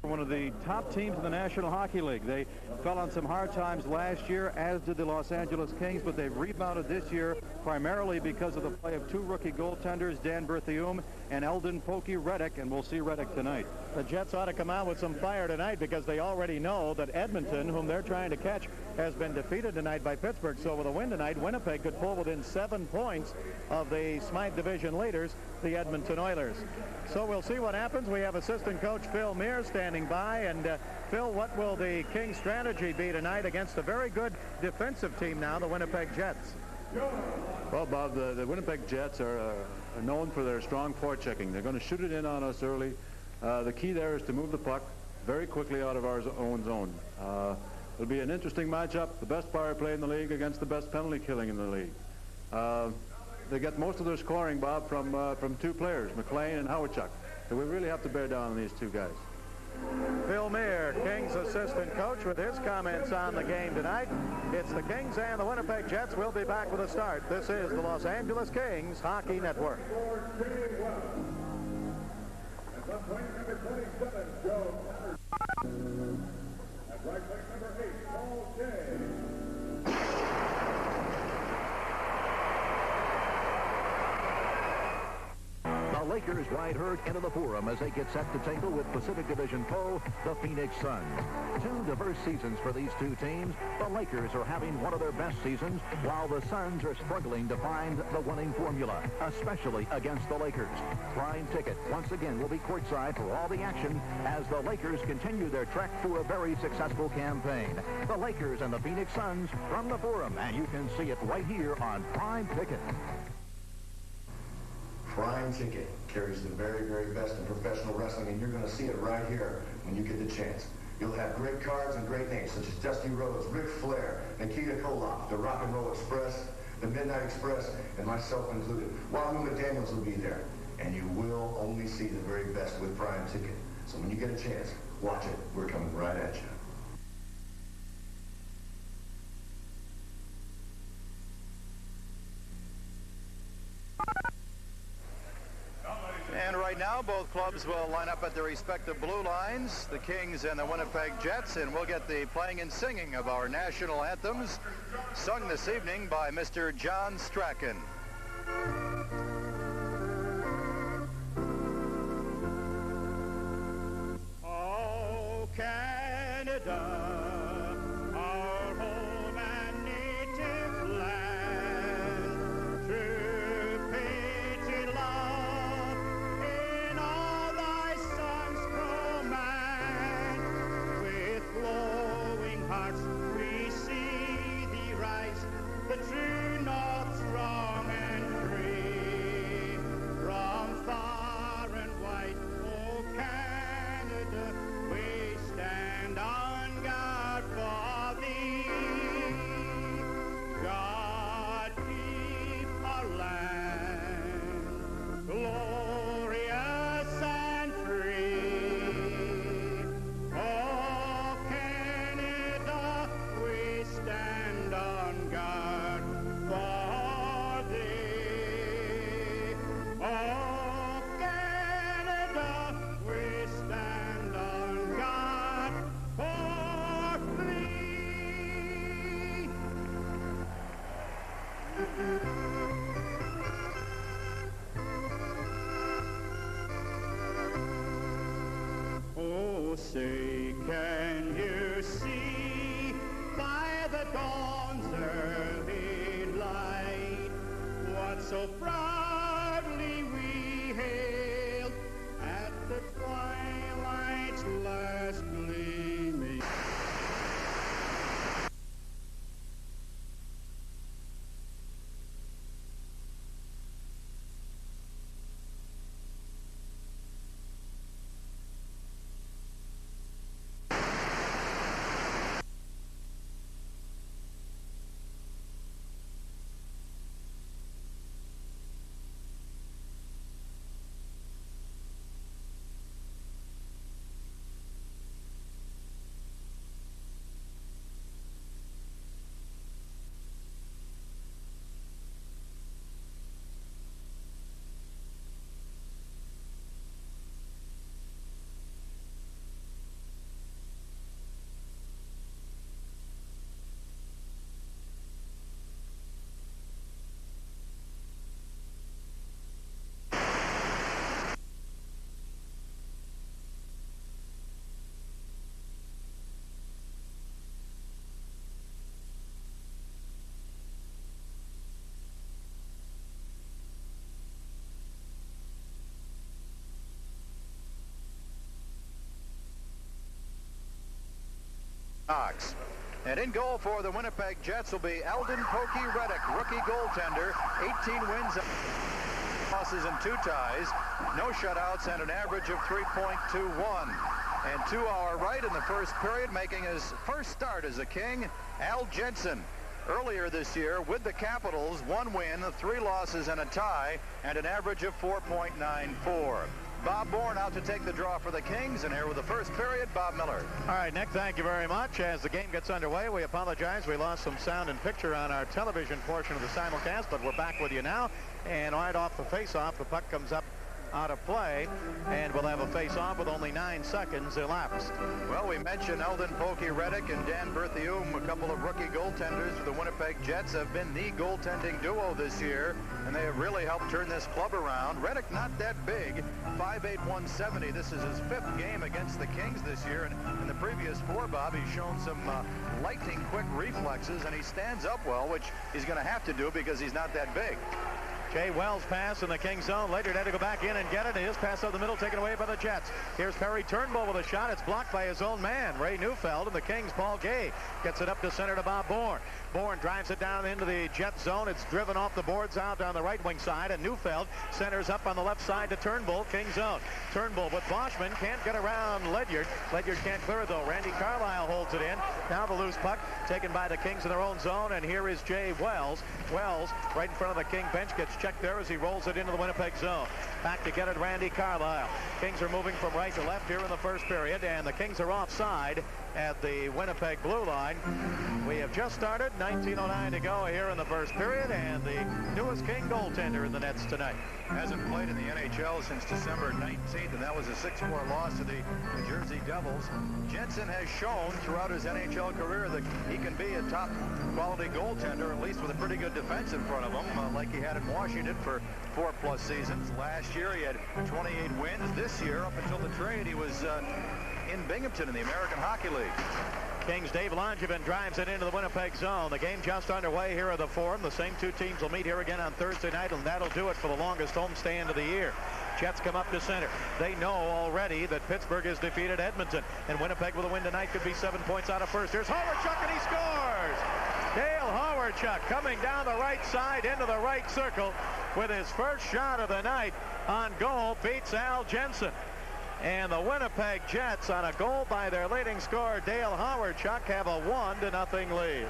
One of the top teams in the National Hockey League. They fell on some hard times last year, as did the Los Angeles Kings, but they've rebounded this year primarily because of the play of two rookie goaltenders, Dan Berthiaume and Eldon Pokey Reddick, and we'll see Reddick tonight. The Jets ought to come out with some fire tonight because they already know that Edmonton, whom they're trying to catch, has been defeated tonight by Pittsburgh. So with a win tonight, Winnipeg could pull within 7 points of the Smythe Division leaders, the Edmonton Oilers. So we'll see what happens. We have assistant coach Phil Mears standing by. And Phil, what will the Kings' strategy be tonight against a very good defensive team now, the Winnipeg Jets? Well, Bob, the Winnipeg Jets are known for their strong forechecking. They're going to shoot it in on us early. The key there is to move the puck very quickly out of our own zone. It'll be an interesting matchup. The best power play in the league against the best penalty killing in the league. They get most of their scoring, Bob, from two players, McLean and Howachuk. So we really have to bear down on these two guys. Phil Mears, Kings assistant coach, with his comments on the game tonight. It's the Kings and the Winnipeg Jets. We'll be back with a start. This is the Los Angeles Kings Hockey Network. The Lakers ride herd into the Forum as they get set to tangle with Pacific Division foe, the Phoenix Suns. Two diverse seasons for these two teams. The Lakers are having one of their best seasons, while the Suns are struggling to find the winning formula, especially against the Lakers. Prime Ticket once again will be courtside for all the action as the Lakers continue their trek through a very successful campaign. The Lakers and the Phoenix Suns from the Forum, and you can see it right here on Prime Ticket. Prime Ticket carries the very, very best in professional wrestling, and you're going to see it right here when you get the chance. You'll have great cards and great names, such as Dusty Rhodes, Ric Flair, Nikita Koloff, the Rock and Roll Express, the Midnight Express, and myself included. Wahoo McDaniels will be there, and you will only see the very best with Prime Ticket. So when you get a chance, watch it. We're coming right at you. And right now, both clubs will line up at their respective blue lines, the Kings and the Winnipeg Jets, and we'll get the playing and singing of our national anthems, sung this evening by Mr. John Strachan. Oh, Canada. Say, can you see by the dawn's early light what so proudly we hailed at the twilight's last gleaming? Knox. And in goal for the Winnipeg Jets will be Eldon Pokey Reddick, rookie goaltender, 18 wins, losses, and 2 ties, no shutouts, and an average of 3.21. And to our right in the first period, making his first start as a King, Al Jensen. Earlier this year with the Capitals, 1 win, 3 losses, and a tie, and an average of 4.94. Bob Bourne out to take the draw for the Kings, and here with the first period, Bob Miller. All right, Nick, thank you very much. As the game gets underway, we apologize. We lost some sound and picture on our television portion of the simulcast, but we're back with you now. And right off the face-off, the puck comes up out of play, and we'll have a face-off with only 9 seconds elapsed. Well, we mentioned Eldon Pokey Reddick and Dan Berthiaume, a couple of rookie goaltenders for the Winnipeg Jets, have been the goaltending duo this year, and they have really helped turn this club around. Reddick not that big, 5'8", 170. This is his 5th game against the Kings this year, and in the previous 4, Bob, he's shown some lightning quick reflexes, and he stands up well, which he's going to have to do because he's not that big. Jay Wells pass in the King zone. Later had to go back in and get it. His pass up the middle taken away by the Jets. Here's Perry Turnbull with a shot. It's blocked by his own man, Ray Neufeld, and the Kings, Paul Gay, gets it up to center to Bob Bourne. Bourne drives it down into the Jet zone. It's driven off the boards out on the right wing side, and Neufeld centers up on the left side to Turnbull, King zone. Turnbull with Boschman, can't get around Ledyard. Ledyard can't clear it, though. Randy Carlyle holds it in. Now the loose puck taken by the Kings in their own zone, and here is Jay Wells. Wells, right in front of the King bench, gets checked there as he rolls it into the Winnipeg zone. Back to get it, Randy Carlyle. Kings are moving from right to left here in the first period, and the Kings are offside at the Winnipeg blue line. We have just started, 19:09 to go here in the first period, and the newest King goaltender in the nets tonight. Hasn't played in the NHL since December 19th, and that was a 6-4 loss to the New Jersey Devils. Jensen has shown throughout his NHL career that he can be a top quality goaltender, at least with a pretty good defense in front of him, like he had in Washington for 4+ seasons. Last year he had 28 wins. This year, up until the trade, he was in Binghamton in the American Hockey League. Kings' Dave Langevin drives it into the Winnipeg zone. The game just underway here at the Forum. The same 2 teams will meet here again on Thursday night, and that'll do it for the longest homestand of the year. Jets come up to center. They know already that Pittsburgh has defeated Edmonton, and Winnipeg with a win tonight could be 7 points out of first. Here's Hawerchuk, and he scores! Dale Hawerchuk coming down the right side into the right circle with his first shot of the night on goal, beats Al Jensen. And the Winnipeg Jets, on a goal by their leading scorer, Dale Hawerchuk, have a 1-0 lead.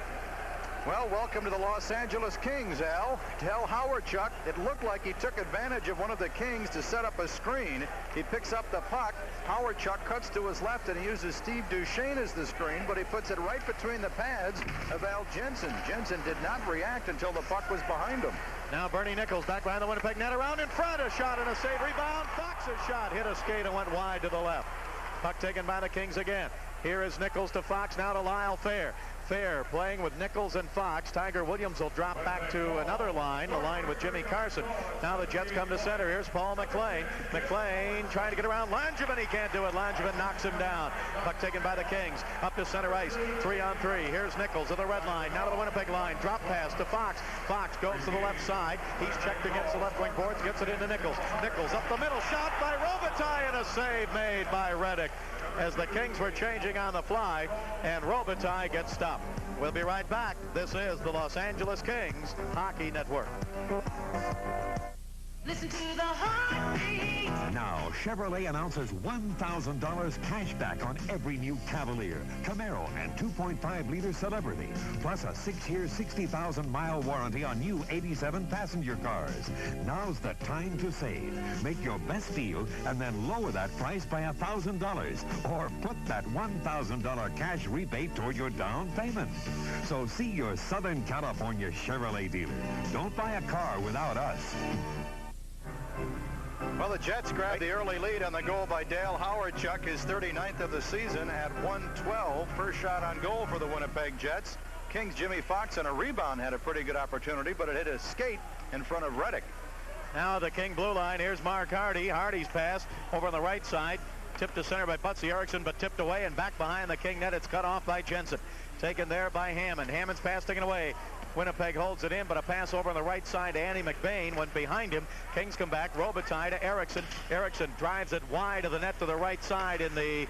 Well, welcome to the Los Angeles Kings, Al. Dale Hawerchuk, it looked like he took advantage of one of the Kings to set up a screen. He picks up the puck. Hawerchuk cuts to his left, and he uses Steve Duchesne as the screen, but he puts it right between the pads of Al Jensen. Jensen did not react until the puck was behind him. Now Bernie Nichols back behind the Winnipeg net, around in front, a shot and a save, rebound. Fox's shot hit a skate and went wide to the left. Puck taken by the Kings again. Here is Nichols to Fox, now to Lyle Fair. Fair playing with Nichols and Fox. Tiger Williams will drop back to another line, the line with Jimmy Carson. Now the Jets come to center. Here's Paul McLean. McLean trying to get around Langevin. He can't do it. Langevin knocks him down. Puck taken by the Kings. Up to center ice. 3-on-3. Here's Nichols at the red line. Now to the Winnipeg line. Drop pass to Fox. Fox goes to the left side. He's checked against the left wing boards. Gets it into Nichols. Nichols up the middle. Shot by Robitaille, and a save made by Reddick as the Kings were changing on the fly, and Robitaille gets stopped. We'll be right back. This is the Los Angeles Kings Hockey Network. Listen to the heartbeat. Now, Chevrolet announces $1,000 cash back on every new Cavalier, Camaro, and 2.5-liter Celebrity, plus a 6-year, 60,000-mile warranty on new 87 passenger cars. Now's the time to save. Make your best deal and then lower that price by $1,000, or put that $1,000 cash rebate toward your down payment. So see your Southern California Chevrolet dealer. Don't buy a car without us. Well, the Jets grabbed the early lead on the goal by Dale Hawerchuk, his 39th of the season at 1:12. First shot on goal for the Winnipeg Jets. Kings' Jimmy Fox on a rebound had a pretty good opportunity, but it hit a skate in front of Reddick. Now the King blue line. Here's Mark Hardy. Hardy's pass over on the right side. Tipped to center by Butsy Erickson, but tipped away and back behind the King net. It's cut off by Jensen. Taken there by Hammond. Hammond's pass taken away. Winnipeg holds it in, but a pass over on the right side to Andy McBain went behind him. Kings come back. Robitaille to Erickson. Erickson drives it wide of the net to the right side in the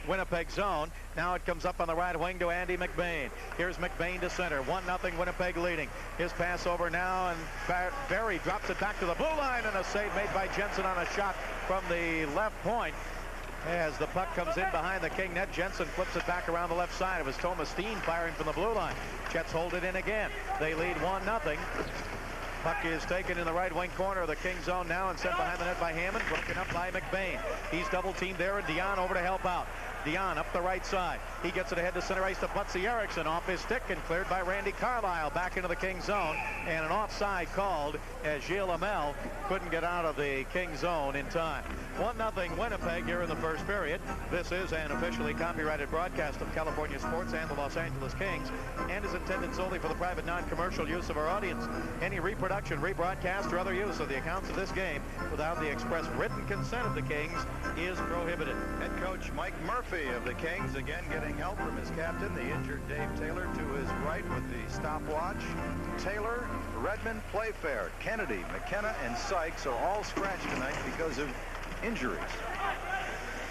Winnipeg zone. Now it comes up on the right wing to Andy McBain. Here's McBain to center. 1-0 Winnipeg leading. His pass over now, and Barry drops it back to the blue line, and a save made by Jensen on a shot from the left point. As the puck comes in behind the King net, Jensen flips it back around the left side. It was Thomas Steen firing from the blue line. Jets hold it in again. They lead 1-0. Puck is taken in the right wing corner of the King zone now and sent behind the net by Hammond. Broken up by McBain. He's double teamed there, and Dion over to help out. Dion up the right side. He gets it ahead to center ice to Butsy Erickson. Off his stick and cleared by Randy Carlisle back into the King zone. And an offside called as Gilles Lamel couldn't get out of the King zone in time. 1-0 Winnipeg here in the first period. This is an officially copyrighted broadcast of California sports and the Los Angeles Kings, and is intended solely for the private non-commercial use of our audience. Any reproduction, rebroadcast, or other use of the accounts of this game without the express written consent of the Kings is prohibited. Head coach Mike Murphy of the Kings again getting help from his captain, the injured Dave Taylor, to his right with the stopwatch. Taylor, Redmond, Playfair, Kennedy, McKenna, and Sykes are all scratched tonight because of injuries.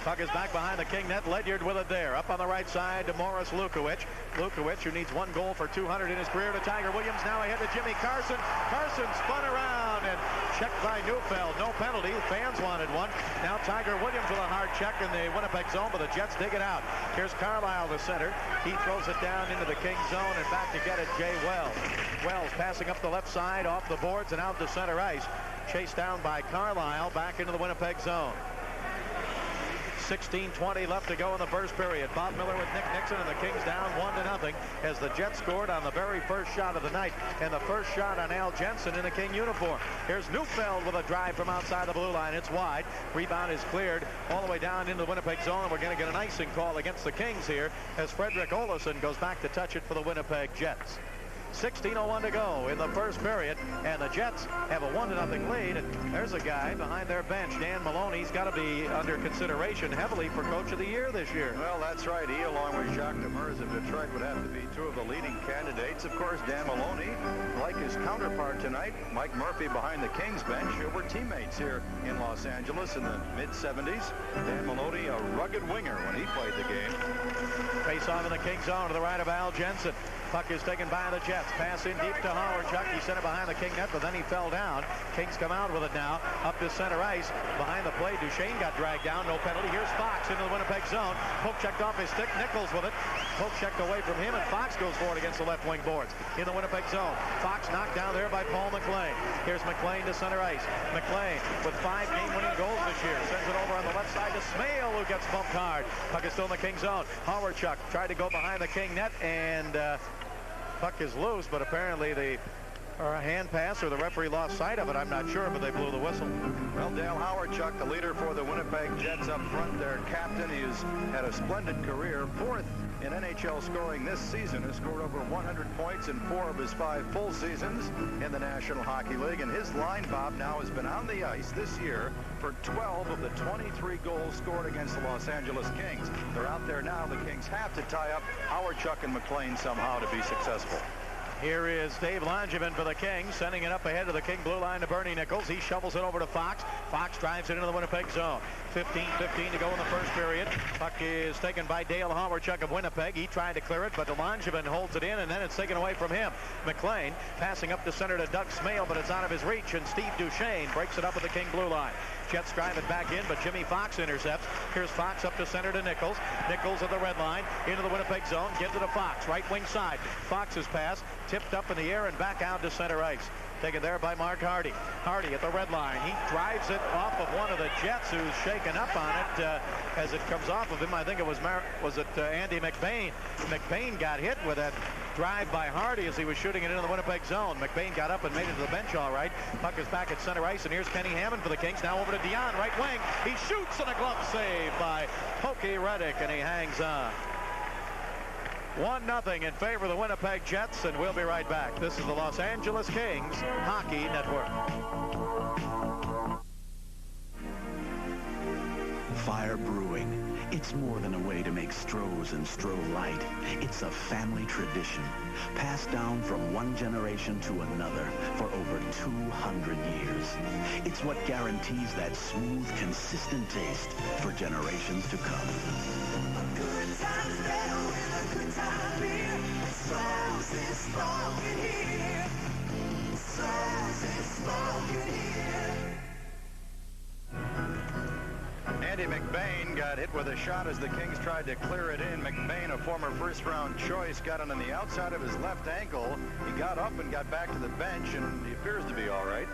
Puck is back behind the King net. Ledyard with it there. Up on the right side to Morris Lukowich. Lukowich, who needs 1 goal for 200 in his career, to Tiger Williams. Now ahead to Jimmy Carson. Carson spun around and checked by Neufeld. No penalty. The fans wanted one. Now Tiger Williams with a hard check in the Winnipeg zone, but the Jets dig it out. Here's Carlisle, the center. He throws it down into the King zone, and back to get it, Jay Wells. Wells passing up the left side, off the boards, and out to center ice. Chased down by Carlisle, back into the Winnipeg zone. 16:20 left to go in the first period. Bob Miller with Nick Nixon, and the Kings down 1-0 as the Jets scored on the very first shot of the night, and the first shot on Al Jensen in the King uniform. Here's Neufeld with a drive from outside the blue line. It's wide. Rebound is cleared all the way down into the Winnipeg zone, and we're going to get an icing call against the Kings here as Frederick Olesen goes back to touch it for the Winnipeg Jets. 16:01 to go in the first period, and the Jets have a 1-0 lead. And there's a guy behind their bench, Dan Maloney. He's got to be under consideration heavily for Coach of the Year this year. Well, that's right. He, along with Jacques Demers of Detroit, would have to be 2 of the leading candidates. Of course, Dan Maloney, like his counterpart tonight, Mike Murphy behind the Kings bench, were teammates here in Los Angeles in the mid-70s. Dan Maloney, a rugged winger when he played the game. Face off in the King zone to the right of Al Jensen. Puck is taken by the Jets. Pass in deep to Howard-Chuck. He sent it behind the King net, but then he fell down. Kings come out with it now. Up to center ice. Behind the play, Duchesne got dragged down. No penalty. Here's Fox into the Winnipeg zone. Poke checked off his stick. Nichols with it. Poke checked away from him, and Fox goes forward against the left wing boards in the Winnipeg zone. Fox knocked down there by Paul McLean. Here's McLean to center ice. McLean with 5 game-winning goals this year. Sends it over on the left side to Smale, who gets bumped hard. Puck is still in the King zone. Howard-Chuck tried to go behind the King net, and puck is loose, but apparently the hand pass or the referee lost sight of it. I'm not sure, but they blew the whistle. Well, Dale Howard-Chuck, the leader for the Winnipeg Jets up front, their captain. He's had a splendid career, 4th in NHL scoring this season. Has scored over 100 points in 4 of his 5 full seasons in the National Hockey League. And his line, Bob, now has been on the ice this year for 12 of the 23 goals scored against the Los Angeles Kings. They're out there now. The Kings have to tie up Howard-Chuck and McLean somehow to be successful. Here is Dave Langevin for the Kings, sending it up ahead to the King blue line to Bernie Nichols. He shovels it over to Fox. Fox drives it into the Winnipeg zone. 15:15 to go in the first period. Puck is taken by Dale Howard-Chuck of Winnipeg. He tried to clear it, but Langevin holds it in, and then it's taken away from him. McLean passing up the center to Doug Smale, but it's out of his reach, and Steve Duchesne breaks it up at the King blue line. Jets drive it back in, but Jimmy Fox intercepts. Here's Fox up to center to Nichols. Nichols at the red line into the Winnipeg zone. Gives it to Fox, right wing side. Fox's pass tipped up in the air and back out to center ice. Taken there by Mark Hardy. Hardy at the red line. He drives it off of one of the Jets, who's shaken up on it as it comes off of him. I think it was Andy McBain. McBain got hit with that drive by Hardy as he was shooting it into the Winnipeg zone. McBain got up and made it to the bench all right. Puck is back at center ice, and here's Kenny Hammond for the Kings. Now over to Dion, right wing. He shoots, and a glove save by Pokey Reddick, and he hangs on. 1-0 in favor of the Winnipeg Jets, and we'll be right back. This is the Los Angeles Kings Hockey Network. Fire brewing, It's more than a way to make Stroh's and Stroh Light. It's a family tradition, passed down from one generation to another for over 200 years. It's what guarantees that smooth, consistent taste for generations to come. A good time's better with a good time beer. Stroh's is smoking here. Stroh's is smoking here. Andy McBain got hit with a shot as the Kings tried to clear it in. McBain, a former first-round choice, got it on the outside of his left ankle. He got up and got back to the bench, and he appears to be all right.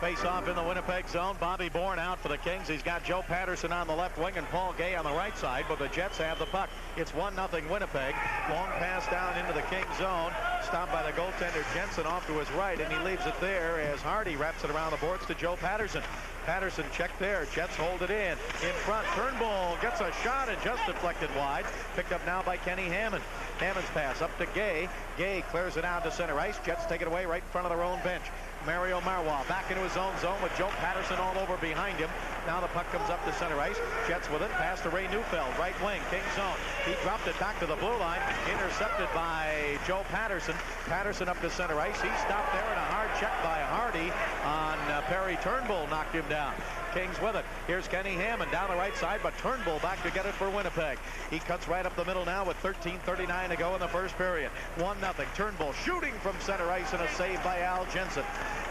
Face off in the Winnipeg zone. Bobby Bourne out for the Kings. He's got Joe Patterson on the left wing and Paul Gay on the right side, but the Jets have the puck. It's 1-0 Winnipeg. Long pass down into the Kings zone. Stopped by the goaltender Jensen off to his right, and he leaves it there as Hardy wraps it around the boards to Joe Patterson. Patterson checked there. Jets hold it in. In front, Turnbull gets a shot and just deflected wide. Picked up now by Kenny Hammond. Hammond's pass up to Gay. Gay clears it out to center ice. Jets take it away right in front of their own bench. Mario Marois back into his own zone with Joe Patterson all over behind him. Now the puck comes up to center ice. Jets with it. Pass to Ray Neufeld. Right wing. King zone. He dropped it back to the blue line. Intercepted by Joe Patterson. Patterson up to center ice. He stopped there, and a hard check by Hardy on Perry Turnbull knocked him down. Kings with it. Here's Kenny Hammond down the right side, but Turnbull back to get it for Winnipeg. He cuts right up the middle now with 13:39 to go in the first period. 1-0. Turnbull shooting from center ice, and a save by Al Jensen.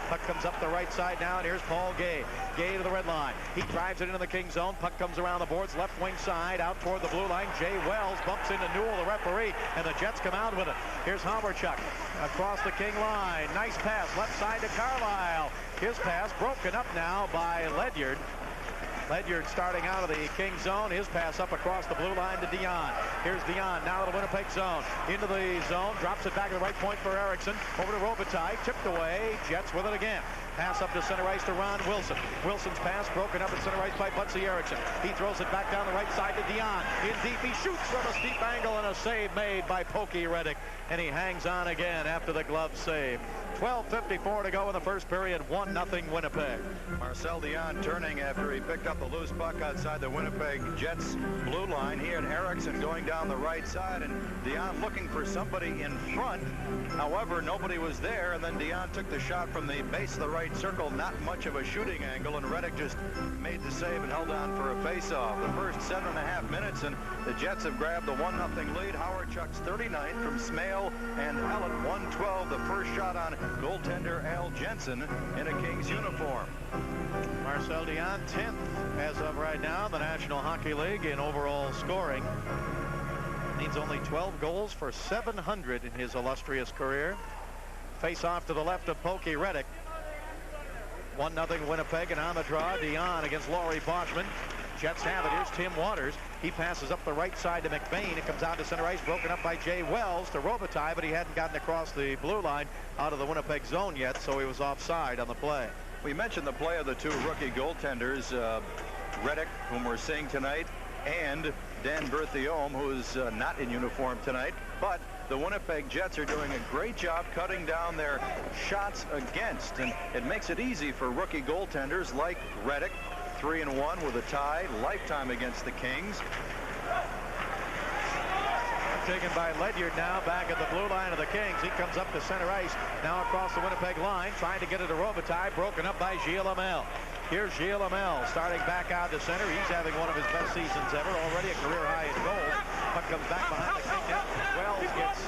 Puck comes up the right side now, and here's Paul Gay. Gay to the red line. He drives it into the King zone. Puck comes around the boards, left wing side, out toward the blue line. Jay Wells bumps into Newell, the referee, and the Jets come out with it. Here's Hawerchuk across the King line. Nice pass, left side to Carlisle. His pass broken up now by Ledyard. Ledyard starting out of the King zone. His pass up across the blue line to Dion. Here's Dion now to the Winnipeg zone. Into the zone. Drops it back to the right point for Erickson. Over to Robitaille. Tipped away. Jets with it again. Pass up to center ice to Ron Wilson. Wilson's pass broken up at center ice by Butsy Erickson. He throws it back down the right side to Dion. In deep. He shoots from a steep angle, and a save made by Pokey Reddick. And he hangs on again after the glove save. 12:54 to go in the first period. 1-0 Winnipeg. Marcel Dion turning after he picked up the loose puck outside the Winnipeg Jets blue line. He had Erickson going down the right side, and Dion looking for somebody in front. However, nobody was there, and then Dion took the shot from the base of the right circle. Not much of a shooting angle, and Reddick just made the save and held on for a face-off. The first 7.5 minutes, and the Jets have grabbed the 1-0 lead. Hawerchuk's 39th from Smale and Hallett 112. The first shot on goaltender Al Jensen in a Kings uniform. Marcel Dion 10th as of right now in the National Hockey League in overall scoring. Needs only 12 goals for 700 in his illustrious career. Face off to the left of Pokey Reddick. 1-0 Winnipeg, and on the draw Dion against Laurie Boschman. Jets have it. Here's Tim Waters. He passes up the right side to McBain. It comes out to center ice, broken up by Jay Wells to Robitaille, but he hadn't gotten across the blue line out of the Winnipeg zone yet, so he was offside on the play. We mentioned the play of the two rookie goaltenders, Reddick, whom we're seeing tonight, and Dan Berthiaume, who's not in uniform tonight. But the Winnipeg Jets are doing a great job cutting down their shots against, and it makes it easy for rookie goaltenders like Reddick. 3-1 with a tie, lifetime against the Kings. Taken by Ledyard now back at the blue line of the Kings. He comes up to center ice now across the Winnipeg line, trying to get it to Robitaille, broken up by Gilles Lamel. Here's Gilles Lamel starting back out to center. He's having one of his best seasons ever, already a career high in goals. Puck comes back behind the King net. Wells gets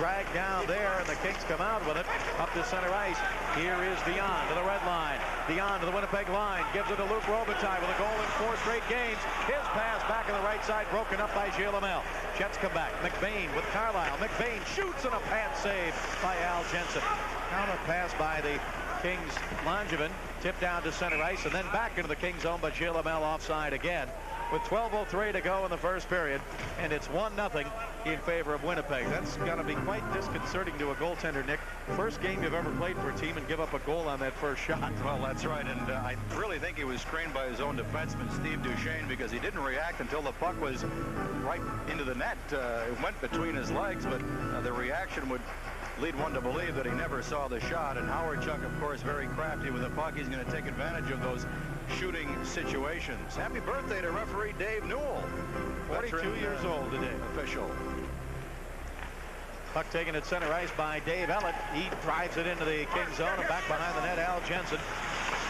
dragged down there, and the Kings come out with it up to center ice. Here is Dion to the red line. Dion to the Winnipeg line, gives it to Luc Robitaille with a goal in 4 straight games. His pass back on the right side, broken up by Gilles Lamel. Jets come back. McBain with Carlisle. McBain shoots, and a pad save by Al Jensen. Now a pass by the Kings Langevin, tipped down to center ice, and then back into the King zone, but Gilles Lamel offside again. With 12:03 to go in the first period, and it's 1-0 in favor of Winnipeg. That's going to be quite disconcerting to a goaltender, Nick. First game you've ever played for a team and give up a goal on that first shot. Well, that's right, and I really think he was screened by his own defenseman, Steve Duchesne, because he didn't react until the puck was right into the net. It went between his legs, but the reaction would lead one to believe that he never saw the shot. And Hawerchuk, of course, very crafty with the puck. He's going to take advantage of those shooting situations. Happy birthday to referee Dave Newell. 42 years old today. Official. Puck taken at center ice by Dave Ellett. He drives it into the King zone and back behind the net. Al Jensen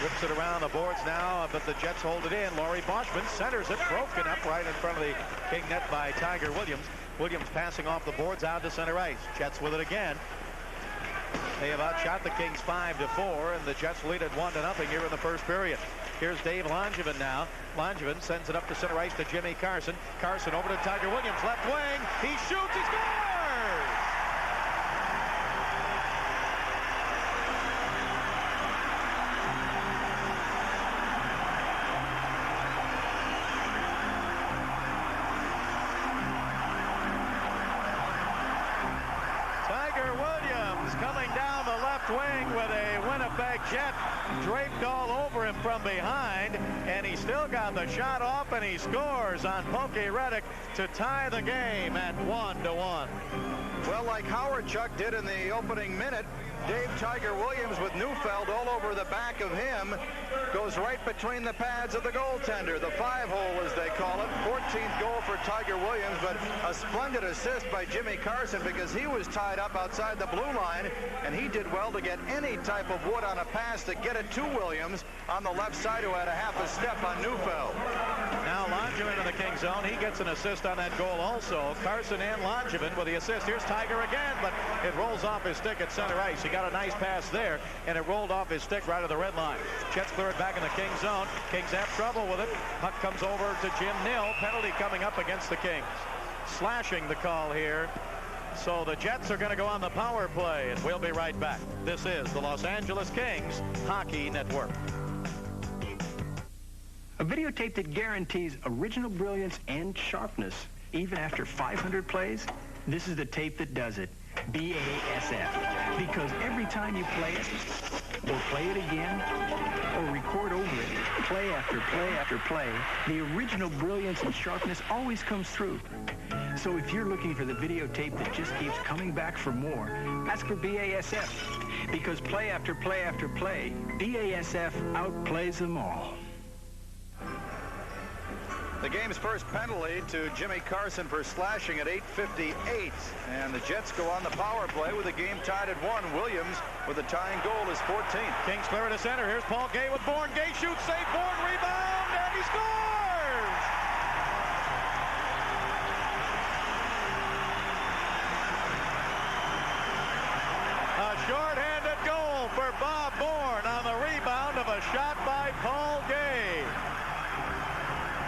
whips it around the boards now, but the Jets hold it in. Laurie Boschman centers it, broken up right in front of the King net by Tiger Williams. Williams passing off the boards out to center ice. Jets with it again. They have outshot the Kings 5-4, and the Jets lead at 1-0 here in the first period. Here's Dave Langevin now. Langevin sends it up to center ice to Jimmy Carson. Carson over to Tiger Williams, left wing. He shoots, he scores! Tiger Williams coming down the left wing with a Winnipeg Jet draped all over him from behind, and he still got the shot off, and he scores on Pokey Reddick to tie the game at 1-1. Well, like Howard Chuck did in the opening minute, Dave Tiger Williams with Neufeld all over the back of him goes right between the pads of the goaltender, the 5-hole as they call it. 14th goal for Tiger Williams, but a splendid assist by Jimmy Carson because he was tied up outside the blue line, and he did well to get any type of wood on a pass to get it to Williams on the left side, who had a half a step on Neufeld. Now Langevin in the King zone. He gets an assist on that goal also. Carson and Langevin with the assist. Here's Tiger again, but it rolls off his stick at center ice. He got a nice pass there, and it rolled off his stick right at the red line. Jets clear it back in the King zone. Kings have trouble with it. Puck comes over to Jim Nill. Penalty coming up against the Kings. Slashing the call here. So the Jets are going to go on the power play, and we'll be right back. This is the Los Angeles Kings Hockey Network. A videotape that guarantees original brilliance and sharpness even after 500 plays. This is the tape that does it. BASF. Because every time you play it, or play it again, or record over it, play after play after play, the original brilliance and sharpness always comes through. So if you're looking for the videotape that just keeps coming back for more, ask for BASF. Because play after play after play, BASF outplays them all. The game's first penalty to Jimmy Carson for slashing at 8:58, and the Jets go on the power play with the game tied at 1. Williams with the tying goal is 14th. Kings clear to center. Here's Paul Gay with Bourne. Gay shoots, save Bourne, rebound, and he scores! A short-handed goal for Bob Bourne on the rebound of a shot by Paul Gay.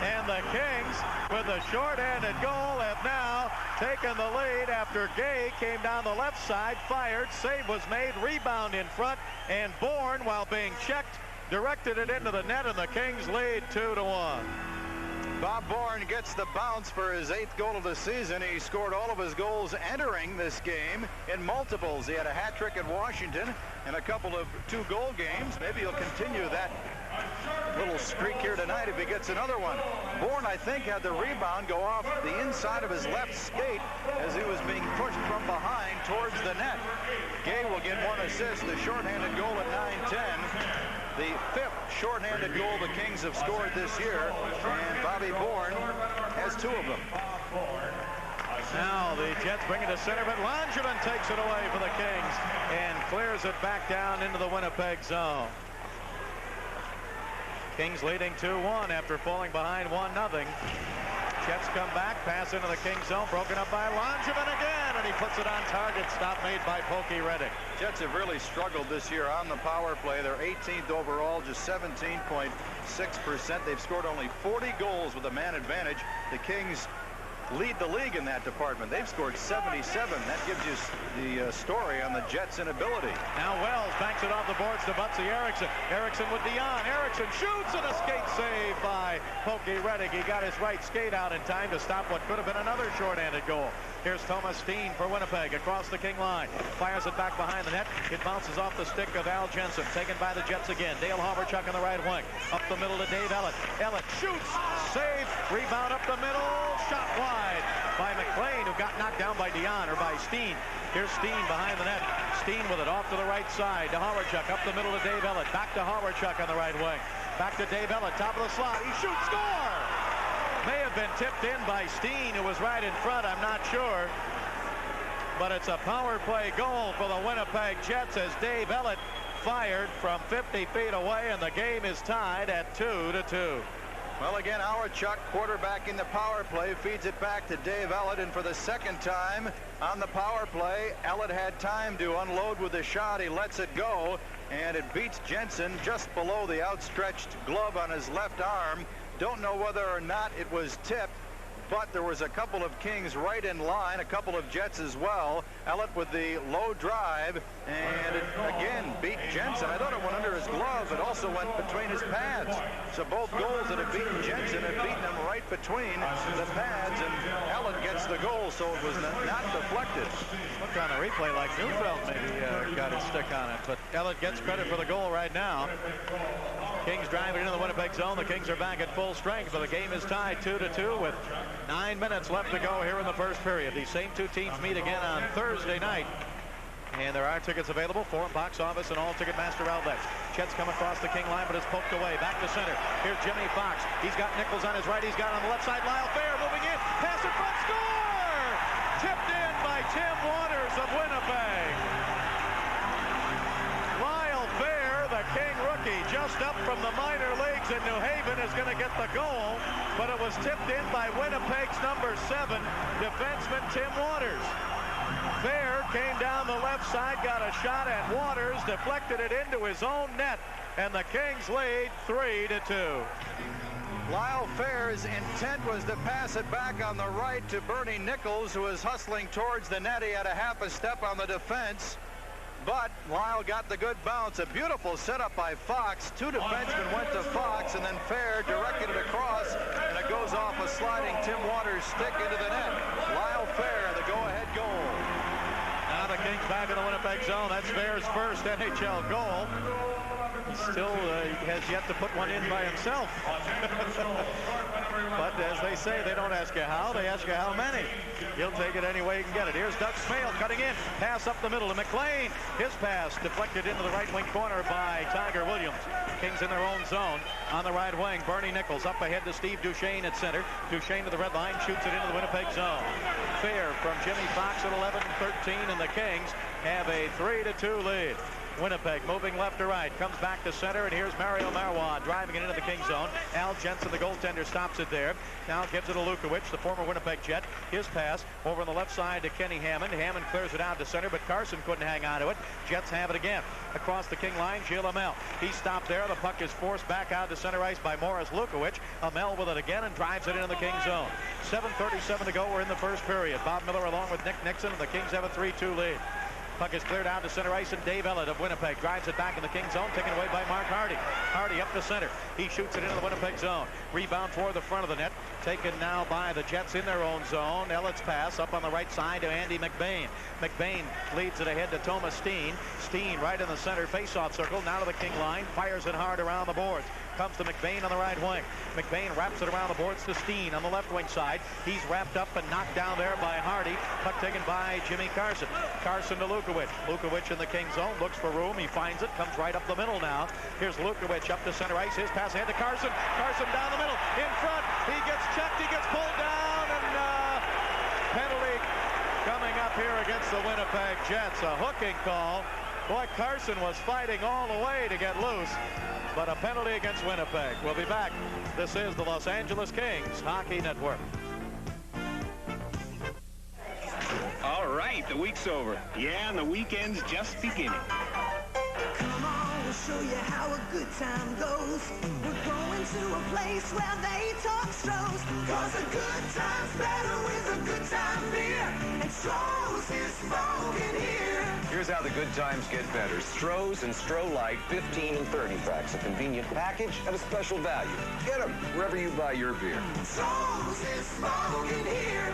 And the Kings, with a short-handed goal, have now taken the lead after Gay came down the left side, fired, save was made, rebound in front, and Bourne, while being checked, directed it into the net, and the Kings lead 2-1. Bob Bourne gets the bounce for his 8th goal of the season. He scored all of his goals entering this game in multiples. He had a hat trick at Washington and a couple of 2-goal games. Maybe he'll continue that little streak here tonight if he gets another one. Bourne, I think, had the rebound go off the inside of his left skate as he was being pushed from behind towards the net. Gay will get 1 assist, the shorthanded goal at 9-10. The 5th shorthanded goal the Kings have scored this year, and Bobby Bourne has 2 of them. Now the Jets bring it to center, but Langevin takes it away for the Kings and clears it back down into the Winnipeg zone. Kings leading 2-1 after falling behind 1-0. Jets come back, pass into the King zone, broken up by Langevin again, and he puts it on target. Stop made by Pokey Reddick. Jets have really struggled this year on the power play. They're 18th overall, just 17.6%. They've scored only 40 goals with a man advantage. The Kings lead the league in that department. They've scored 77. That gives you the story on the Jets' inability. Now Wells banks it off the boards to Butsy Erickson. Erickson with Dion. Erickson shoots, and a skate save by Pokey Reddick. He got his right skate out in time to stop what could have been another shorthanded goal. Here's Thomas Steen for Winnipeg across the King line. Fires it back behind the net. It bounces off the stick of Al Jensen. Taken by the Jets again. Dale Haverchuk on the right wing. Up the middle to Dave Ellett. Ellett shoots. Save. Rebound up the middle. Shot wide by McLean, who got knocked down by Dion, or by Steen. Here's Steen behind the net. Steen with it off to the right side to Haverchuk. Up the middle to Dave Ellett. Back to Haverchuk on the right wing. Back to Dave Ellett, top of the slot. He shoots, score! May have been tipped in by Steen, who was right in front. I'm not sure. But it's a power play goal for the Winnipeg Jets as Dave Ellett fired from 50 feet away, and the game is tied at 2-2. Well, again, our Chuck, quarterback in the power play, feeds it back to Dave Ellett, and for the second time on the power play, Ellett had time to unload with a shot. He lets it go, and it beats Jensen just below the outstretched glove on his left arm. Don't know whether or not it was tipped, but there was a couple of Kings right in line, a couple of Jets as well. Ellett with the low drive, and it again beat Jensen. I thought it went under his glove. It also went between his pads. So both goals that have beaten Jensen have beaten him right between the pads, and Ellett gets the goal, so it was not deflected. Looked on the replay like Neufeld maybe got his stick on it, but Ellett gets credit for the goal right now. Kings driving into the Winnipeg zone. The Kings are back at full strength, but the game is tied 2-2 with 9 minutes left to go here in the first period. These same two teams meet again on Thursday night. And there are tickets available for box office and all Ticketmaster outlets. Chet's come across the King line, but it's poked away. Back to center. Here's Jimmy Fox. He's got Nichols on his right. He's got on the left side Lyle Fair moving in. Pass in front. Score! Tipped in by Tim Waters of Winnipeg. Lyle Fair, the King rookie, just up from the minor leagues in New Haven, is going to get the goal, but it was tipped in by Winnipeg's number 7, defenseman Tim Waters. Fair came down the left side, got a shot at Waters, deflected it into his own net, and the Kings lead 3-2. Lyle Fair's intent was to pass it back on the right to Bernie Nichols, who was hustling towards the net. He had a half a step on the defense, but Lyle got the good bounce. A beautiful setup by Fox. Two defensemen went to Fox, and then Fair directed it across, and it goes off a sliding Tim Waters stick into the net. Lyle Fair, the go-ahead goal. Now the Kings back in the Winnipeg zone. That's Fair's first NHL goal. He still has yet to put one in by himself. But as they say, they don't ask you how, they ask you how many. He'll take it any way he can get it. Here's Doug Smale cutting in. Pass up the middle to McLean. His pass deflected into the right wing corner by Tiger Williams. Kings in their own zone. On the right wing, Bernie Nichols up ahead to Steve Duchesne at center. Duchesne to the red line, shoots it into the Winnipeg zone. Fair from Jimmy Fox at 11-13, and the Kings have a 3-2 lead. Winnipeg moving left to right, comes back to center, and here's Mario Marois driving it into the Kings zone. Al Jensen, the goaltender, stops it there. Now gives it to Lukowicz, the former Winnipeg Jet. His pass over on the left side to Kenny Hammond. Hammond clears it out to center, but Carson couldn't hang on to it. Jets have it again. Across the King line, Gilles Amel. He stopped there. The puck is forced back out to center ice by Morris Lukowicz. Amel with it again and drives it into the Kings zone. 7:37 to go. We're in the first period. Bob Miller along with Nick Nixon, and the Kings have a 3-2 lead. Puck is cleared out to center ice, and Dave Ellett of Winnipeg drives it back in the King zone, taken away by Mark Hardy. Hardy up to center. He shoots it into the Winnipeg zone. Rebound toward the front of the net, taken now by the Jets in their own zone. Ellett's pass up on the right side to Andy McBain. McBain leads it ahead to Thomas Steen. Steen right in the center face-off circle, now to the King line, fires it hard around the boards. Comes to McBain on the right wing. McBain wraps it around the boards to Steen on the left wing side. He's wrapped up and knocked down there by Hardy. Puck taken by Jimmy Carson. Carson to Lukowicz. Lukowicz in the King zone, looks for room. He finds it, comes right up the middle now. Here's Lukowicz up to center ice. His pass ahead to Carson. Carson down the middle, in front. He gets checked, he gets pulled down, and penalty coming up here against the Winnipeg Jets. A hooking call. Boy, Carson was fighting all the way to get loose, but a penalty against Winnipeg. We'll be back. This is the Los Angeles Kings Hockey Network. All right, the week's over. Yeah, and the weekend's just beginning. Come on, we'll show you how a good time goes. We're going to a place where they talk Strohs. Cause a good time's better with a good time beer. And Strohs is smoking here. Here's how the good times get better. Strohs and Stroh Light 15 and 30 packs. A convenient package at a special value. Get them wherever you buy your beer. Strohs is smoking here.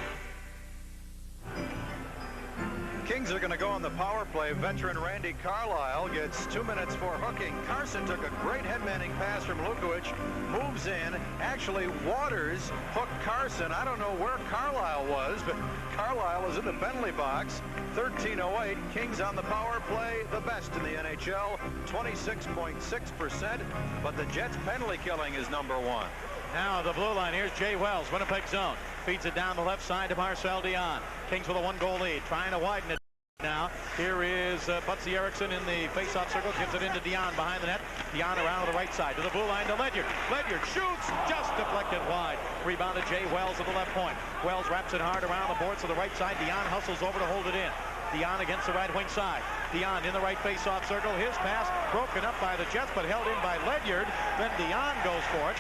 Kings are going to go on the power play. Veteran Randy Carlisle gets 2 minutes for hooking. Carson took a great head-manning pass from Lukowicz, moves in, actually Waters hooked Carson. I don't know where Carlisle was, but Carlisle is in the penalty box. 13:08. Kings on the power play, the best in the NHL, 26.6%, but the Jets' penalty killing is #1. Now the blue line. Here's Jay Wells, Winnipeg zone. Feeds it down the left side to Marcel Dion. Kings with a 1-goal lead, trying to widen it now. Here is Butsy Erickson in the face-off circle, gives it into Dion behind the net. Dion around to the right side to the blue line to Ledyard. Ledyard shoots, just deflected wide. Rebounded Jay Wells at the left point. Wells wraps it hard around the boards to the right side. Dion hustles over to hold it in. Dion against the right wing side. Dion in the right face-off circle. His pass broken up by the Jets, but held in by Ledyard. Then Dion goes for it.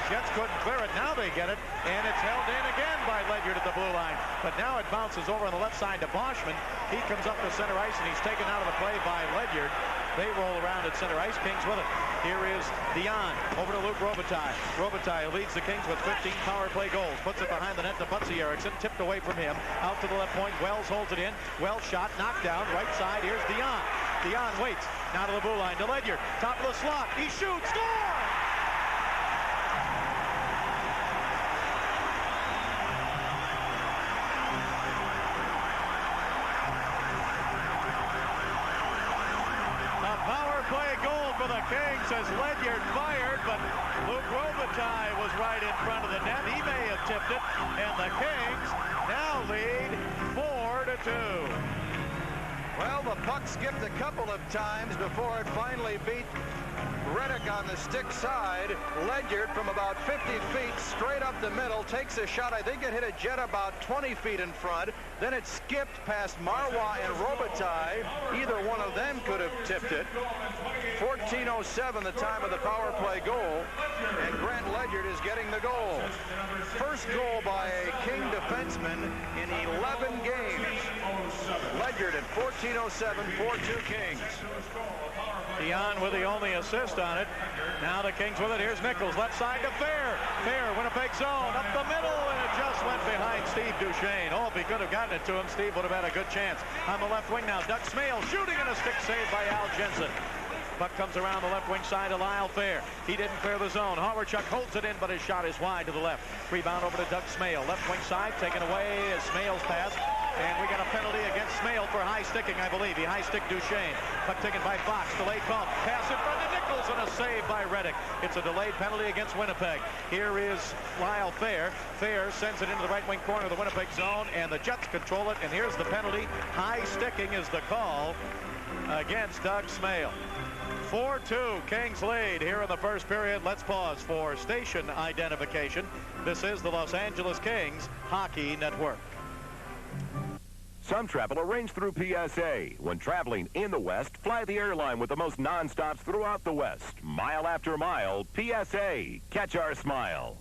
Jets couldn't clear it. Now they get it, and it's held in again by Ledyard at the blue line. But now it bounces over on the left side to Boschman. He comes up to center ice, and he's taken out of the play by Ledyard. They roll around at center ice. Kings with it. Here is Dion over to Luc Robitaille. Robitaille leads the Kings with 15 power play goals. Puts it behind the net to Butsy Erickson. Tipped away from him. Out to the left point. Wells holds it in. Wells shot. Knocked down. Right side. Here's Dion. Dion waits. Now to the blue line to Ledyard. Top of the slot. He shoots. Score! For the Kings as Ledyard fired, but Luc Robitaille was right in front of the net. He may have tipped it, and the Kings now lead 4-2. Well, the puck skipped a couple of times before it finally beat Reddick on the stick side. Ledyard from about 50 feet straight up the middle takes a shot. I think it hit a Jet about 20 feet in front. Then it skipped past Marois and Robitaille. Either one of them could have tipped it. 14:07 the time of the power play goal, and Grant Ledyard is getting the goal. First goal by a King defenseman in 11 games. Ledyard at 14:07, 4-2 Kings. Dion with the only assist on it. Now the Kings with it. Here's Nichols, left side to Fair. Fair, Winnipeg zone, up the middle, and it just went behind Steve Duchesne. Oh, if he could have gotten it to him, Steve would have had a good chance. On the left wing now, Doug Smale shooting, and a stick save by Al Jensen. Puck comes around the left wing side to Lyle Fair. He didn't clear the zone. Hawerchuk holds it in, but his shot is wide to the left. Rebound over to Doug Smale. Left wing side, taken away as Smale's pass. And we got a penalty against Smale for high sticking, I believe. He high stick Duchesne. Puck taken by Fox. Delayed call. Pass in front of Nichols, and a save by Reddick. It's a delayed penalty against Winnipeg. Here is Lyle Fair. Fair sends it into the right wing corner of the Winnipeg zone, and the Jets control it. And here's the penalty. High sticking is the call against Doug Smale. 4-2, Kings lead here in the first period. Let's pause for station identification. This is the Los Angeles Kings Hockey Network. Some travel arranged through PSA. When traveling in the West, fly the airline with the most non-stops throughout the West. Mile after mile, PSA. Catch our smile.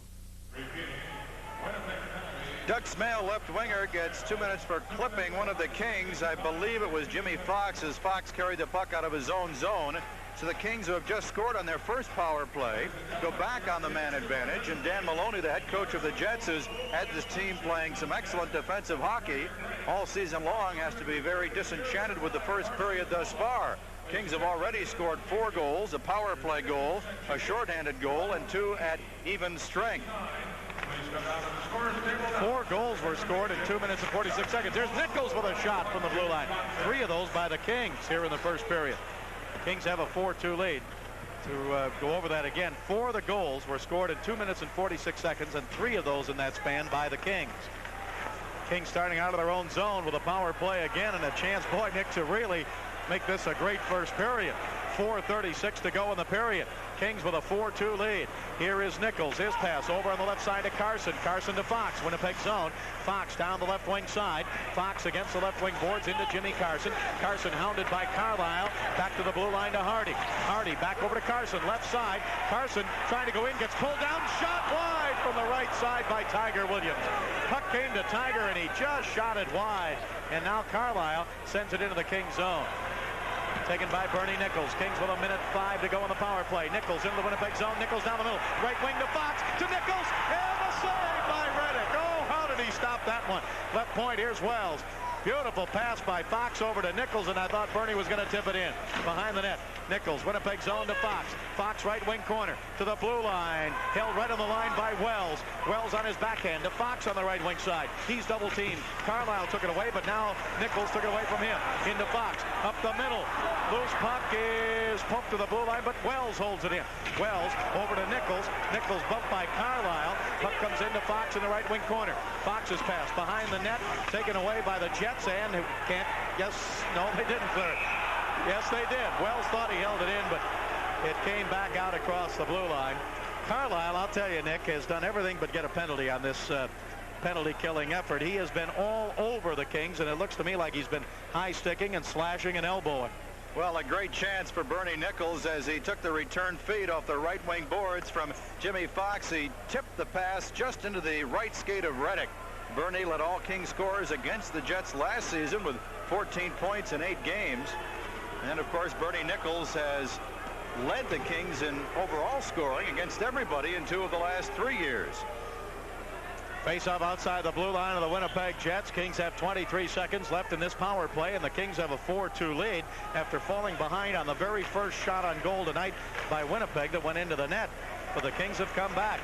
Doug Smale, left winger, gets 2 minutes for clipping one of the Kings. I believe it was Jimmy Fox, as Fox carried the puck out of his own zone. So the Kings, who have just scored on their first power play, go back on the man advantage. And Dan Maloney, the head coach of the Jets, has had this team playing some excellent defensive hockey all season long, has to be very disenchanted with the first period thus far. Kings have already scored 4 goals, a power play goal, a shorthanded goal, and 2 at even strength. 4 goals were scored in 2 minutes and 46 seconds. There's Nichols with a shot from the blue line. 3 of those by the Kings here in the first period. Kings have a 4-2 lead. To go over that again, 4 of the goals were scored in 2 minutes and 46 seconds, and 3 of those in that span by the Kings. Kings starting out of their own zone with a power play again, and a chance, boy, Nick, to really make this a great first period. 4:36 to go in the period. Kings with a 4-2 lead. Here is Nichols. His pass over on the left side to Carson. Carson to Fox. Winnipeg zone. Fox down the left wing side. Fox against the left wing boards into Jimmy Carson. Carson hounded by Carlisle. Back to the blue line to Hardy. Hardy back over to Carson. Left side. Carson trying to go in. Gets pulled down. Shot wide from the right side by Tiger Williams. Puck came to Tiger, and he just shot it wide. And now Carlisle sends it into the Kings zone. Taken by Bernie Nichols. Kings with 1:05 to go on the power play. Nichols into the Winnipeg zone. Nichols down the middle. Right wing to Fox. To Nichols. And a save by Reddick. Oh, how did he stop that one? Left point. Here's Wells. Beautiful pass by Fox over to Nichols, and I thought Bernie was going to tip it in. Behind the net, Nichols, Winnipeg zone to Fox. Fox right wing corner to the blue line. Held right on the line by Wells. Wells on his backhand to Fox on the right wing side. He's double teamed. Carlisle took it away, but now Nichols took it away from him. Into Fox, up the middle. Loose puck is poked to the blue line, but Wells holds it in. Wells over to Nichols. Nichols bumped by Carlisle. Puck comes into Fox in the right wing corner. Fox's pass behind the net, taken away by the Jets, and who can't, no, they didn't clear it. Yes, they did. Wells thought he held it in, but it came back out across the blue line. Carlisle, I'll tell you, Nick, has done everything but get a penalty on this penalty-killing effort. He has been all over the Kings, and it looks to me like he's been high-sticking and slashing and elbowing. Well, a great chance for Bernie Nichols as he took the return feed off the right wing boards from Jimmy Fox. He tipped the pass just into the right skate of Reddick. Bernie led all Kings scorers against the Jets last season with 14 points in 8 games. And, of course, Bernie Nichols has led the Kings in overall scoring against everybody in 2 of the last 3 years. Face-off outside the blue line of the Winnipeg Jets. Kings have 23 seconds left in this power play, and the Kings have a 4-2 lead after falling behind on the very first shot on goal tonight by Winnipeg that went into the net. But the Kings have come back.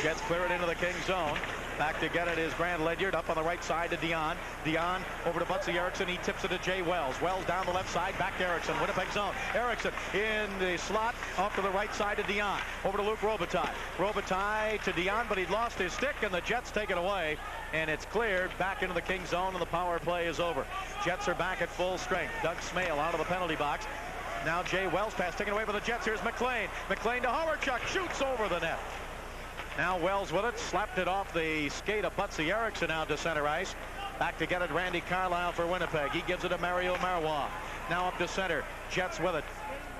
Jets clear it into the Kings zone. Back to get it is Grant Ledyard up on the right side to Dion. Dion over to Butsy Erickson. He tips it to Jay Wells. Wells down the left side. Back to Erickson. Winnipeg zone. Erickson in the slot off to the right side to Dion. Over to Luc Robitaille. Robitaille to Dion, but he'd lost his stick, and the Jets take it away. And it's cleared back into the Kings zone, and the power play is over. Jets are back at full strength. Doug Smale out of the penalty box. Now Jay Wells pass taken away for the Jets. Here's McLean. McLean to Hawerchuk. Shoots over the net. Now Wells with it, slapped it off the skate of Butsy Erickson out to center ice. Back to get it, Randy Carlisle for Winnipeg. He gives it to Mario Marois. Now up to center, Jets with it.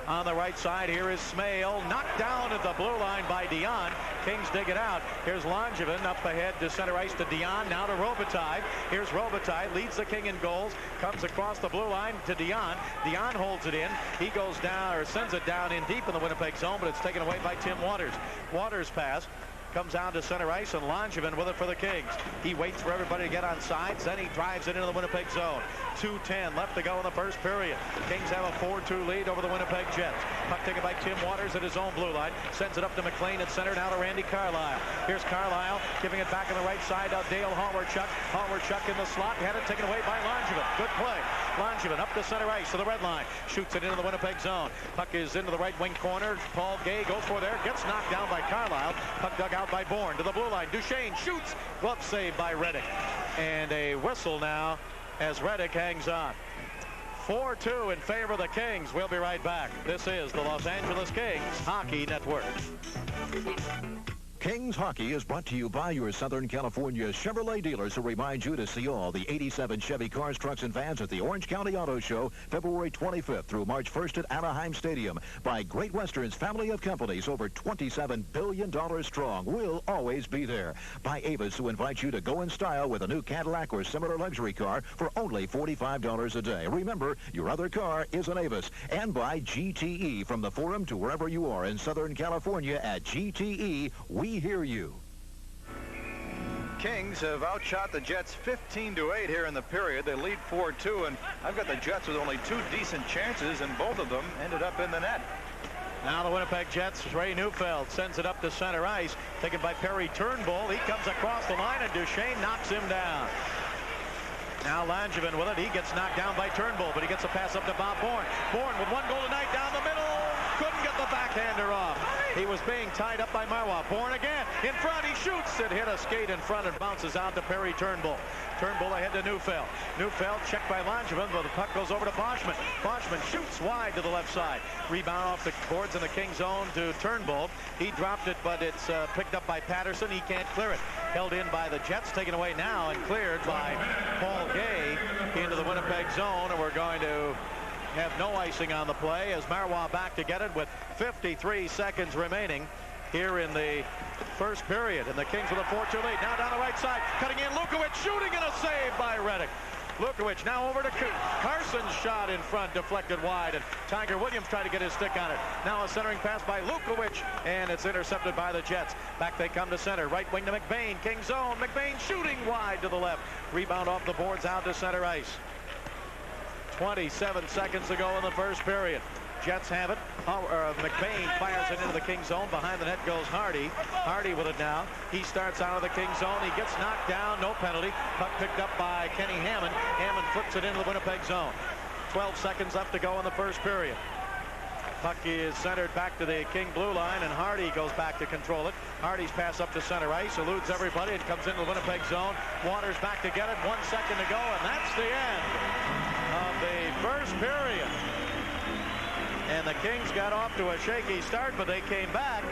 On the right side, here is Smale, knocked down at the blue line by Dion. Kings dig it out. Here's Langevin up ahead to center ice to Dion, now to Robitaille. Here's Robitaille, leads the King in goals, comes across the blue line to Dion. Dion holds it in. He goes down, or sends it down in deep in the Winnipeg zone, but it's taken away by Tim Waters. Waters pass. Comes out to center ice, and Langevin with it for the Kings. He waits for everybody to get on sides, then he drives it into the Winnipeg zone. 2:10 left to go in the first period. Kings have a 4-2 lead over the Winnipeg Jets. Puck taken by Tim Waters at his own blue line. Sends it up to McLean at center, now to Randy Carlisle. Here's Carlisle giving it back on the right side to Dale Hawerchuk. Hawerchuk in the slot, had it taken away by Langevin. Good play. Langevin up to center ice to the red line. Shoots it into the Winnipeg zone. Puck is into the right wing corner. Paul Gay goes for there. Gets knocked down by Carlisle. Puck dug out by Bourne to the blue line. Duchesne shoots. Glove save by Reddick. And a whistle now as Reddick hangs on. 4-2 in favor of the Kings. We'll be right back. This is the Los Angeles Kings Hockey Network. Kings Hockey is brought to you by your Southern California Chevrolet dealers, who remind you to see all the 87 Chevy cars, trucks, and vans at the Orange County Auto Show, February 25th through March 1st at Anaheim Stadium. By Great Western's family of companies, over $27 billion strong, will always be there. By Avis, who invites you to go in style with a new Cadillac or similar luxury car for only $45 a day. Remember, your other car is an Avis. And by GTE, from the Forum to wherever you are in Southern California at GTE, we hear you. Kings have outshot the Jets 15-8 here in the period. They lead 4-2, and I've got the Jets with only 2 decent chances, and both of them ended up in the net. Now the Winnipeg Jets, Ray Neufeld sends it up to center ice, taken by Perry Turnbull. He comes across the line, and Duchesne knocks him down. Now Langevin with it. He gets knocked down by Turnbull, but he gets a pass up to Bob Bourne. Bourne with 1 goal tonight down the middle. Couldn't get the backhander off. He was being tied up by Marois. Bourne again. In front, he shoots. It hit a skate in front and bounces out to Perry Turnbull. Turnbull ahead to Neufeld. Neufeld checked by Langevin, but the puck goes over to Boschman. Boschman shoots wide to the left side. Rebound off the boards in the King zone to Turnbull. He dropped it, but it's picked up by Patterson. He can't clear it. Held in by the Jets, taken away now and cleared by Paul Gay into the Winnipeg zone, and we're going to have no icing on the play as Marois back to get it with 53 seconds remaining here in the first period. And the Kings with a 4-2 lead. Now down the right side, cutting in Lukowicz, shooting, and a save by Reddick. Lukowich now over to Carson's shot in front, deflected wide, and Tiger Williams tried to get his stick on it. Now a centering pass by Lukowich, and it's intercepted by the Jets. Back they come to center. Right wing to McBain. King zone. McBain shooting wide to the left. Rebound off the boards out to center ice. 27 seconds to go in the first period. Jets have it. McBain fires it into the King zone. Behind the net goes Hardy. Hardy with it now. He starts out of the King zone. He gets knocked down. No penalty. Puck picked up by Kenny Hammond. Hammond flips it into the Winnipeg zone. 12 seconds left to go in the first period. Puck is centered back to the King blue line, and Hardy goes back to control it. Hardy's pass up to center ice, eludes everybody, and comes into the Winnipeg zone. Waters back to get it. 1 second to go, and that's the end of the first period. And the Kings got off to a shaky start, but they came back.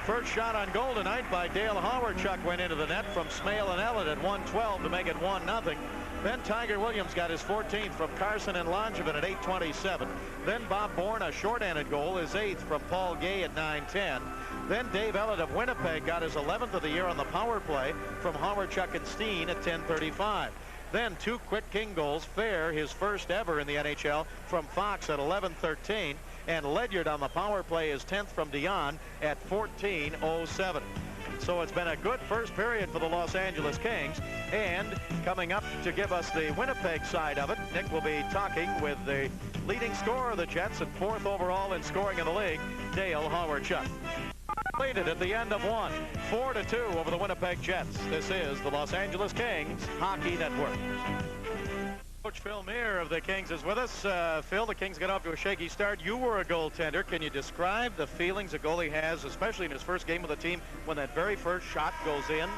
First shot on goal tonight by Dale Hawerchuk went into the net from Smale and Ellett at 1:12 to make it 1-0. Then Tiger Williams got his 14th from Carson and Langevin at 8:27. Then Bob Bourne, a short-handed goal, his 8th from Paul Gay at 9:10. Then Dave Ellett of Winnipeg got his 11th of the year on the power play from Hawerchuk and Steen at 10:35. Then 2 quick King goals. Fair, his first ever in the NHL, from Fox at 11:13. And Ledyard on the power play, his 10th from Dion at 14:07. So it's been a good first period for the Los Angeles Kings. And coming up to give us the Winnipeg side of it, Nick will be talking with the leading scorer of the Jets and 4th overall in scoring in the league, Dale Hawerchuk. Completed at the end of one, 4-2 over the Winnipeg Jets. This is the Los Angeles Kings Hockey Network. Coach Phil Meir of the Kings is with us. Phil, the Kings got off to a shaky start. You were a goaltender. Can you describe the feelings a goalie has, especially in his first game with the team, when that very first shot goes in?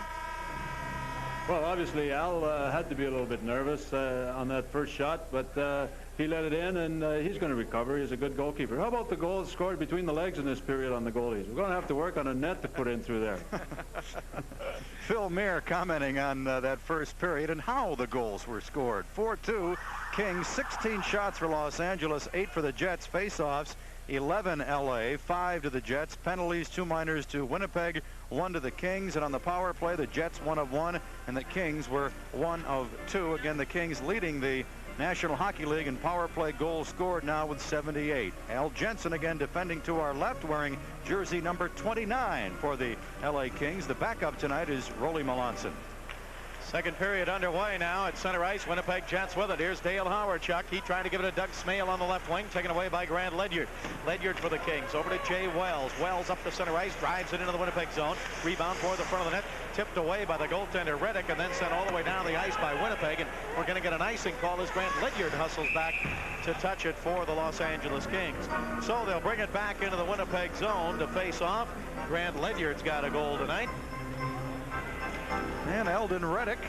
Well, obviously, Al had to be a little bit nervous on that first shot, but he let it in, and he's going to recover. He's a good goalkeeper. How about the goals scored between the legs in this period on the goalies? We're going to have to work on a net to put in through there. Phil Meir commenting on that first period and how the goals were scored. 4-2 Kings, 16 shots for Los Angeles, 8 for the Jets. Face-offs, 11 LA, 5 to the Jets. Penalties, 2 minors to Winnipeg, 1 to the Kings. And on the power play, the Jets 1 of 1, and the Kings were 1 of 2. Again, the Kings leading the National Hockey League in power play goals scored now with 78. Al Jensen again defending to our left, wearing jersey number 29 for the LA Kings. The backup tonight is Rolly Melanson. Second period underway now at center ice. Winnipeg Jets with it. Here's Dale Hawerchuk. He trying to give it to Doug Smale on the left wing. Taken away by Grant Ledyard. Ledyard for the Kings. Over to Jay Wells. Wells up to center ice. Drives it into the Winnipeg zone. Rebound toward the front of the net. Tipped away by the goaltender Reddick, and then sent all the way down the ice by Winnipeg. And we're going to get an icing call as Grant Ledyard hustles back to touch it for the Los Angeles Kings. So they'll bring it back into the Winnipeg zone to face off. Grant Ledyard's got a goal tonight. And Eldon Reddick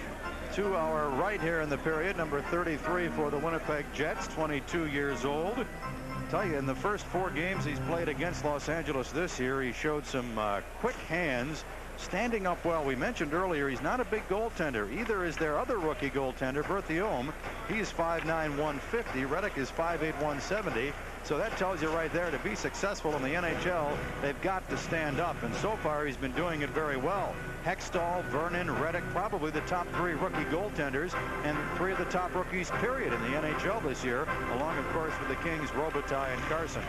to our right here in the period, number 33 for the Winnipeg Jets, 22 years old. I tell you, in the first 4 games he's played against Los Angeles this year, he showed some quick hands, standing up well. We mentioned earlier he's not a big goaltender. Either is their other rookie goaltender, Berthiaume. He's 5'9", 150. Reddick is 5'8", 170. So that tells you right there, to be successful in the NHL, they've got to stand up. And so far, he's been doing it very well. Hextall, Vernon, Reddick, probably the top 3 rookie goaltenders, and 3 of the top rookies, period, in the NHL this year, along, of course, with the Kings, Robitaille and Carson.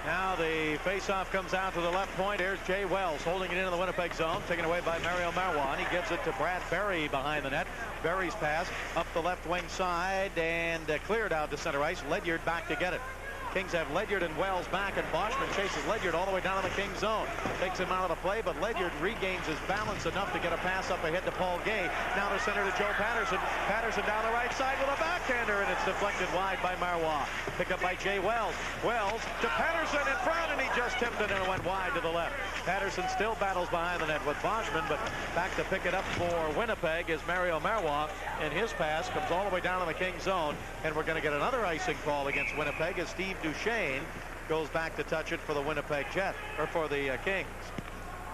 Now the faceoff comes out to the left point. Here's Jay Wells holding it into the Winnipeg zone, taken away by Mario Marouin. He gives it to Brad Berry behind the net. Berry's pass up the left wing side and cleared out to center ice. Ledyard back to get it. Kings have Ledyard and Wells back, and Boschman chases Ledyard all the way down to the Kings zone. Takes him out of the play, but Ledyard regains his balance enough to get a pass up ahead to Paul Gay. Now to center to Joe Patterson. Patterson down the right side with a backhander, and it's deflected wide by Marois. Pick up by Jay Wells. Wells to Patterson in front, and he just tipped it and it went wide to the left. Patterson still battles behind the net with Boschman, but back to pick it up for Winnipeg is Mario Marois, and his pass comes all the way down to the Kings zone, and we're going to get another icing call against Winnipeg as Steve Duchesne goes back to touch it for the Winnipeg Jets, or for the Kings.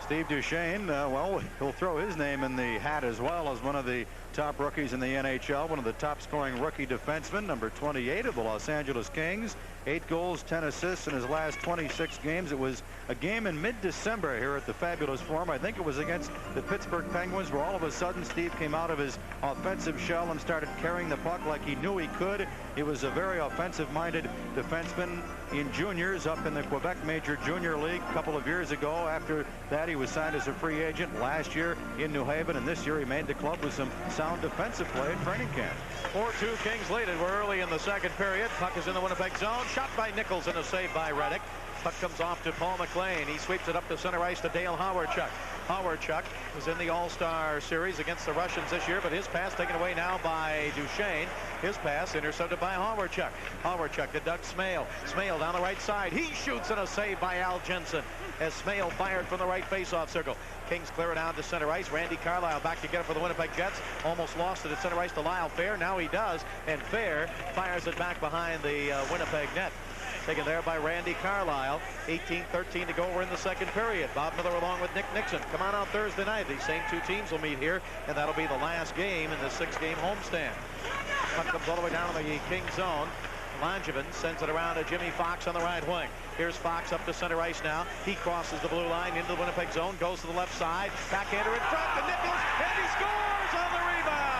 Steve Duchesne, well, he'll throw his name in the hat as well as one of the top rookies in the NHL, one of the top scoring rookie defensemen, number 28 of the Los Angeles Kings. 8 goals, 10 assists in his last 26 games. It was a game in mid-December here at the Fabulous Forum. I think it was against the Pittsburgh Penguins, where all of a sudden Steve came out of his offensive shell and started carrying the puck like he knew he could. He was a very offensive-minded defenseman in juniors up in the Quebec Major Junior League a couple of years ago. After that, he was signed as a free agent last year in New Haven, and this year he made the club with some sound defensive play in training camp. 4-2 Kings lead it. We're early in the second period. Puck is in the Winnipeg zone. Shot by Nichols and a save by Reddick. Puck comes off to Paul McLean. He sweeps it up to center ice to Dale Hawerchuk. Hawerchuk was in the All-Star Series against the Russians this year, but his pass taken away now by Duchesne. His pass intercepted by Hawerchuk. Hawerchuk to Doug Smale. Smale down the right side. He shoots and a save by Al Jensen as Smale fired from the right faceoff circle. Kings clear it out to center ice. Randy Carlyle back to get it for the Winnipeg Jets. Almost lost it at center ice to Lyle Fair. Now he does, and Fair fires it back behind the Winnipeg net. Taken there by Randy Carlyle. 18-13 to go. We're in the second period. Bob Miller along with Nick Nixon. Come on out Thursday night. These same two teams will meet here, and that'll be the last game in the 6-game homestand. Puck comes all the way down to the Kings zone. Langevin sends it around to Jimmy Fox on the right wing. Here's Fox up to center ice now. He crosses the blue line into the Winnipeg zone, goes to the left side. Backhander in front to Nichols, and he scores on the rebound.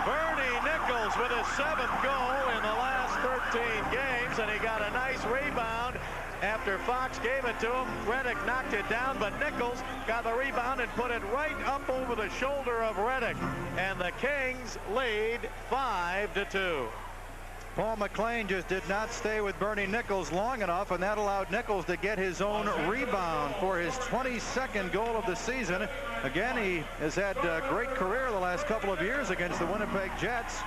Bernie Nichols with his 7th goal in the last 13 games, and he got a nice rebound. After Fox gave it to him, Reddick knocked it down, but Nichols got the rebound and put it right up over the shoulder of Reddick. And the Kings lead 5-2. Paul McLean just did not stay with Bernie Nichols long enough, and that allowed Nichols to get his own rebound for his 22nd goal of the season. Again, he has had a great career the last couple of years against the Winnipeg Jets.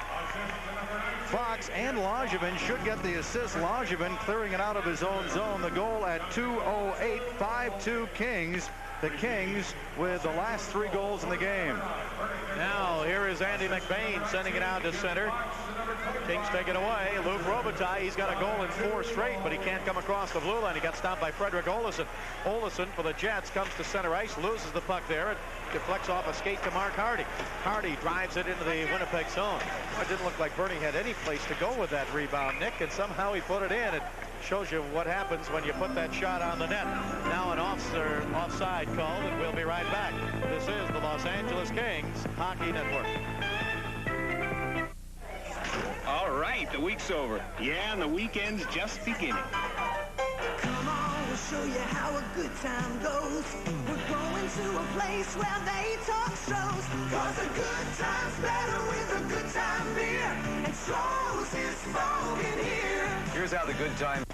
Fox and Langevin should get the assist. Langevin clearing it out of his own zone. The goal at 2:08, 5-2 Kings. The Kings with the last 3 goals in the game. Now here is Andy McBain sending it out to center. Kings take it away. Luke Robitaille, he's got a goal in 4 straight, but he can't come across the blue line. He got stopped by Frederick Olesen. Olesen for the Jets comes to center ice, loses the puck there. It deflects off a skate to Mark Hardy. Hardy drives it into the Winnipeg zone. It didn't look like Bernie had any place to go with that rebound, Nick, and somehow he put it in. It shows you what happens when you put that shot on the net. Now an offside call, and we'll be right back. This is the Los Angeles Kings Hockey Network. All right, the week's over. Yeah, and the weekend's just beginning. Come on, we'll show you how a good time goes. We're going to a place where they talk Strohs. Cause a good time's better with a good time beer. And Strohs is smoking here. Here's how the good time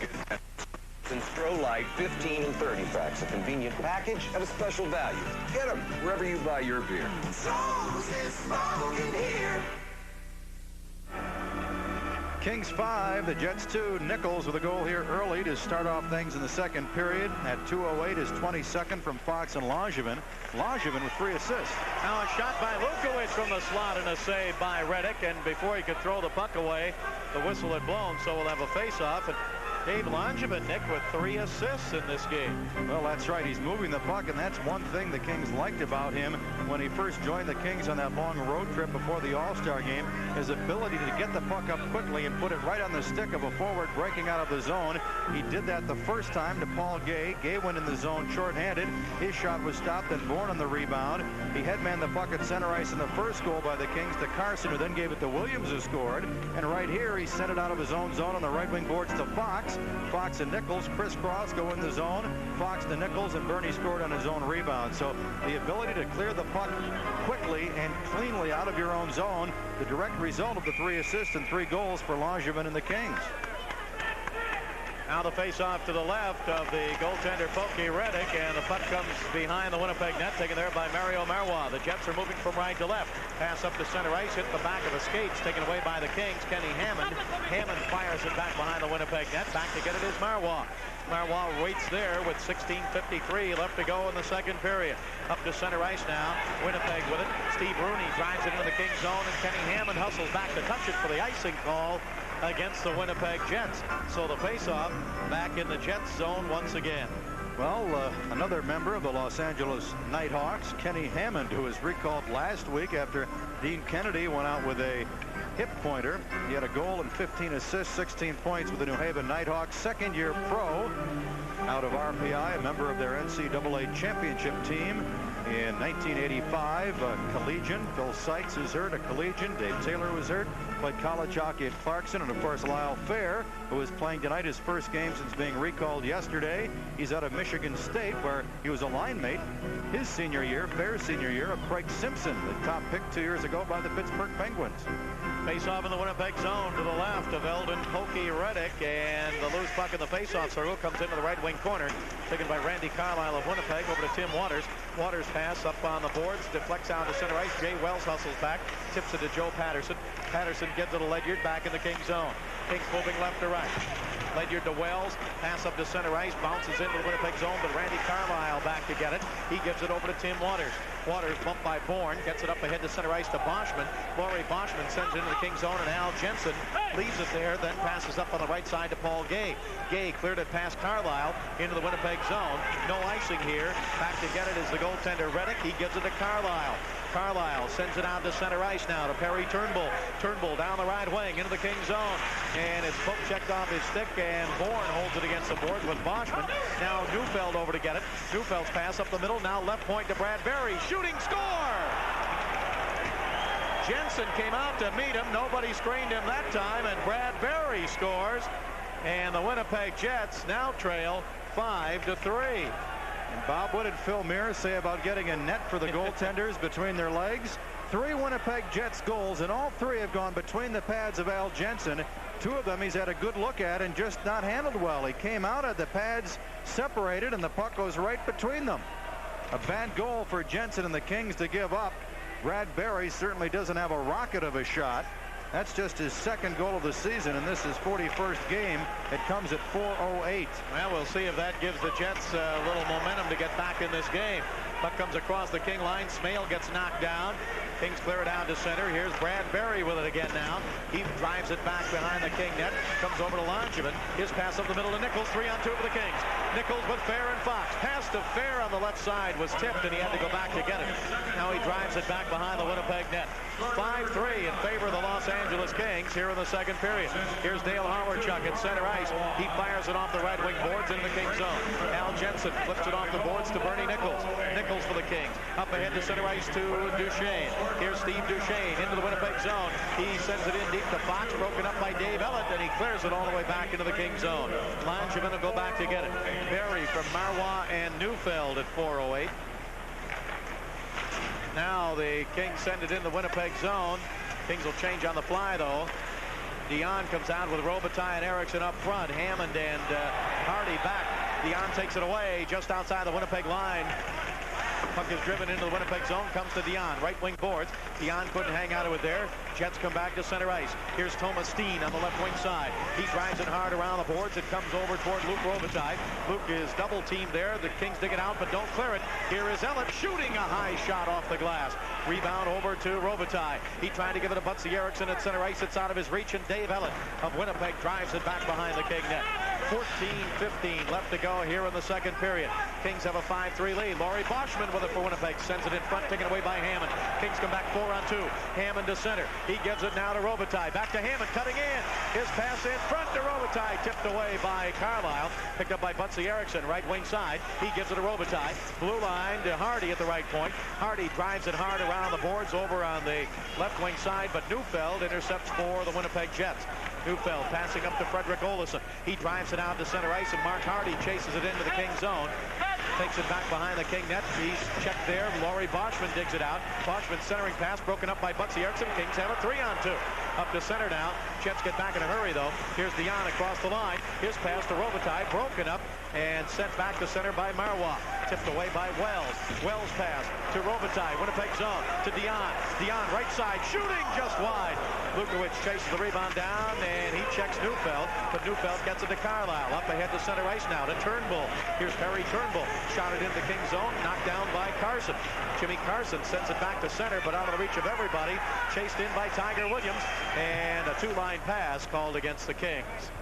and Stroh Light 15 and 30 packs, a convenient package at a special value. Get them wherever you buy your beer. Strohs is smoking here. Kings 5, the Jets 2. Nichols with a goal here early to start off things in the second period. At 2:08 is 22nd from Fox and Langevin. Langevin with 3 assists. Now a shot by Lukowicz from the slot and a save by Reddick. And before he could throw the puck away, the whistle had blown, so we'll have a face-off. And Dave Langevin, Nick, with 3 assists in this game. Well, that's right. He's moving the puck, and that's one thing the Kings liked about him when he first joined the Kings on that long road trip before the All-Star game. His ability to get the puck up quickly and put it right on the stick of a forward breaking out of the zone. He did that the first time to Paul Gay. Gay went in the zone shorthanded. His shot was stopped and Bourne on the rebound. He headmanned the puck at center ice in the first goal by the Kings to Carson, who then gave it to Williams, who scored. And right here, he sent it out of his own zone on the right wing boards to Fox. Fox and Nichols crisscross, go in the zone. Fox to Nichols, and Bernie scored on his own rebound. So the ability to clear the puck quickly and cleanly out of your own zone, the direct result of the 3 assists and 3 goals for Langevin and the Kings. Now the face-off to the left of the goaltender Pokey Reddick, and the puck comes behind the Winnipeg net, taken there by Mario Marois. The Jets are moving from right to left. Pass up to center ice, hit the back of the skates, taken away by the Kings. Kenny Hammond. Hammond fires it back behind the Winnipeg net. Back to get it is Marois. Marois waits there with 16:53 left to go in the second period. Up to center ice now. Winnipeg with it. Steve Rooney drives it into the Kings zone, and Kenny Hammond hustles back to touch it for the icing call against the Winnipeg Jets. So the faceoff back in the Jets zone once again. Well, another member of the Los Angeles Nighthawks, Kenny Hammond, who was recalled last week after Dean Kennedy went out with a hip pointer. He had a goal and 15 assists, 16 points with the New Haven Nighthawks. Second-year pro out of RPI, a member of their NCAA championship team in 1985. Collegian. Phil Sykes is hurt, a collegian. Dave Taylor was hurt. Played college hockey at Clarkson. And, of course, Lyle Fair, who is playing tonight his first game since being recalled yesterday. He's out of Michigan State, where he was a line mate his senior year, Fair's senior year, of Craig Simpson, the top pick 2 years ago by the Pittsburgh Penguins. Face-off in the Winnipeg zone to the left of Eldon Pokey Reddick, and the loose puck in the face-off circle comes into the right wing corner, taken by Randy Carlisle of Winnipeg over to Tim Waters. Waters pass up on the boards, deflects out to center ice. Jay Wells hustles back, tips it to Joe Patterson. Patterson gives it to Ledyard back in the Kings zone. Kings moving left to right. Ledyard to Wells, pass up to center ice, bounces into the Winnipeg zone, but Randy Carlisle back to get it. He gives it over to Tim Waters. Waters bumped by Bourne, gets it up ahead to center ice to Boschman. Laurie Boschman sends it into the Kings zone, and Al Jensen leaves it there, then passes up on the right side to Paul Gay. Gay cleared it past Carlisle into the Winnipeg zone. No icing here. Back to get it is the goaltender Reddick. He gives it to Carlisle. Carlisle sends it out to center ice now to Perry Turnbull. Turnbull down the right wing into the Kings zone. And it's poke checked off his stick, and Bourne holds it against the boards with Boschman. Now Neufeld over to get it. Neufeld's pass up the middle. Now left point to Brad Berry. Shooting score! Jensen came out to meet him. Nobody screened him that time, and Brad Berry scores. And the Winnipeg Jets now trail 5-3. And Bob, what did Phil Mears say about getting a net for the goaltenders between their legs? 3 Winnipeg Jets goals, and all 3 have gone between the pads of Al Jensen. 2 of them he's had a good look at and just not handled well. He came out at the pads separated, and the puck goes right between them. A bad goal for Jensen and the Kings to give up. Brad Berry certainly doesn't have a rocket of a shot. That's just his 2nd goal of the season, and this is 41st game. It comes at 4:08. Well, we'll see if that gives the Jets a little momentum to get back in this game. Puck comes across the King line. Smale gets knocked down. Kings clear it down to center. Here's Brad Berry with it again now. He drives it back behind the King net. Comes over to Langevin. His pass up the middle to Nichols. 3-on-2 for the Kings. Nichols with Fair and Fox. Pass to Fair on the left side was tipped, and he had to go back to get it. Now he drives it back behind the Winnipeg net. 5-3 in favor of the Los Angeles Kings here in the second period. Here's Dale Hawerchuk at center ice. He fires it off the right wing boards into the Kings zone. Al Jensen flips it off the boards to Bernie Nichols. Nichols for the Kings. Up ahead to center ice to Duchesne. Here's Steve Duchesne into the Winnipeg zone. He sends it in deep to Fox, broken up by Dave Ellett, and he clears it all the way back into the Kings zone. Langevin will go back to get it. Berry from Marois and Neufeld at 4:08. Now the Kings send it in the Winnipeg zone. Kings will change on the fly, though. Dion comes out with Robitaille and Erickson up front. Hammond and Hardy back. Dion takes it away just outside the Winnipeg line. Puck is driven into the Winnipeg zone, comes to Dion. Right wing boards. Dion couldn't hang out of it there. Jets come back to center ice. Here's Thomas Steen on the left wing side. He drives it hard around the boards. It comes over toward Luke Robitaille. Luke is double teamed there. The Kings dig it out, but don't clear it. Here is Ellett shooting a high shot off the glass. Rebound over to Robitaille. He tried to give it to Butsy Erickson at center ice. It's out of his reach, and Dave Ellett of Winnipeg drives it back behind the King net. 14:15 left to go here in the second period. Kings have a 5-3 lead. Laurie Boschman with it for Winnipeg. Sends it in front, taken away by Hammond. Kings come back 4-on-2. Hammond to center. He gives it now to Robitaille. Back to Hammond, cutting in. His pass in front to Robitaille. Tipped away by Carlisle. Picked up by Butsy Erickson, right wing side. He gives it to Robitaille. Blue line to Hardy at the right point. Hardy drives it hard around the boards over on the left wing side, but Neufeld intercepts for the Winnipeg Jets. Neufeld passing up to Frederick Olesen. He drives it out to center ice, and Mark Hardy chases it into the King zone. Takes it back behind the King net. He's checked there. Laurie Boschman digs it out. Boschman centering pass broken up by Butsy Erickson. Kings have a 3-on-2. Up to center now. Jets get back in a hurry, though. Here's Dion across the line. His pass to Robitaille, broken up and sent back to center by Marois. tipped away by Wells. Wells pass to Robitaille. Winnipeg zone to Dion. Dion right side, shooting just wide. Lukowicz chases the rebound down, and he checks Neufeld, but Neufeld gets it to Carlisle. Up ahead to center ice now to Turnbull. Here's Perry Turnbull. Shot it into King's zone, knocked down by Carson. Jimmy Carson sends it back to center, but out of the reach of everybody. Chased in by Tiger Williams, and a two-line pass called against the Kings.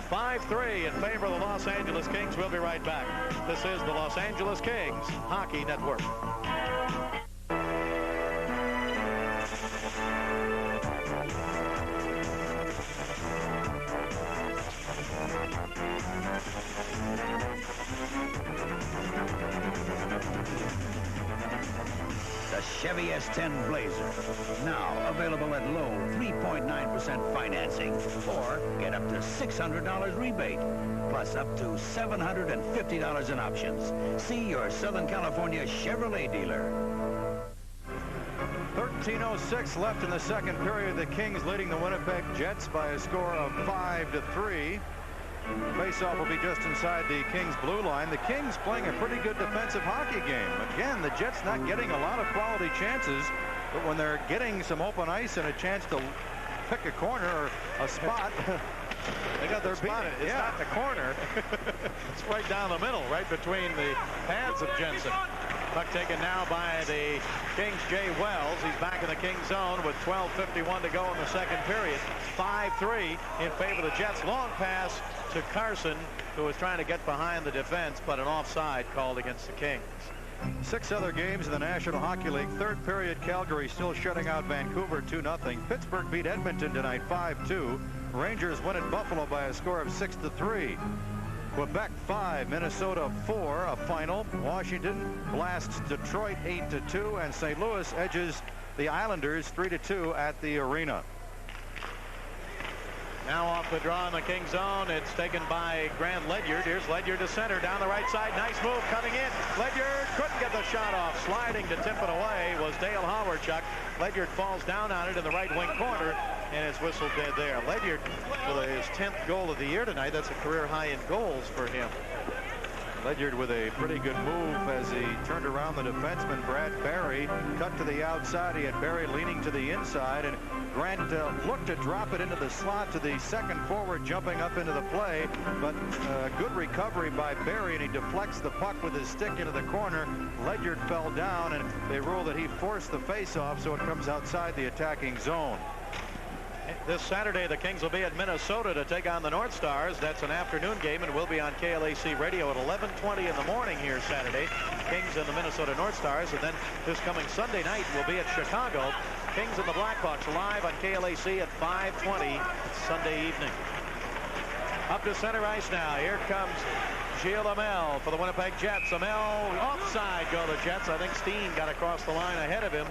5-3 in favor of the Los Angeles Kings. We'll be right back. This is the Los Angeles Kings Hockey Network. The Chevy S10 Blazer. Now available at low 3.9% financing. Or get up to $600 rebate. Plus up to $750 in options. See your Southern California Chevrolet dealer. 13:06 left in the second period. The Kings leading the Winnipeg Jets by a score of 5-3. Faceoff will be just inside the Kings blue line. The Kings playing a pretty good defensive hockey game. Again, the Jets not getting a lot of quality chances, but when they're getting some open ice and a chance to pick a corner or a spot, they got their spot. It's not the corner. It's right down the middle, right between the pads of Jensen. Puck taken now by the Kings, Jay Wells. He's back in the Kings zone with 12:51 to go in the second period. 5-3 in favor of the Jets. Long pass to Carson, who was trying to get behind the defense, but an offside called against the Kings. 6 other games in the National Hockey League. Third period, Calgary still shutting out Vancouver 2-0. Pittsburgh beat Edmonton tonight 5-2. Rangers win at Buffalo by a score of 6-3. Quebec 5, Minnesota 4, a final. Washington blasts Detroit 8-2, and St. Louis edges the Islanders 3-2 at the arena. Now off the draw in the Kings zone. It's taken by Grant Ledyard. Here's Ledyard to center down the right side. Nice move coming in. Ledyard couldn't get the shot off. Sliding to tip it away was Dale Hawerchuk. Ledyard falls down on it in the right wing corner, and it's whistled dead there. Ledyard with his 10th goal of the year tonight. That's a career high in goals for him. Ledyard with a pretty good move as he turned around the defenseman Brad Barry, cut to the outside. He had Barry leaning to the inside, and Grant looked to drop it into the slot to the second forward, jumping up into the play, but good recovery by Barry, and he deflects the puck with his stick into the corner. Ledyard fell down, and they rule that he forced the face-off, so it comes outside the attacking zone. This Saturday, the Kings will be at Minnesota to take on the North Stars. That's an afternoon game, and will be on KLAC radio at 11:20 in the morning here Saturday. Kings and the Minnesota North Stars, and then this coming Sunday night will be at Chicago. Kings and the Blackhawks live on KLAC at 5:20 Sunday evening. Up to center ice now. Here comes Gilles Amel for the Winnipeg Jets. Amel offside go the Jets. I think Steen got across the line ahead of him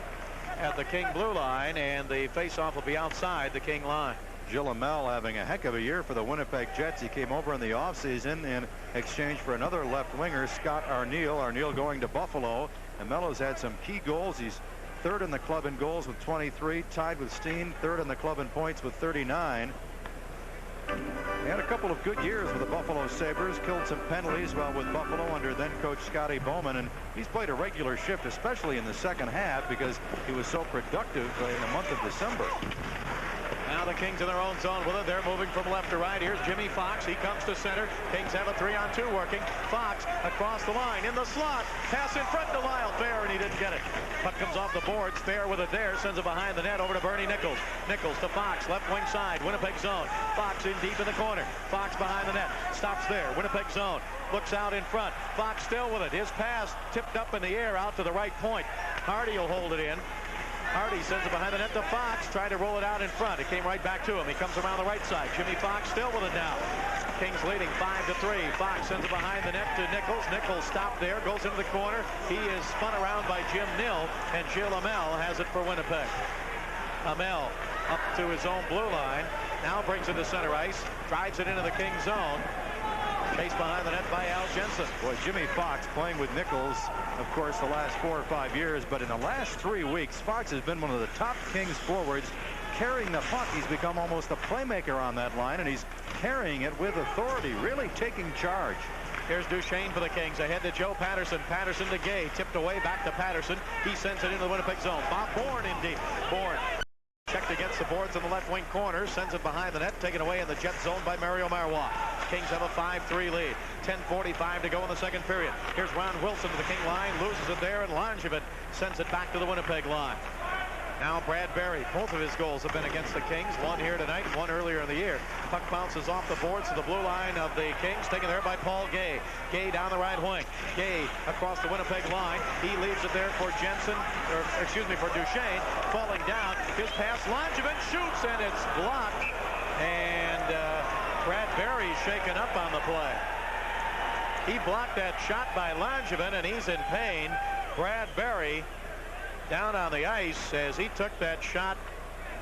at the King blue line, and the faceoff will be outside the King line. Gilles Amel having a heck of a year for the Winnipeg Jets. He came over in the offseason in exchange for another left winger, Scott Arniel. Arniel going to Buffalo. Amel has had some key goals. He's third in the club in goals with 23, tied with Steen, third in the club in points with 39. He had a couple of good years with the Buffalo Sabres, killed some penalties while with Buffalo under then coach Scotty Bowman, and he's played a regular shift, especially in the second half, because he was so productive in the month of December. Now the Kings in their own zone with it. They're moving from left to right. Here's Jimmy Fox. He comes to center. Kings have a 3-on-2 working. Fox across the line in the slot. Pass in front to Lyle Fair, and he didn't get it. Puck comes off the boards. Fair with it there. Sends it behind the net over to Bernie Nichols. Nichols to Fox. Left wing side. Winnipeg zone. Fox in deep in the corner. Fox behind the net. Stops there. Winnipeg zone. Looks out in front. Fox still with it. His pass tipped up in the air out to the right point. Hardy will hold it in. Hardy sends it behind the net to Fox, trying to roll it out in front. It came right back to him. He comes around the right side. Jimmy Fox still with it now. Kings leading 5-3. Fox sends it behind the net to Nichols. Nichols stopped there, goes into the corner. He is spun around by Jim Nill, and Gilles Amel has it for Winnipeg. Amel up to his own blue line. Now brings it to center ice. Drives it into the Kings zone. Chased behind the net by Al Jensen. Boy, Jimmy Fox playing with Nichols, of course, the last 4 or 5 years, but in the last 3 weeks, Fox has been one of the top Kings forwards, carrying the puck. He's become almost a playmaker on that line, and he's carrying it with authority, really taking charge. Here's Duchesne for the Kings. Ahead to Joe Patterson. Patterson to Gay. Tipped away. Back to Patterson. He sends it into the Winnipeg zone. Bob Bourne in deep. Bourne checked against the boards in the left wing corner. Sends it behind the net. Taken away in the Jet zone by Mario Marois. Kings have a 5-3 lead. 10:45 to go in the second period. Here's Ron Wilson to the King line. Loses it there, and Langevin sends it back to the Winnipeg line. Now Brad Berry. Both of his goals have been against the Kings. One here tonight, one earlier in the year. Puck bounces off the boards to the blue line of the Kings. Taken there by Paul Gay. Gay down the right wing. Gay across the Winnipeg line. He leaves it there for for Duchesne. Falling down. His pass. Langevin shoots, and it's blocked. And Brad Berry shaken up on the play. He blocked that shot by Langevin, and he's in pain. Brad Berry down on the ice as he took that shot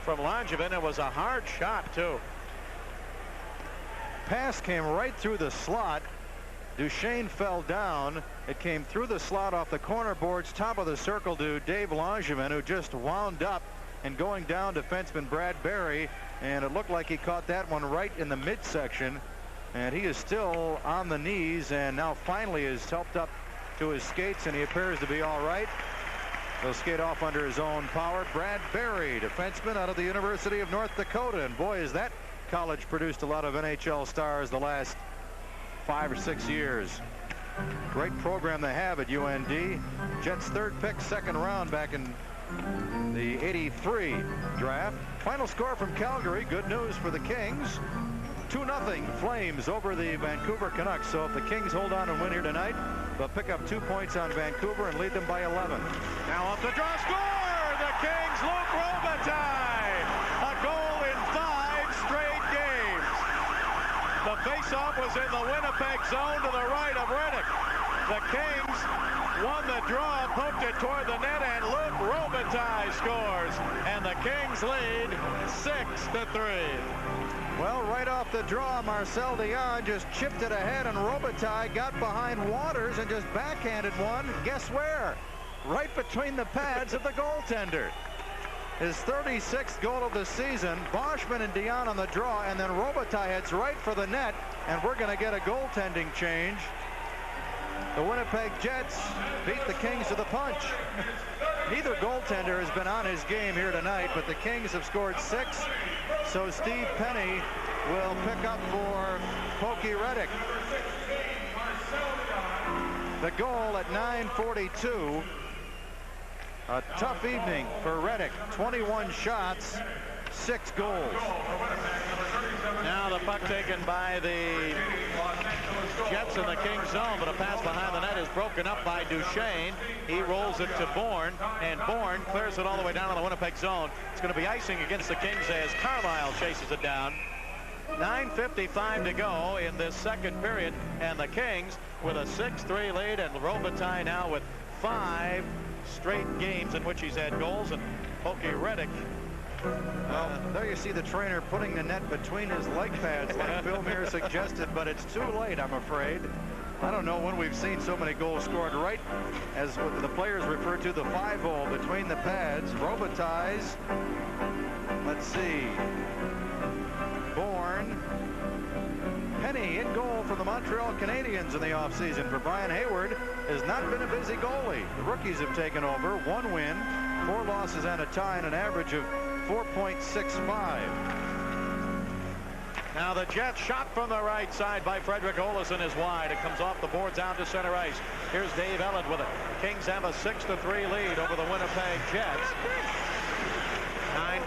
from Langevin. It was a hard shot, too. Pass came right through the slot. Duchesne fell down. It came through the slot off the corner boards, top of the circle to Dave Langevin, who just wound up and going down defenseman Brad Berry, and it looked like he caught that one right in the midsection, and he is still on the knees and now finally is helped up to his skates, and he appears to be all right. He'll skate off under his own power. Brad Berry, defenseman out of the University of North Dakota, and boy, has that college produced a lot of NHL stars the last 5 or 6 years. Great program they have at UND. Jets' third pick, second round back in the '83 draft. Final score from Calgary. Good news for the Kings. 2-0 Flames over the Vancouver Canucks. So if the Kings hold on and win here tonight, they'll pick up 2 points on Vancouver and lead them by 11. Now off the draw, score! The Kings, Luke Robitaille! A goal in 5 straight games. The faceoff was in the Winnipeg zone to the right of Reddick. The Kings won the draw, poked it toward the net, and Luke Robitaille scores. And the Kings lead 6-3. Well, right off the draw, Marcel Dion just chipped it ahead, and Robitaille got behind Waters and just backhanded one. Guess where? Right between the pads of the goaltender. His 36th goal of the season. Boschman and Dion on the draw, and then Robitaille heads right for the net, and we're going to get a goaltending change. The Winnipeg Jets beat the Kings to the punch. Neither goaltender has been on his game here tonight, but the Kings have scored 6. So Steve Penny will pick up for Pokey Reddick. The goal at 9:42. A tough evening for Reddick. 21 shots, 6 goals. Now the puck taken by the Jets in the Kings zone, but a pass behind the net is broken up by Duchesne. He rolls it to Bourne, and Bourne clears it all the way down on the Winnipeg zone. It's going to be icing against the Kings as Carlisle chases it down. 9:55 to go in this second period, and the Kings with a 6-3 lead, and Robitaille now with 5 straight games in which he's had goals, and Pokey Reddick. Well, there you see the trainer putting the net between his leg pads like Bill Muir suggested, but it's too late, I'm afraid. I don't know when we've seen so many goals scored right as what the players refer to the 5-hole between the pads. Robitaille's, let's see, Bourne, Penny in goal for the Montreal Canadiens in the offseason. For Brian Hayward has not been a busy goalie. The rookies have taken over. 1 win, 4 losses and a tie, and an average of 4.65. Now the Jets shot from the right side by Frederick Olesen is wide. It comes off the boards out to center ice. Here's Dave Ellett with it. Kings have a 6-3 lead over the Winnipeg Jets.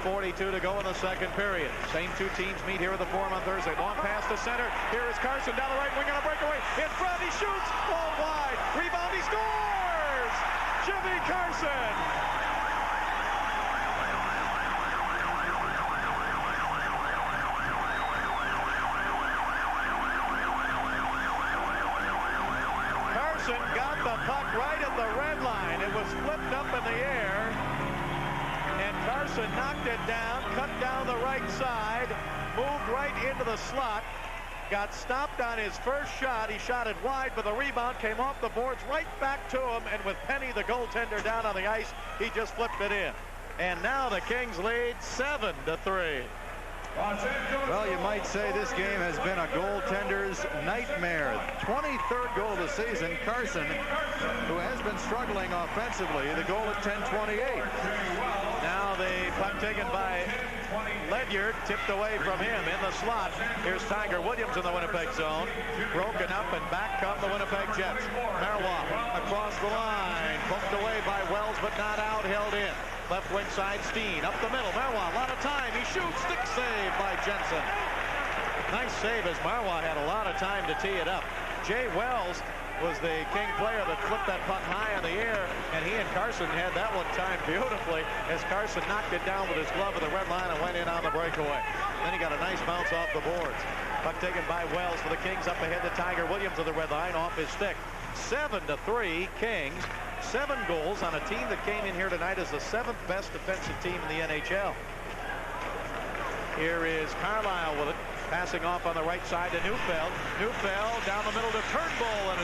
9:42 to go in the second period. Same 2 teams meet here at the Forum on Thursday. Long pass to center. Here is Carson down the right wing on a breakaway. In front, he shoots. Ball wide. Rebound, he scores! Jimmy Carson! Got the puck right at the red line. It was flipped up in the air, and Carson knocked it down, cut down the right side, moved right into the slot, got stopped on his first shot. He shot it wide, but the rebound came off the boards right back to him, and with Penny, the goaltender, down on the ice, he just flipped it in. And now the Kings lead 7-3. Well, you might say this game has been a goaltender's nightmare. 23rd goal of the season. Carson, who has been struggling offensively, the goal at 10:28. Now the puck taken by Ledyard, tipped away from him in the slot. Here's Tiger Williams in the Winnipeg zone. Broken up, and back come the Winnipeg Jets. Marois across the line, poked away by Wells, but not out, held in. Left wing side, Steen up the middle. Marois, a lot of time. He shoots. Stick save by Jensen. Nice save as Marois had a lot of time to tee it up. Jay Wells was the King player that flipped that puck high in the air, and he and Carson had that one timed beautifully as Carson knocked it down with his glove at the red line and went in on the breakaway. Then he got a nice bounce off the boards. Puck taken by Wells for the Kings up ahead to Tiger Williams of the red line off his stick. 7-3 Kings. 7 goals on a team that came in here tonight as the 7th best defensive team in the NHL. Here is Carlisle with it. Passing off on the right side to Neufeld. Neufeld down the middle to Turnbull, and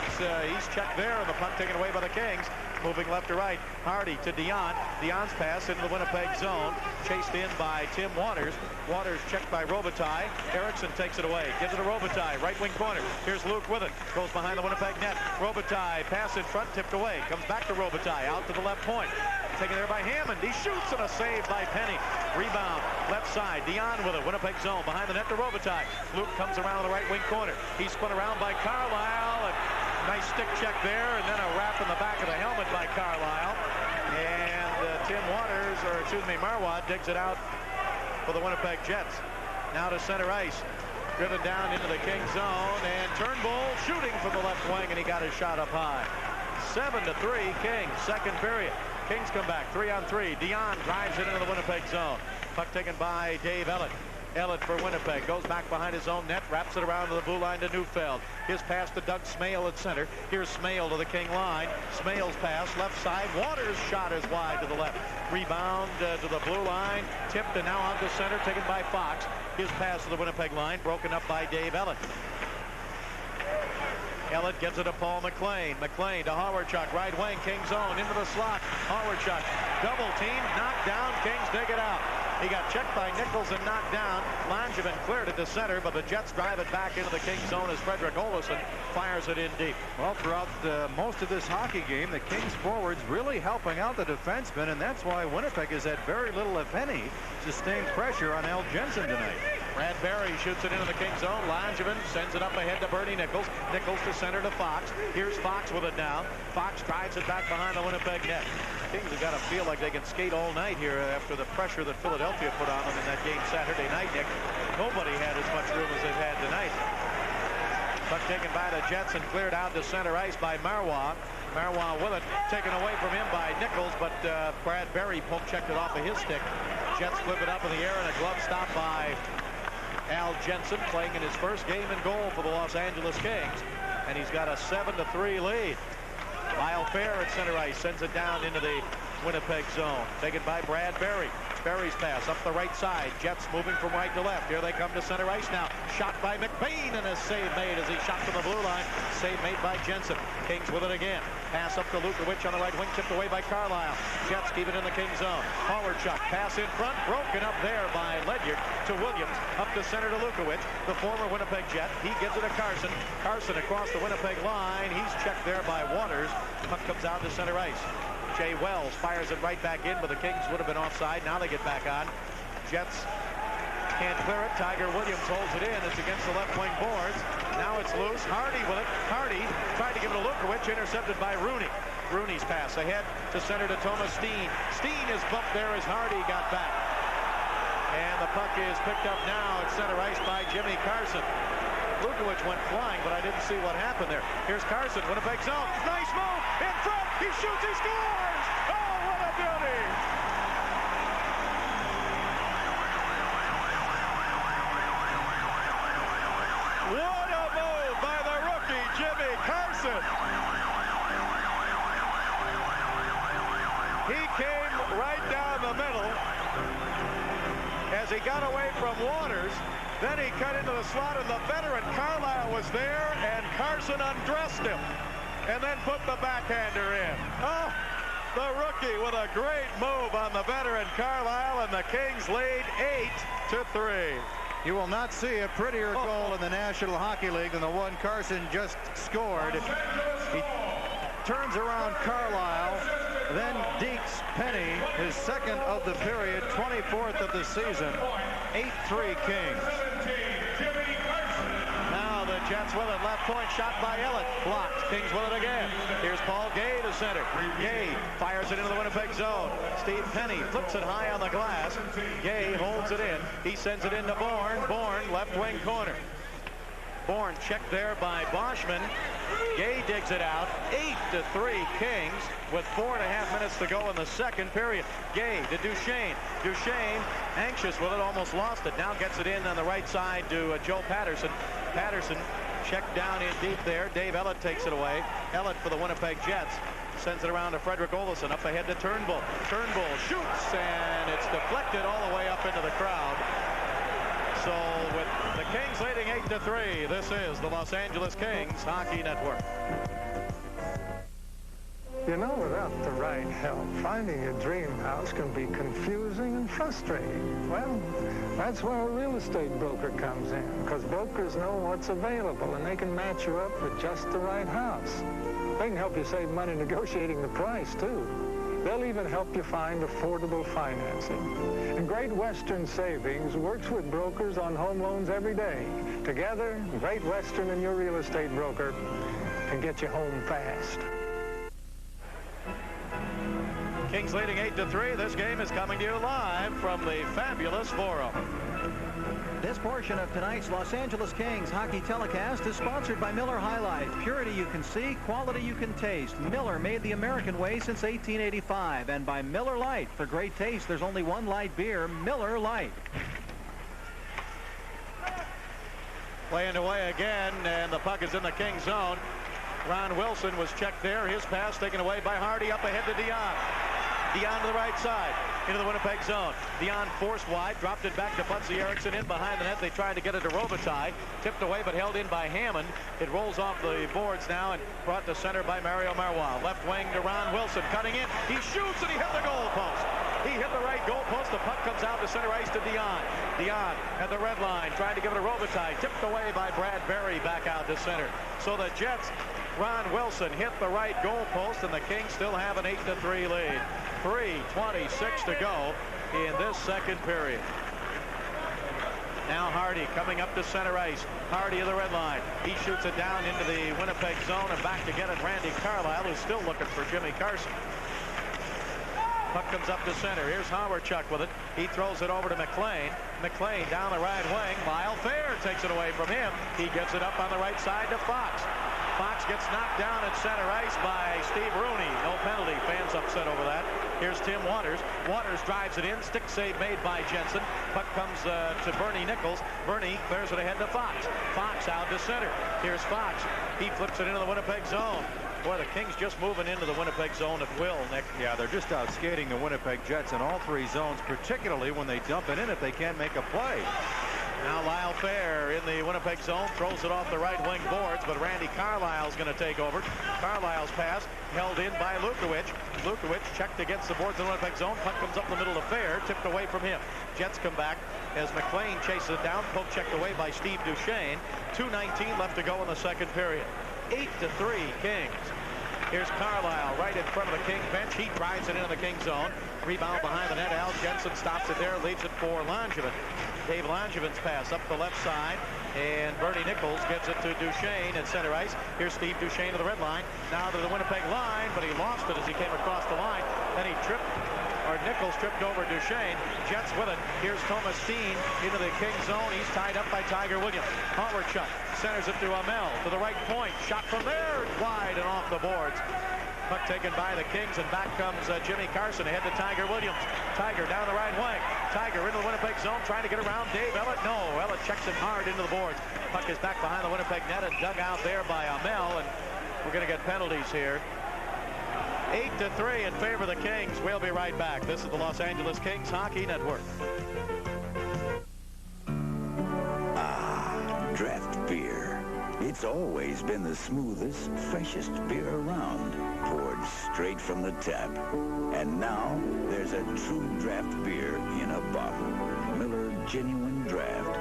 he's checked there, and the puck taken away by the Kings. Moving left to right. Hardy to Dion. Dion's pass into the Winnipeg zone. Chased in by Tim Waters. Waters checked by Robitaille. Erickson takes it away. Gives it to Robitaille. Right wing corner. Here's Luke with it. Goes behind the Winnipeg net. Robitaille. Pass in front. Tipped away. Comes back to Robitaille. Out to the left point. Taken there by Hammond. He shoots, and a save by Penny. Rebound. Left side. Dion with it. Winnipeg zone. Behind the net to Robitaille. Luke comes around the right wing corner. He's spun around by Carlisle. And nice stick check there, and then a wrap in the back of the helmet by Carlisle. And Tim Waters, or excuse me, Marois digs it out for the Winnipeg Jets. Now to center ice. Driven down into the King zone, and Turnbull shooting from the left wing, and he got his shot up high. 7-3 Kings, second period. Kings come back 3-on-3. Dion drives it into the Winnipeg zone. Puck taken by Dave Ellett. Ellett for Winnipeg goes back behind his own net, wraps it around to the blue line to Neufeld. His pass to Doug Smale at center. Here's Smale to the King line. Smale's pass left side. Waters' shot is wide to the left. Rebound to the blue line. Tipped and now on to center, taken by Fox. His pass to the Winnipeg line, broken up by Dave Ellett. Ellett gets it to Paul McLean. McLean to Hawerchuk, right wing, King zone, into the slot. Hawerchuk, double team, knocked down. Kings dig it out. He got checked by Nichols and knocked down. Langevin cleared it to center, but the Jets drive it back into the King zone as Frederick Olesen fires it in deep. Well, throughout most of this hockey game, the Kings forwards really helping out the defensemen, and that's why Winnipeg has had very little, if any, sustained pressure on Al Jensen tonight. Brad Barry shoots it into the King zone. Langevin sends it up ahead to Bernie Nichols. Nichols to center to Fox. Here's Fox with it now. Fox drives it back behind the Winnipeg net. Kings have got to feel like they can skate all night here after the pressure that Philadelphia put on them in that game Saturday night, Nick. Nobody had as much room as they've had tonight. Puck taken by the Jets and cleared out to center ice by Marois. Marois with it, taken away from him by Nichols, but Brad Barry poke checked it off of his stick. Jets flip it up in the air, and a glove stop by Al Jensen, playing in his first game in goal for the Los Angeles Kings, and he's got a 7-3 lead. Lyle Fair at center ice sends it down into the Winnipeg zone. Taken by Brad Barry. Barry's pass up the right side. Jets moving from right to left. Here they come to center ice now. Shot by McBain, and a save made as he shot from the blue line. Save made by Jensen. Kings with it again. Pass up to Lukowich on the right wing, tipped away by Carlisle. Jets keep it in the King zone. Hawerchuk, pass in front, broken up there by Ledyard to Williams. Up to center to Lukowich, the former Winnipeg Jet. He gives it to Carson. Carson across the Winnipeg line. He's checked there by Waters. Puck comes out to center ice. Jay Wells fires it right back in, but the Kings would have been offside. Now they get back on. Jets can't clear it. Tiger Williams holds it in. It's against the left wing boards. Now it's loose. Hardy with it. Hardy tried to give it to Lukowich, intercepted by Rooney. Rooney's pass ahead to center to Thomas Steen. Steen is bumped there as Hardy got back. And the puck is picked up now at center ice by Jimmy Carson. Lukowich went flying, but I didn't see what happened there. Here's Carson, Winnipeg zone. Nice move in front. He shoots, he scores. Oh, what a beauty. What a move by the rookie, Jimmy Carson. He came right down the middle as he got away from Waters. Then he cut into the slot, and the veteran Carlisle was there, and Carson undressed him and then put the backhander in. Oh, the rookie with a great move on the veteran Carlisle, and the Kings lead 8-3. You will not see a prettier goal in the National Hockey League than the one Carson just scored. He turns around Carlisle, then dekes Penny, his second of the period, 24th of the season. 8-3 Kings. Now the Jets with it. Left point shot by Ellett. Blocked. Kings with it again. Here's Paul Gay to center. Gay fires it into the Winnipeg zone. Steve Penny flips it high on the glass. Gay holds it in. He sends it into Bourne. Bourne, left wing corner. Bourne checked there by Boschman. Gay digs it out. 8-3 Kings with 4.5 minutes to go in the second period. Gay to Duchesne. Duchesne anxious with it, almost lost it. Now gets it in on the right side to Joe Patterson. Patterson checked down in deep there. Dave Ellett takes it away. Ellett for the Winnipeg Jets. Sends it around to Frederick Olesen. Up ahead to Turnbull. Turnbull shoots, and it's deflected all the way up into the crowd. So with the Kings leading 8-3, this is the Los Angeles Kings Hockey Network. You know, without the right help, finding a dream house can be confusing and frustrating. Well, that's where a real estate broker comes in, because brokers know what's available, and they can match you up with just the right house. They can help you save money negotiating the price, too. They'll even help you find affordable financing. And Great Western Savings works with brokers on home loans every day. Together, Great Western and your real estate broker can get you home fast. Kings leading 8-3. This game is coming to you live from the fabulous Forum. This portion of tonight's Los Angeles Kings hockey telecast is sponsored by Miller High Life. Purity you can see, quality you can taste. Miller made the American way since 1885. And by Miller Lite. For great taste, there's only one light beer, Miller Lite. Playing away again, and the puck is in the Kings zone. Ron Wilson was checked there. His pass taken away by Hardy. Up ahead to Dion. Dion to the right side, into the Winnipeg zone. Dion forced wide, dropped it back to Butsy Erickson in behind the net. They tried to get it to Robitaille. Tipped away, but held in by Hammond. It rolls off the boards now and brought to center by Mario Marois. Left wing to Ron Wilson, cutting in. He shoots, and he hit the goal post. He hit the right goal post. The puck comes out to center ice to Dion. Dion at the red line, trying to give it to Robitaille. Tipped away by Brad Berry, back out to center. So the Jets, Ron Wilson hit the right goal post, and the Kings still have an 8-3 lead. 3:26 to go in this second period. Now Hardy coming up to center ice. Hardy of the red line. He shoots it down into the Winnipeg zone, and back to get it Randy Carlisle, who's still looking for Jimmy Carson. Puck comes up to center. Here's Howard-Chuck with it. He throws it over to McLean. McLean down the right wing. Lyle Fair takes it away from him. He gives it up on the right side to Fox. Fox gets knocked down at center ice by Steve Rooney. No penalty. Fans upset over that. Here's Tim Waters. Waters drives it in. Stick save made by Jensen. Puck comes to Bernie Nichols. Bernie clears it ahead to Fox. Fox out to center. Here's Fox. He flips it into the Winnipeg zone. Boy, the Kings just moving into the Winnipeg zone at will, Nick. Yeah, they're just out skating the Winnipeg Jets in all three zones, particularly when they dump it in if they can't make a play. Now Lyle Fair in the Winnipeg zone, throws it off the right wing boards, but Randy Carlisle's going to take over. Carlisle's pass held in by Lukowicz. Lukowicz checked against the boards in the Winnipeg zone. Puck comes up the middle of Fair, tipped away from him. Jets come back as McLean chases it down. Poke checked away by Steve Duchesne. 2:19 left to go in the second period. 8-3 Kings. Here's Carlisle right in front of the King bench. He drives it into the King zone. Rebound behind the net. Al Jensen stops it there, leaves it for Langevin. Dave Langevin's pass up the left side, and Bernie Nichols gets it to Duchesne at center ice. Here's Steve Duchesne to the red line. Now to the Winnipeg line, but he lost it as he came across the line. Then he tripped, or Nichols tripped over Duchesne. Jets with it. Here's Thomas Steen into the King zone. He's tied up by Tiger Williams. Howard-Chuck centers it to Amel to the right point. Shot from there, wide and off the boards. Puck taken by the Kings, and back comes Jimmy Carson ahead to Tiger Williams. Tiger down the right wing. Tiger into the Winnipeg zone, trying to get around Dave Ellett. No, Ellett checks him hard into the boards. Puck is back behind the Winnipeg net and dug out there by Amel, and we're going to get penalties here. 8-3 in favor of the Kings. We'll be right back. This is the Los Angeles Kings Hockey Network. Draft beer. It's always been the smoothest, freshest beer around, poured straight from the tap. And now there's a true draft beer in a bottle. Miller Genuine Draft.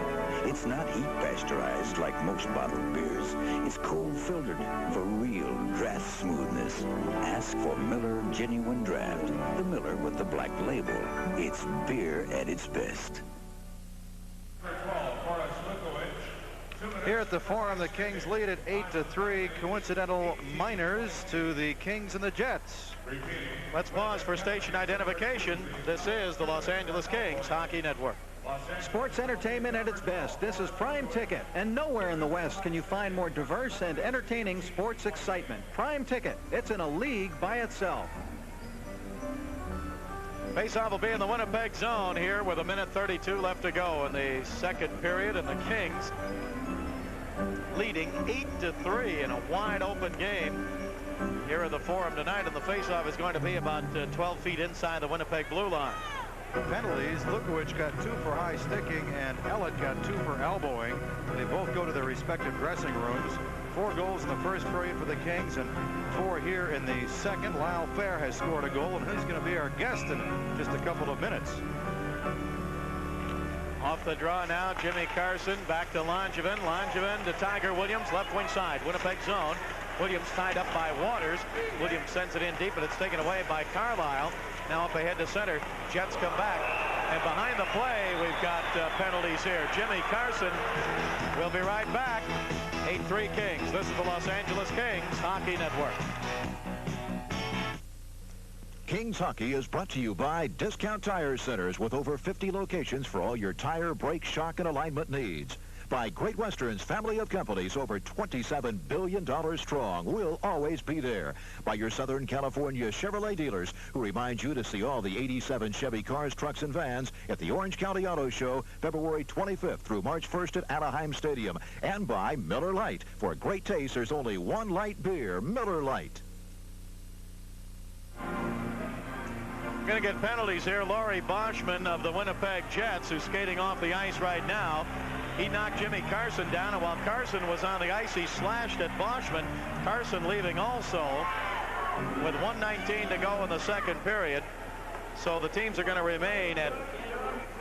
It's not heat pasteurized like most bottled beers. It's cold filtered for real draft smoothness. Ask for Miller Genuine Draft. The Miller with the black label. It's beer at its best. Here at the Forum, the Kings lead at 8-3. Coincidental minors to the Kings and the Jets. Let's pause for station identification. This is the Los Angeles Kings Hockey Network. Sports entertainment at its best. This is Prime Ticket, and nowhere in the West can you find more diverse and entertaining sports excitement. Prime Ticket, it's in a league by itself. Faceoff will be in the Winnipeg zone here with 1:32 left to go in the second period, and the Kings leading 8-3 in a wide open game here at the Forum tonight, and the faceoff is going to be about 12 feet inside the Winnipeg blue line. Penalties. Lukowicz got 2 for high sticking, and Ellett got 2 for elbowing. They both go to their respective dressing rooms. 4 goals in the first period for the Kings and 4 here in the second. Lyle Fair has scored a goal, and he's going to be our guest in just a couple of minutes. Off the draw now, Jimmy Carson back to Langevin. Langevin to Tiger Williams, left wing side, Winnipeg zone. Williams tied up by Waters. Williams sends it in deep, but it's taken away by Carlisle. Now up ahead to center. Jets come back. And behind the play, we've got penalties here. Jimmy Carson will be right back. 8-3 Kings. This is the Los Angeles Kings Hockey Network. Kings Hockey is brought to you by Discount Tire Centers with over 50 locations for all your tire, brake, shock, and alignment needs. By Great Western's family of companies over $27 billion strong. We'll always be there. By your Southern California Chevrolet dealers who remind you to see all the 87 Chevy cars, trucks, and vans at the Orange County Auto Show February 25th through March 1st at Anaheim Stadium. And by Miller Lite. For great taste, there's only one light beer, Miller Lite. Going to get penalties here. Laurie Boschman of the Winnipeg Jets, who's skating off the ice right now. He knocked Jimmy Carson down, and while Carson was on the ice, he slashed at Boschman. Carson leaving also with 1:19 to go in the second period. So the teams are going to remain at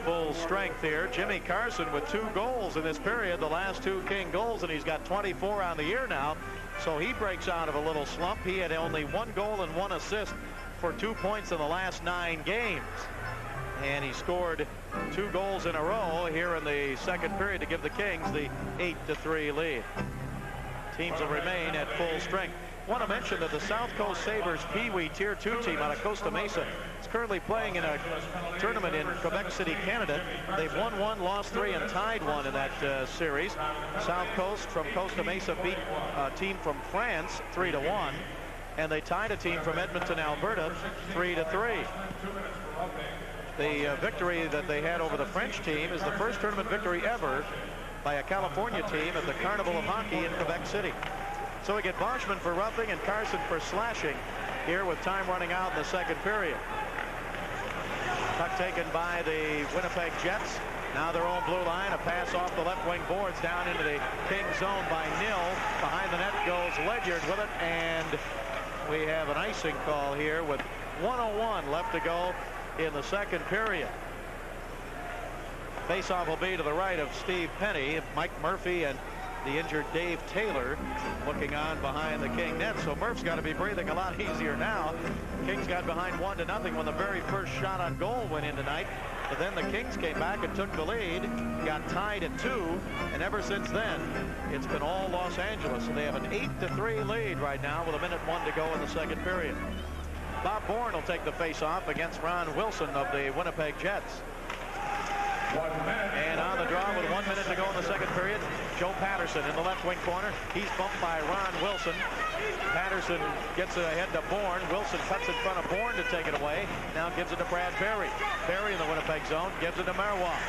full strength here. Jimmy Carson with 2 goals in this period, the last 2 King goals, and he's got 24 on the year now. So he breaks out of a little slump. He had only 1 goal and 1 assist for 2 points in the last 9 games. And he scored 2 goals in a row here in the second period to give the Kings the 8-3 lead. Teams will remain at full strength. I want to mention that the South Coast Sabres Pee Wee Tier 2 team out of Costa Mesa is currently playing in a tournament in Quebec City, Canada. They've won 1, lost 3, and tied 1 in that series. South Coast from Costa Mesa beat a team from France 3-1. And they tied a team from Edmonton, Alberta 3-3. The victory that they had over the French team is the first tournament victory ever by a California team at the Carnival of Hockey in Quebec City. So we get Boschman for roughing and Carson for slashing here with time running out in the second period. Puck taken by the Winnipeg Jets. Now their own blue line. A pass off the left wing boards down into the King zone by Nill. Behind the net goes Ledyard with it, and we have an icing call here with 1:01 left to go in the second period. Faceoff will be to the right of Steve Penny. Mike Murphy and the injured Dave Taylor looking on behind the King net. So Murph's got to be breathing a lot easier now. Kings got behind 1-0 when the very first shot on goal went in tonight. But then the Kings came back and took the lead, got tied at 2, and ever since then, it's been all Los Angeles. So they have an 8-3 lead right now with 1:01 to go in the second period. Bob Bourne will take the face-off against Ron Wilson of the Winnipeg Jets. And on the draw with 1 minute to go in the second period, Joe Patterson in the left wing corner. He's bumped by Ron Wilson. Patterson gets it ahead to Bourne. Wilson cuts in front of Bourne to take it away. Now gives it to Brad Berry. Berry in the Winnipeg zone gives it to Marois.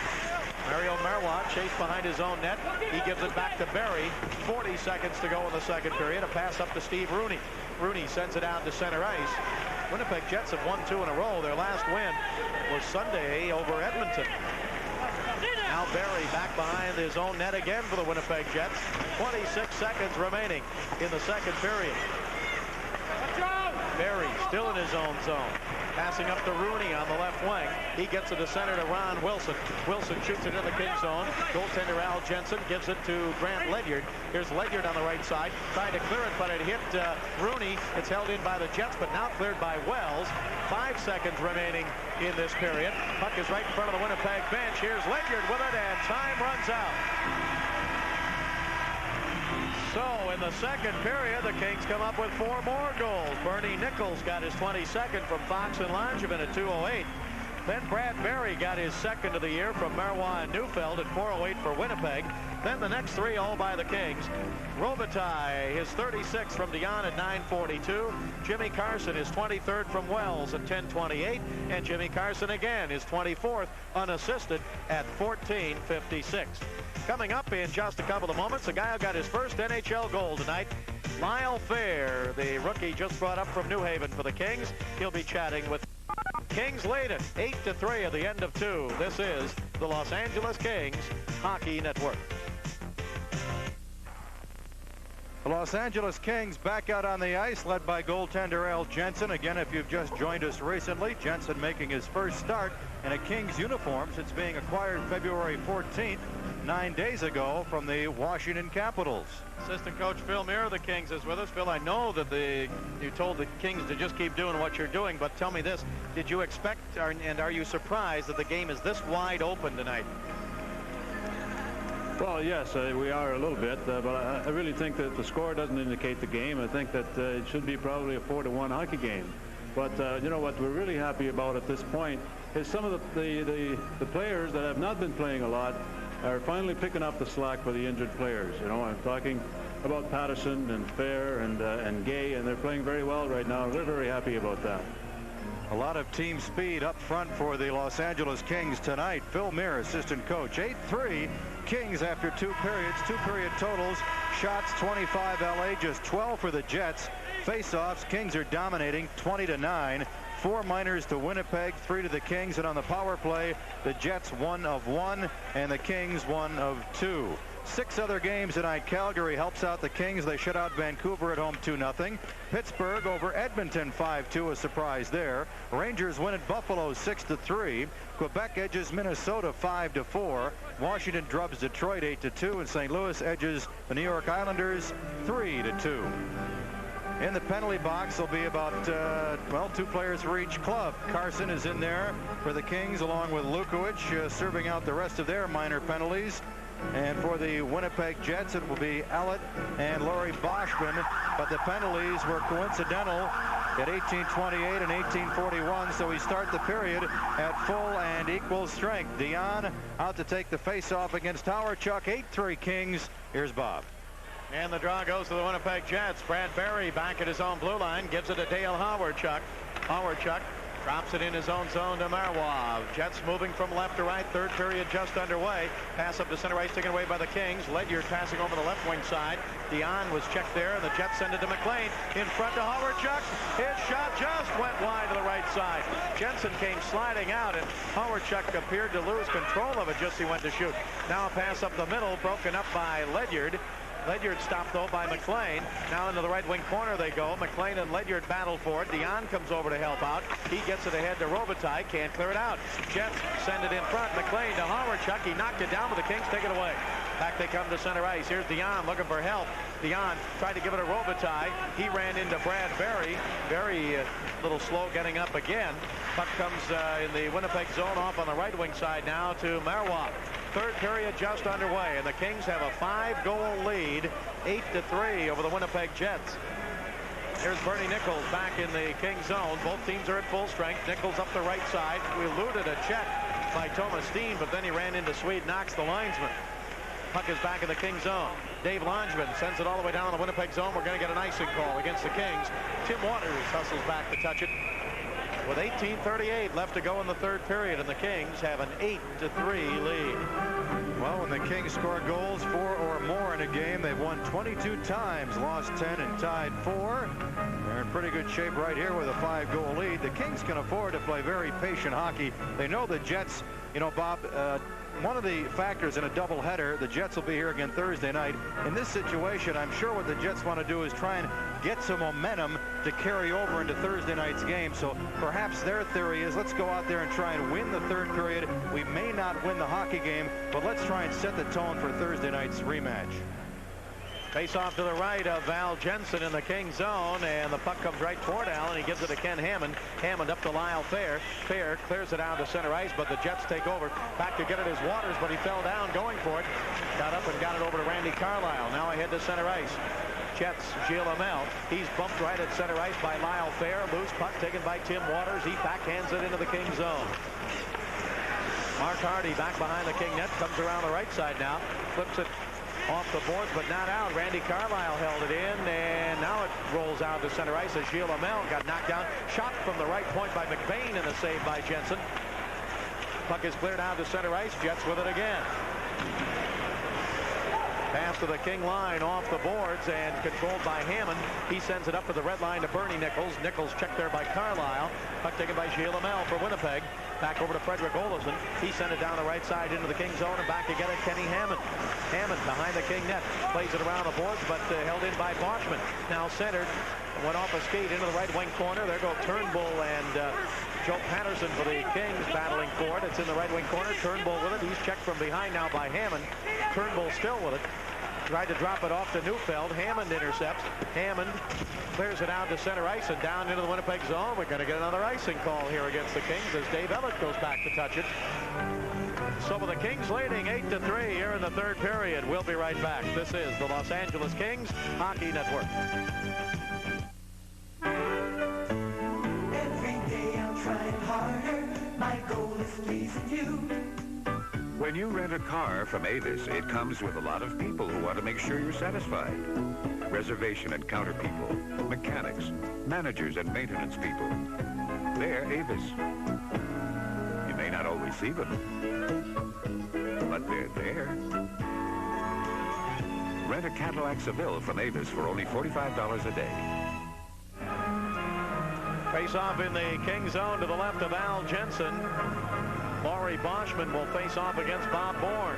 Mario Marois chased behind his own net. He gives it back to Berry. 40 seconds to go in the second period. A pass up to Steve Rooney. Rooney sends it out to center ice. Winnipeg Jets have won 2 in a row. Their last win was Sunday over Edmonton. Now Berry back behind his own net again for the Winnipeg Jets. 26 seconds remaining in the second period. Barry still in his own zone. Passing up to Rooney on the left wing. He gets it to center to Ron Wilson. Wilson shoots it in the King zone. Goaltender Al Jensen gives it to Grant Ledyard. Here's Ledyard on the right side. Trying to clear it, but it hit Rooney. It's held in by the Jets, but now cleared by Wells. 5 seconds remaining in this period. Puck is right in front of the Winnipeg bench. Here's Ledyard with it, and time runs out. So in the second period, the Kings come up with 4 more goals. Bernie Nichols got his 22nd from Fox and Langevin at 2:08. Then Brad Berry got his second of the year from Marois and Neufeld at 4:08 for Winnipeg. Then the next 3 all by the Kings. Robitaille, his 36th from Dion at 9:42. Jimmy Carson, his 23rd from Wells at 10:28. And Jimmy Carson again, his 24th unassisted at 14:56. Coming up in just a couple of moments, a guy who got his first NHL goal tonight, Lyle Fair, the rookie just brought up from New Haven for the Kings. He'll be chatting with Kings lead it 8-3 at the end of 2. This is the Los Angeles Kings Hockey Network. The Los Angeles Kings back out on the ice, led by goaltender Al Jensen. Again, if you've just joined us recently, Jensen making his first start in a Kings uniform since being acquired February 14th, 9 days ago from the Washington Capitals. Assistant coach Phil Muir of the Kings is with us. Phil, I know that you told the Kings to just keep doing what you're doing, but tell me this. Did you expect, and are you surprised that the game is this wide open tonight? Well, yes, we are a little bit, but I really think that the score doesn't indicate the game. I think that it should be probably a 4-1 hockey game. But you know what we're really happy about at this point is some of the players that have not been playing a lot are finally picking up the slack for the injured players. You know, I'm talking about Patterson and Fair and Gay, and they're playing very well right now. We're very happy about that. A lot of team speed up front for the Los Angeles Kings tonight. Phil Muir, assistant coach. 8-3 Kings after 2 periods, 2-period totals. Shots 25 LA, just 12 for the Jets. Face-offs, Kings are dominating 20-9. 4 minors to Winnipeg, 3 to the Kings, and on the power play, the Jets 1 of 1 and the Kings 1 of 2. 6 other games tonight. Calgary helps out the Kings. They shut out Vancouver at home 2-0. Pittsburgh over Edmonton 5-2, a surprise there. Rangers win at Buffalo 6-3. Quebec edges Minnesota 5-4. Washington drubs Detroit 8-2, and St. Louis edges the New York Islanders 3-2. In the penalty box, there'll be about, 2 players for each club. Carson is in there for the Kings, along with Lukowicz, serving out the rest of their minor penalties. And for the Winnipeg Jets, it will be Allett and Laurie Boschman. But the penalties were coincidental at 18:28 and 18:41, so we start the period at full and equal strength. Dion out to take the face-off against Hawerchuk. 8-3 Kings. Here's Bob. And the draw goes to the Winnipeg Jets. Brad Berry back at his own blue line, gives it to Dale Hawerchuk. Hawerchuk drops it in his own zone to Marois. Jets moving from left to right. 3rd period just underway. Pass up to center ice taken away by the Kings. Ledyard passing over the left wing side. Dion was checked there, and the Jets send it to McLean. In front to Hawerchuk. His shot just went wide to the right side. Jensen came sliding out, and Hawerchuk appeared to lose control of it just as he went to shoot. Now a pass up the middle, broken up by Ledyard. Ledyard stopped, though, by McLean. Now into the right wing corner they go. McLean and Ledyard battle for it. Dion comes over to help out. He gets it ahead to Robitaille. Can't clear it out. Jets send it in front. McLean to Hawerchuk. He knocked it down, but the Kings take it away. Back they come to center ice. Here's Dion looking for help. Dion tried to give it to Robitaille. He ran into Brad Berry. Berry a little slow getting up again. Puck comes in the Winnipeg zone off on the right wing side now to Marois. 3rd period just underway, and the Kings have a 5-goal lead, 8-3 over the Winnipeg Jets. Here's Bernie Nichols back in the Kings zone. Both teams are at full strength. Nichols up the right side. We eluded a check by Thomas Steen, but then he ran into Swede, knocks the linesman. Puck is back in the Kings zone. Dave Langevin sends it all the way down in the Winnipeg zone. We're going to get an icing call against the Kings. Tim Waters hustles back to touch it. With 18:38 left to go in the 3rd period, and the Kings have an 8-3 lead. Well, when the Kings score goals 4 or more in a game, they've won 22 times, lost 10 and tied 4. They're in pretty good shape right here with a 5-goal lead. The Kings can afford to play very patient hockey. They know the Jets, you know, Bob, one of the factors in a doubleheader, the Jets will be here again Thursday night. In this situation, I'm sure what the Jets want to do is try and get some momentum to carry over into Thursday night's game. So perhaps their theory is, let's go out there and try and win the third period. We may not win the hockey game, but let's try and set the tone for Thursday night's rematch. Face off to the right of Al Jensen in the King zone, and the puck comes right toward Al, and he gives it to Ken Hammond. Hammond up to Lyle Fair. Fair clears it out to center ice, but the Jets take over. Back to get it is Waters, but he fell down going for it. Got up and got it over to Randy Carlyle. Now ahead to center ice. Jets, Gilles Hamel. He's bumped right at center ice by Lyle Fair. Loose puck taken by Tim Waters. He backhands it into the King zone. Mark Hardy back behind the King net. Comes around the right side now. Flips it off the boards, but not out. Randy Carlyle held it in, and now it rolls out to center ice as Gilles Hamel got knocked down. Shot from the right point by McBain, and the save by Jensen. Puck is cleared out to center ice. Jets with it again. Pass to the King line off the boards and controlled by Hammond. He sends it up to the red line to Bernie Nichols. Nichols checked there by Carlyle. Puck taken by Gilles Hamel for Winnipeg. Back over to Frederick Olesen. He sent it down the right side into the King zone and back again at Kenny Hammond. Hammond behind the King net. Plays it around the boards, but held in by Boschman. Now centered. Went off a skate into the right wing corner. There go Turnbull and Joe Patterson for the Kings battling for it. It's in the right wing corner. Turnbull with it. He's checked from behind now by Hammond. Turnbull still with it. Tried to drop it off to Neufeld. Hammond intercepts. Hammond clears it out to center ice and down into the Winnipeg zone. We're going to get another icing call here against the Kings as Dave Ellett goes back to touch it. So with the Kings leading 8-3 here in the third period. We'll be right back. This is the Los Angeles Kings Hockey Network. Every day I'm trying harder. My goal is pleasing you. When you rent a car from Avis, it comes with a lot of people who want to make sure you're satisfied. Reservation and counter people, mechanics, managers and maintenance people. They're Avis. You may not always see them, but they're there. Rent a Cadillac Seville from Avis for only $45 a day. Face off in the King zone to the left of Al Jensen. Laurie Boschman will face off against Bob Bourne.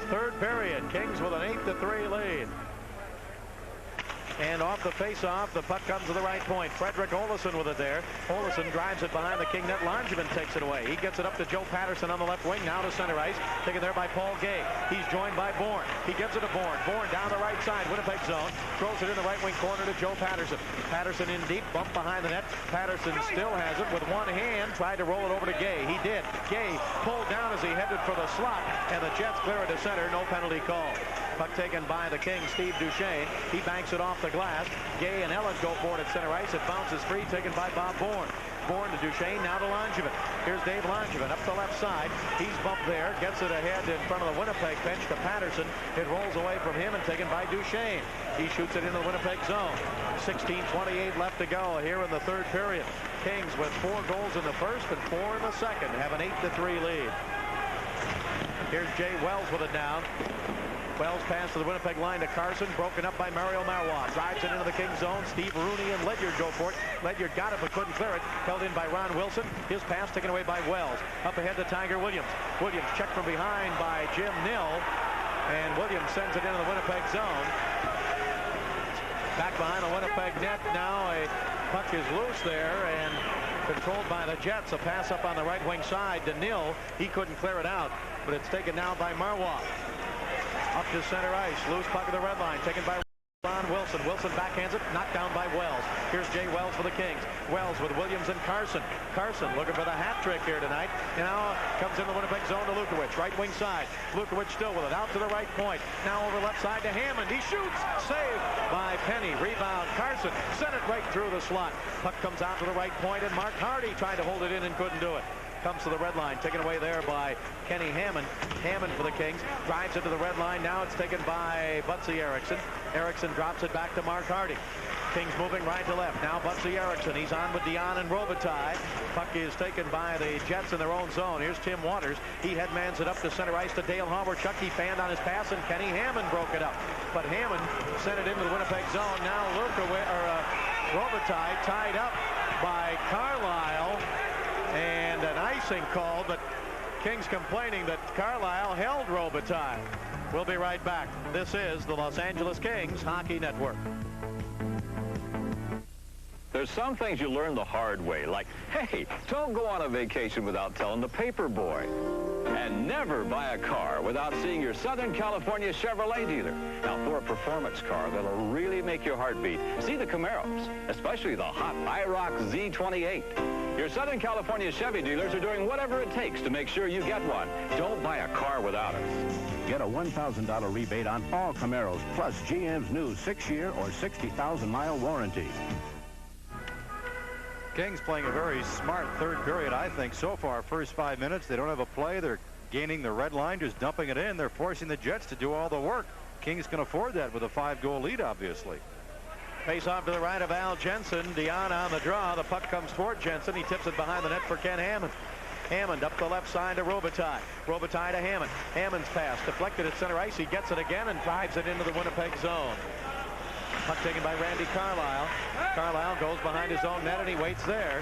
Third period, Kings with an 8-3 lead. And off the face-off, the puck comes to the right point. Frederick Olesen with it there. Olesen drives it behind the King net. Langevin takes it away. He gets it up to Joe Patterson on the left wing. Now to center ice. Taken there by Paul Gay. He's joined by Bourne. He gives it to Bourne. Bourne down the right side. Winnipeg zone. Throws it in the right wing corner to Joe Patterson. Patterson in deep. Bump behind the net. Patterson still has it with one hand. Tried to roll it over to Gay. He did. Gay pulled down as he headed for the slot. And the Jets clear it to center. No penalty call. Puck taken by the King, Steve Duchesne. He banks it off the glass. Gay and Ellett go for it at center ice. It bounces free, taken by Bob Bourne. Bourne to Duchesne, now to Langevin. Here's Dave Langevin up the left side. He's bumped there, gets it ahead in front of the Winnipeg bench to Patterson. It rolls away from him and taken by Duchesne. He shoots it into the Winnipeg zone. 16:28 left to go here in the third period. Kings with 4 goals in the first and 4 in the second have an 8-3 lead. Here's Jay Wells with it now. Wells pass to the Winnipeg line to Carson, broken up by Mario Marois. Drives it into the King zone. Steve Rooney and Ledyard go for it. Ledyard got it but couldn't clear it. Held in by Ron Wilson. His pass taken away by Wells. Up ahead to Tiger Williams. Williams checked from behind by Jim Nill. And Williams sends it into the Winnipeg zone. Back behind the Winnipeg net now. A puck is loose there and controlled by the Jets. A pass up on the right wing side to Nill. He couldn't clear it out, but it's taken now by Marois. Up to center ice. Loose puck of the red line. Taken by Ron Wilson. Wilson backhands it. Knocked down by Wells. Here's Jay Wells for the Kings. Wells with Williams and Carson. Carson looking for the hat trick here tonight. Now comes in the Winnipeg zone to Lukowicz. Right wing side. Lukowicz still with it. Out to the right point. Now over left side to Hammond. He shoots. Saved by Penny. Rebound. Carson sent it right through the slot. Puck comes out to the right point and Mark Hardy tried to hold it in and couldn't do it. Comes to the red line, taken away there by Kenny Hammond. Hammond for the Kings, drives into the red line. Now it's taken by Butsy Erickson. Erickson drops it back to Mark Hardy. Kings moving right to left. Now Butsy Erickson. He's on with Dion and Robitaille. Puck is taken by the Jets in their own zone. Here's Tim Waters. He headmans it up to center ice to Dale Hawerchuk. He fanned on his pass and Kenny Hammond broke it up. But Hammond sent it into the Winnipeg zone. Now Robitaille tied up by Carlyle. And an icing call, but Kings complaining that Carlisle held Robitaille. We'll be right back. This is the Los Angeles Kings Hockey Network. There's some things you learn the hard way, like, hey, don't go on a vacation without telling the paper boy. And never buy a car without seeing your Southern California Chevrolet dealer. Now, for a performance car that'll really make your heart beat, see the Camaros, especially the hot IROC Z28. Your Southern California Chevy dealers are doing whatever it takes to make sure you get one. Don't buy a car without us. Get a $1,000 rebate on all Camaros, plus GM's new 6-year or 60,000-mile warranty. Kings playing a very smart third period, I think, so far. First 5 minutes, they don't have a play. They're gaining the red line, just dumping it in. They're forcing the Jets to do all the work. Kings can afford that with a 5-goal lead, obviously. Face off to the right of Al Jensen. Dion on the draw. The puck comes toward Jensen. He tips it behind the net for Ken Hammond. Hammond up the left side to Robitaille. Robitaille to Hammond. Hammond's pass deflected at center ice. He gets it again and drives it into the Winnipeg zone. Puck taken by Randy Carlisle. Carlisle goes behind his own net and he waits there.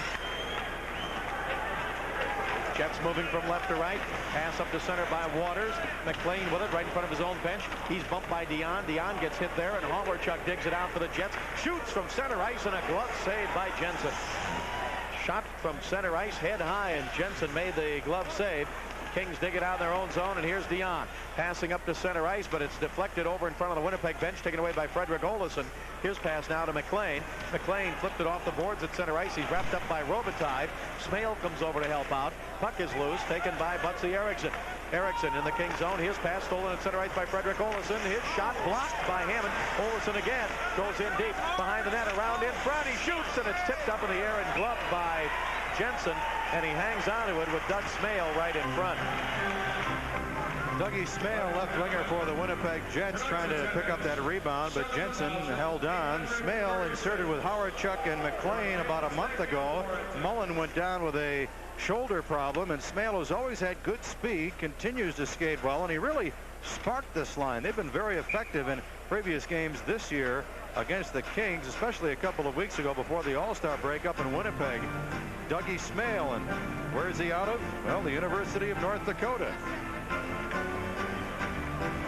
Jets moving from left to right. Pass up to center by Waters. McLean with it right in front of his own bench. He's bumped by Dion. Dion gets hit there and Hawerchuk digs it out for the Jets. Shoots from center ice and a glove save by Jensen. Shot from center ice head high and Jensen made the glove save. Kings dig it out in their own zone, and here's Dion passing up to center ice, but it's deflected over in front of the Winnipeg bench, taken away by Frederick Olesen. His pass now to McLean. McLean flipped it off the boards at center ice. He's wrapped up by Robitaille. Smale comes over to help out. Puck is loose, taken by Butsy Eriksson. Eriksson in the Kings zone. His pass stolen at center ice by Frederick Olesen. His shot blocked by Hammond. Olesen again goes in deep behind the net, around in front. He shoots, and it's tipped up in the air and gloved by Jensen, and he hangs onto it with Doug Smale right in front. Dougie Smale, left winger for the Winnipeg Jets, trying to pick up that rebound, but Jensen held on. Smale inserted with Hawerchuk and McLean about a month ago. Mullen went down with a shoulder problem, and Smale has always had good speed, continues to skate well, and he really sparked this line. They've been very effective in previous games this year against the Kings, especially a couple of weeks ago before the All-Star break up in Winnipeg. Dougie Smale, and where's he out of? Well, the University of North Dakota.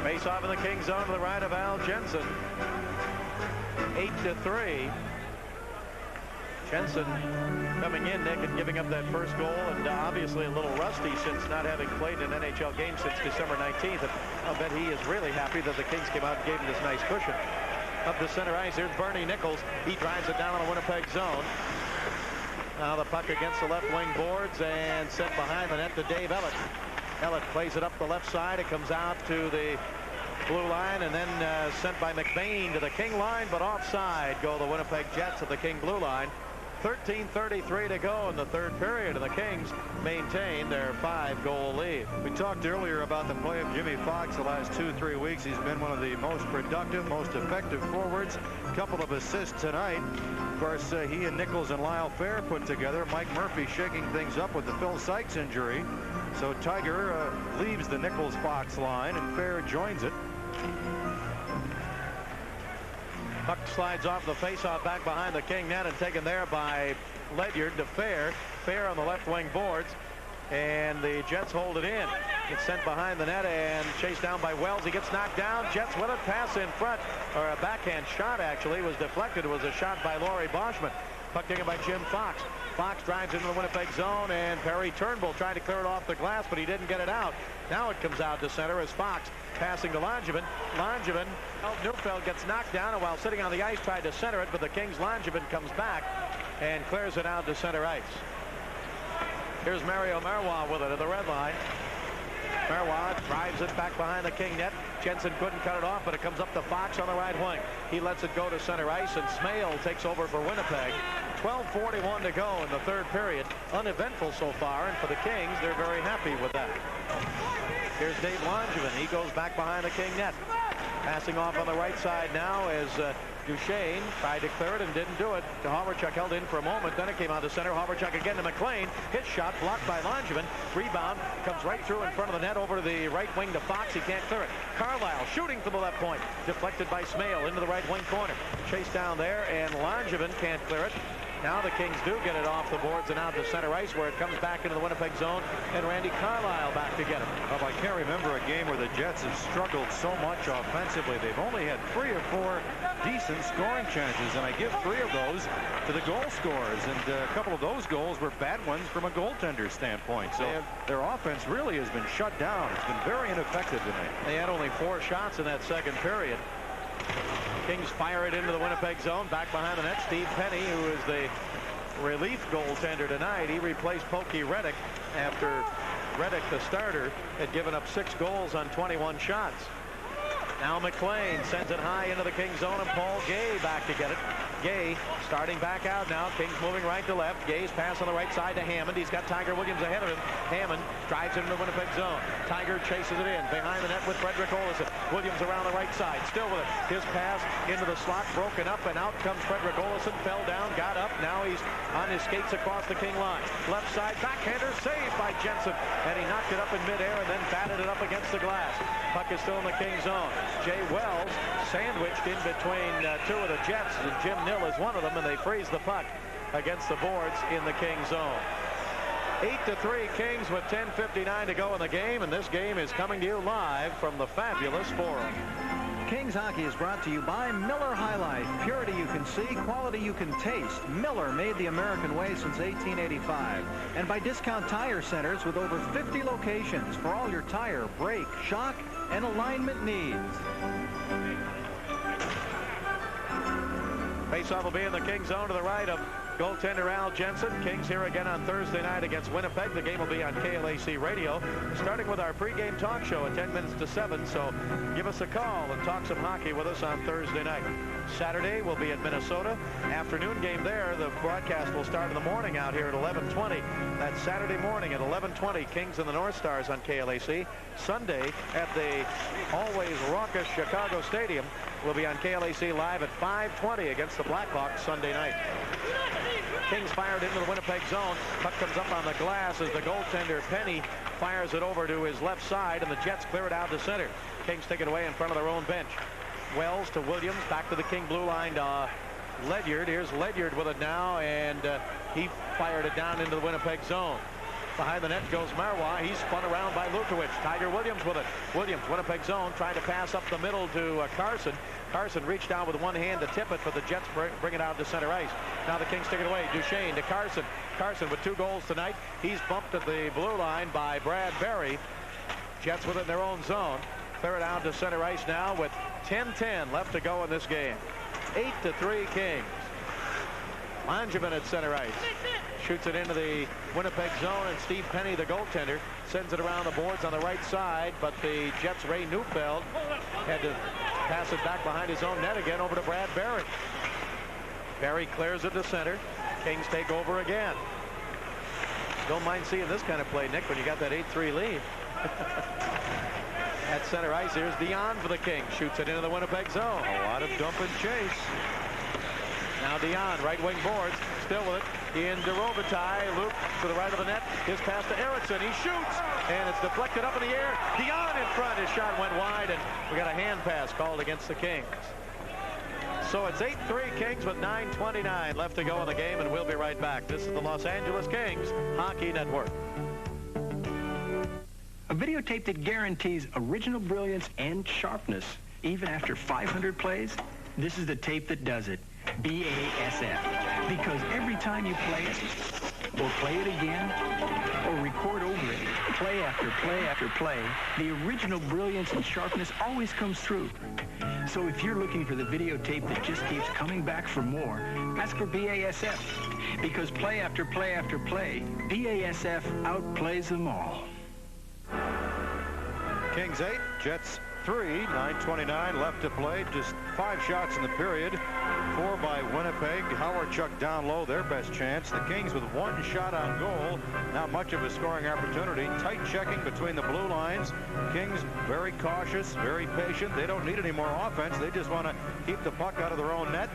Face off in the Kings zone to the right of Al Jensen. 8-3. Jensen coming in, Nick, and giving up that first goal, and obviously a little rusty since not having played an NHL game since December 19th. And I'll bet he is really happy that the Kings came out and gave him this nice cushion. Up the center ice, here's Bernie Nichols. He drives it down on the Winnipeg zone. Now the puck against the left wing boards and sent behind the net to Dave Ellett. Ellett plays it up the left side. It comes out to the blue line and then sent by McBain to the King line, but offside go the Winnipeg Jets at the King blue line. 13:33 to go in the third period, and the Kings maintain their 5-goal lead. We talked earlier about the play of Jimmy Fox the last 2-3 weeks. He's been one of the most productive, most effective forwards. A couple of assists tonight. Of course, he and Nichols and Lyle Fair put together. Mike Murphy shaking things up with the Phil Sykes injury. So Tiger leaves the Nichols-Fox line, and Fair joins it. Puck slides off the faceoff back behind the King net and taken there by Ledyard to Fair. Fair on the left wing boards, and the Jets hold it in. It's sent behind the net and chased down by Wells. He gets knocked down. Jets with it. Pass in front, or a backhand shot actually was deflected. It was a shot by Laurie Boschman. Puck taken by Jim Fox. Fox drives into the Winnipeg zone, and Perry Turnbull tried to clear it off the glass, but he didn't get it out. Now it comes out to center as Fox passing to Langevin. Langevin, Neufeld gets knocked down, and while sitting on the ice tried to center it, but the Kings' Langevin comes back and clears it out to center ice. Here's Mario Marois with it at the red line. Marois drives it back behind the King net. Jensen couldn't cut it off, but it comes up to Fox on the right wing. He lets it go to center ice, and Smale takes over for Winnipeg. 12:41 to go in the third period. Uneventful so far, and for the Kings, they're very happy with that. Here's Dave Langevin. He goes back behind the King net. Passing off on the right side now as Duchesne tried to clear it and didn't do it. Hawerchuk held in for a moment. Then it came out to center. Hawerchuk again to McLean. His shot blocked by Langevin. Rebound comes right through in front of the net over to the right wing to Fox. He can't clear it. Carlisle shooting from the left point. Deflected by Smale into the right wing corner. Chased down there, and Langevin can't clear it. Now the Kings do get it off the boards and out to center ice, where it comes back into the Winnipeg zone, and Randy Carlyle back to get it. Well, I can't remember a game where the Jets have struggled so much offensively. They've only had 3 or 4 decent scoring chances, and I give 3 of those to the goal scorers, and a couple of those goals were bad ones from a goaltender standpoint. So their offense really has been shut down. It's been very ineffective tonight. They had only 4 shots in that second period. Kings fire it into the Winnipeg zone. Back behind the net, Steve Penny, who is the relief goaltender tonight. He replaced Pokey Reddick after Reddick, the starter, had given up 6 goals on 21 shots. Now McLean sends it high into the Kings zone, and Paul Gay back to get it. Gay starting back out now. Kings moving right to left. Gay's pass on the right side to Hammond. He's got Tiger Williams ahead of him. Hammond drives into the Winnipeg zone. Tiger chases it in behind the net with Frederick Olesen. Williams around the right side, still with it. His pass into the slot, broken up, and out comes Frederick Olesen. Fell down, got up. Now he's on his skates across the King line. Left side backhander saved by Jensen, and he knocked it up in midair and then batted it up against the glass. Puck is still in the King zone. Jay Wells sandwiched in between 2 of the Jets, and Jim Nill is one of them, and they freeze the puck against the boards in the King zone. 8-3 Kings with 10:59 to go in the game, and this game is coming to you live from the fabulous Forum. Kings hockey is brought to you by Miller High Life. Purity you can see, quality you can taste. Miller made the American way since 1885. And by Discount Tire Centers with over 50 locations for all your tire, brake, shock, and alignment needs. Faceoff will be in the Kings zone to the right of goaltender Al Jensen. Kings here again on Thursday night against Winnipeg. The game will be on KLAC Radio, starting with our pregame talk show at 10 minutes to 7. So give us a call and talk some hockey with us on Thursday night. Saturday we'll be at Minnesota. Afternoon game there. The broadcast will start in the morning out here at 11:20. That's Saturday morning at 11:20. Kings and the North Stars on KLAC. Sunday at the always raucous Chicago Stadium. We'll be on KLAC live at 5:20 against the Blackhawks Sunday night. Kings fired into the Winnipeg zone. Puck comes up on the glass as the goaltender Penny fires it over to his left side, and the Jets clear it out to center. Kings take it away in front of their own bench. Wells to Williams, back to the King blue line to Ledyard. Here's Ledyard with it now, and he fired it down into the Winnipeg zone. Behind the net goes Marois. He's spun around by Lukowicz. Tiger Williams with it. Williams, Winnipeg zone, trying to pass up the middle to Carson. Carson reached down with one hand to tip it, but the Jets bring it out to center ice. Now the Kings take it away. Duchesne to Carson. Carson with 2 goals tonight. He's bumped at the blue line by Brad Berry. Jets with it in their own zone. Clear it out to center ice now with 10:10 left to go in this game. 8-3 Kings. Langevin at center ice. Shoots it into the Winnipeg zone, and Steve Penny, the goaltender, sends it around the boards on the right side, but the Jets' Ray Neufeld had to pass it back behind his own net again over to Brad Berry. Berry clears it to center. Kings take over again. Don't mind seeing this kind of play, Nick, when you got that 8-3 lead. At center ice, here's Dion for the Kings. Shoots it into the Winnipeg zone. A lot of dump and chase. Now Dion, right wing boards, still with it. Into Robitaille. Luke to the right of the net. His pass to Eriksson. He shoots, and it's deflected up in the air. Dion in front. His shot went wide, and we got a hand pass called against the Kings. So it's 8-3 Kings with 9:29 left to go in the game, and we'll be right back. This is the Los Angeles Kings Hockey Network. A videotape that guarantees original brilliance and sharpness even after 500 plays. This is the tape that does it. BASF. Because every time you play it, or play it again, or record over it, play after play after play, the original brilliance and sharpness always comes through. So if you're looking for the videotape that just keeps coming back for more, ask for BASF. Because play after play after play, BASF outplays them all. Kings 8, Jets 3, 9:29 left to play. Just 5 shots in the period. 4 by Winnipeg. Howard-Chuck down low, their best chance. The Kings with 1 shot on goal. Not much of a scoring opportunity. Tight checking between the blue lines. Kings very cautious, very patient. They don't need any more offense. They just want to keep the puck out of their own net.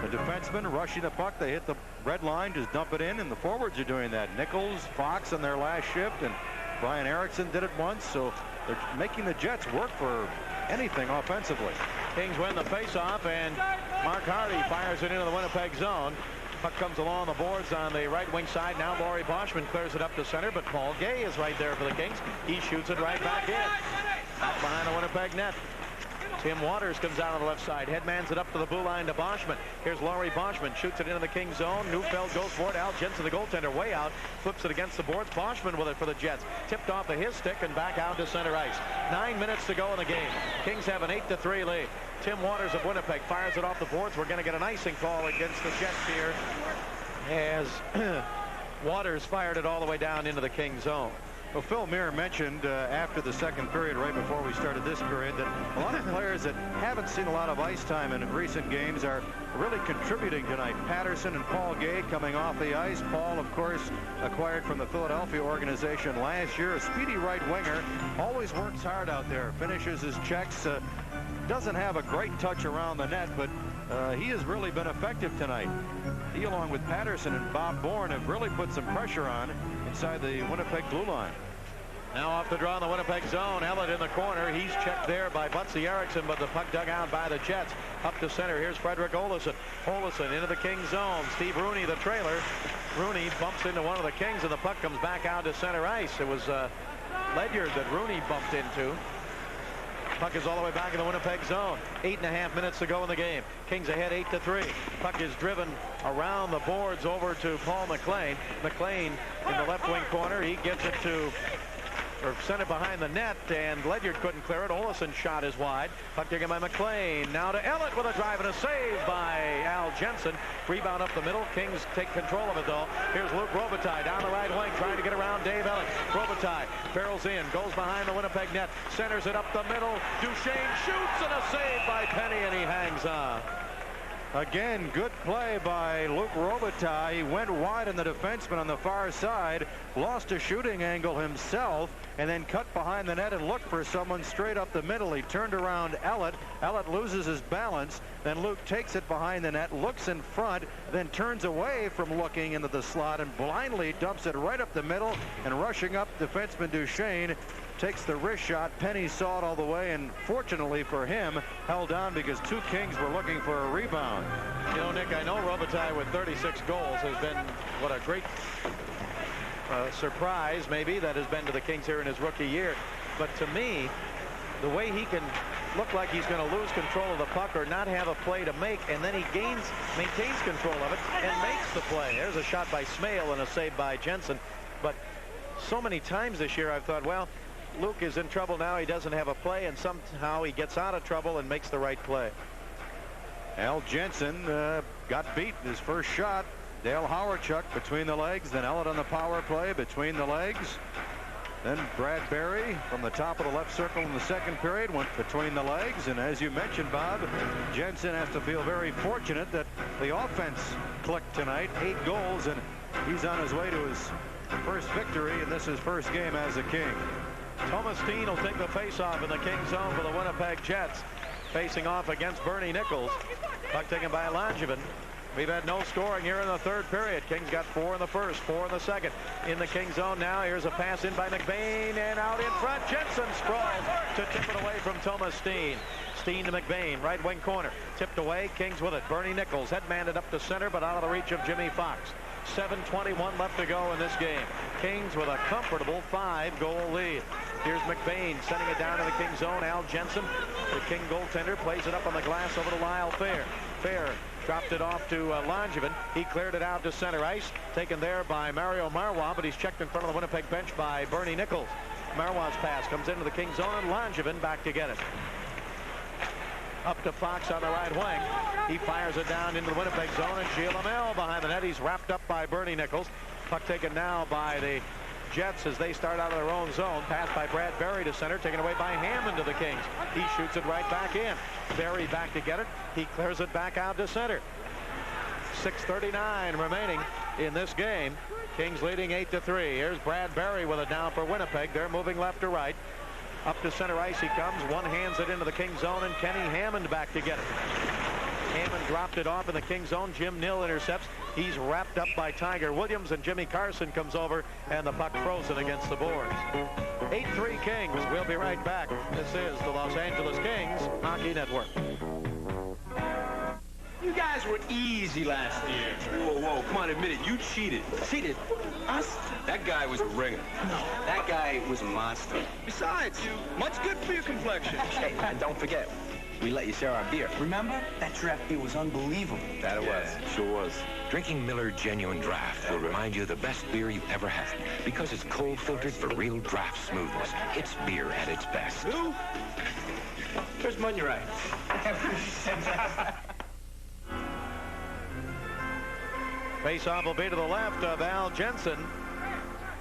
The defensemen rushing the puck. They hit the red line, just dump it in, and the forwards are doing that. Nichols, Fox on their last shift, and Brian Eriksson did it once, so they're making the Jets work for anything offensively. Kings win the faceoff, and Mark Hardy fires it into the Winnipeg zone. Puck comes along the boards on the right wing side. Now Laurie Boschman clears it up to center, but Paul Gay is right there for the Kings. He shoots it right back in. Out behind the Winnipeg net. Tim Waters comes out on the left side. Headmans it up to the blue line to Boschman. Here's Laurie Boschman. Shoots it into the Kings zone. Neufeld goes for it. Al Jensen, the goaltender, way out. Flips it against the boards. Boschman with it for the Jets. Tipped off of his stick and back out to center ice. 9 minutes to go in the game. Kings have an 8-3 lead. Tim Waters of Winnipeg fires it off the boards. We're going to get an icing call against the Jets here as Waters fired it all the way down into the Kings zone. Well, Phil Muir mentioned after the second period, right before we started this period, that a lot of players that haven't seen a lot of ice time in recent games are really contributing tonight. Patterson and Paul Gay coming off the ice. Paul, of course, acquired from the Philadelphia organization last year. A speedy right winger, always works hard out there, finishes his checks, doesn't have a great touch around the net, but he has really been effective tonight. He, along with Patterson and Bob Bourne, have really put some pressure on inside the Winnipeg blue line. Now off the draw in the Winnipeg zone. Ellett in the corner. He's checked there by Butsy Erickson, but the puck dug out by the Jets. Up to center. Here's Frederick Olesen. Olesen into the Kings zone. Steve Rooney, the trailer. Rooney bumps into one of the Kings, and the puck comes back out to center ice. It was Ledyard that Rooney bumped into. Puck is all the way back in the Winnipeg zone. 8.5 minutes to go in the game. Kings ahead 8-3. Puck is driven around the boards over to Paul McLean. McLean in the left wing corner. He gets it to, or sent it behind the net, and Ledyard couldn't clear it. Olesen shot is wide. Puck taken by McLean. Now to Ellett with a drive and a save by Al Jensen. Rebound up the middle. Kings take control of it, though. Here's Luke Robitaille down the right wing, trying to get around Dave Ellett. Robitaille barrels in, goes behind the Winnipeg net, centers it up the middle. Duchesne shoots, and a save by Penny, and he hangs on. Again, good play by Luke Robitaille. He went wide on the defenseman on the far side, lost a shooting angle himself, and then cut behind the net and looked for someone straight up the middle. He turned around Ellett. Ellett loses his balance. Then Luke takes it behind the net, looks in front, then turns away from looking into the slot and blindly dumps it right up the middle, and rushing up defenseman Duchesne takes the wrist shot. Penny saw it all the way, and fortunately for him, held on because two Kings were looking for a rebound. You know, Nick, I know Robitaille with 36 goals has been what a great surprise maybe that has been to the Kings here in his rookie year. But to me, the way he can look like he's going to lose control of the puck or not have a play to make, and then he maintains control of it and makes the play. There's a shot by Smale and a save by Jensen. But so many times this year I've thought, well, Luke is in trouble now. He doesn't have a play, and somehow he gets out of trouble and makes the right play. Al Jensen got beat in his first shot. Dale Howarchuk between the legs, then Ellett on the power play between the legs. Then Brad Berry from the top of the left circle in the second period went between the legs. And as you mentioned, Bob, Jensen has to feel very fortunate that the offense clicked tonight. 8 goals, and he's on his way to his first victory, and this is his first game as a King. Thomas Steen will take the face-off in the Kings zone for the Winnipeg Jets. Facing off against Bernie Nichols. Puck taken by Langevin. We've had no scoring here in the third period. Kings got 4 in the first, 4 in the second. In the Kings zone now, here's a pass in by McBain, and out in front, Jensen sprawls to tip it away from Thomas Steen. Steen to McBain, right wing corner. Tipped away, Kings with it. Bernie Nichols headmanded up to center, but out of the reach of Jimmy Fox. 7:21 left to go in this game. Kings with a comfortable 5-goal lead. Here's McBain sending it down to the King zone. Al Jensen, the King goaltender, plays it up on the glass over to Lyle Fair. Fair dropped it off to Langevin. He cleared it out to center ice. Taken there by Mario Marois, but he's checked in front of the Winnipeg bench by Bernie Nichols. Marois' pass comes into the King zone, and Langevin back to get it. Up to Fox on the right wing. He fires it down into the Winnipeg zone, and Gilles Lamel behind the net. He's wrapped up by Bernie Nichols. Puck taken now by the Jets as they start out of their own zone. Pass by Brad Berry to center, taken away by Hammond to the Kings. He shoots it right back in. Berry back to get it. He clears it back out to center. 6:39 remaining in this game. Kings leading 8-3. Here's Brad Berry with it down for Winnipeg. They're moving left to right. Up to center ice he comes. One hands it into the King zone, and Kenny Hammond back to get it. Hammond dropped it off in the King zone. Jim Nill intercepts. He's wrapped up by Tiger Williams, and Jimmy Carson comes over, and the puck frozen against the boards. 8-3 Kings. We'll be right back. This is the Los Angeles Kings Hockey Network. You guys were easy last year. Whoa, whoa, come on, admit it. You cheated. Cheated? Us? That guy was a ringer. No, that guy was a monster. Besides, much good for your complexion. Hey, and don't forget, we let you share our beer. Remember? That draft beer was unbelievable. That it was. Sure was. Drinking Miller Genuine Draft will remind you of the best beer you've ever had because it's cold filtered for real draft smoothness. It's beer at its best. Lou? Where's Munyari? Face-off will be to the left of Al Jensen.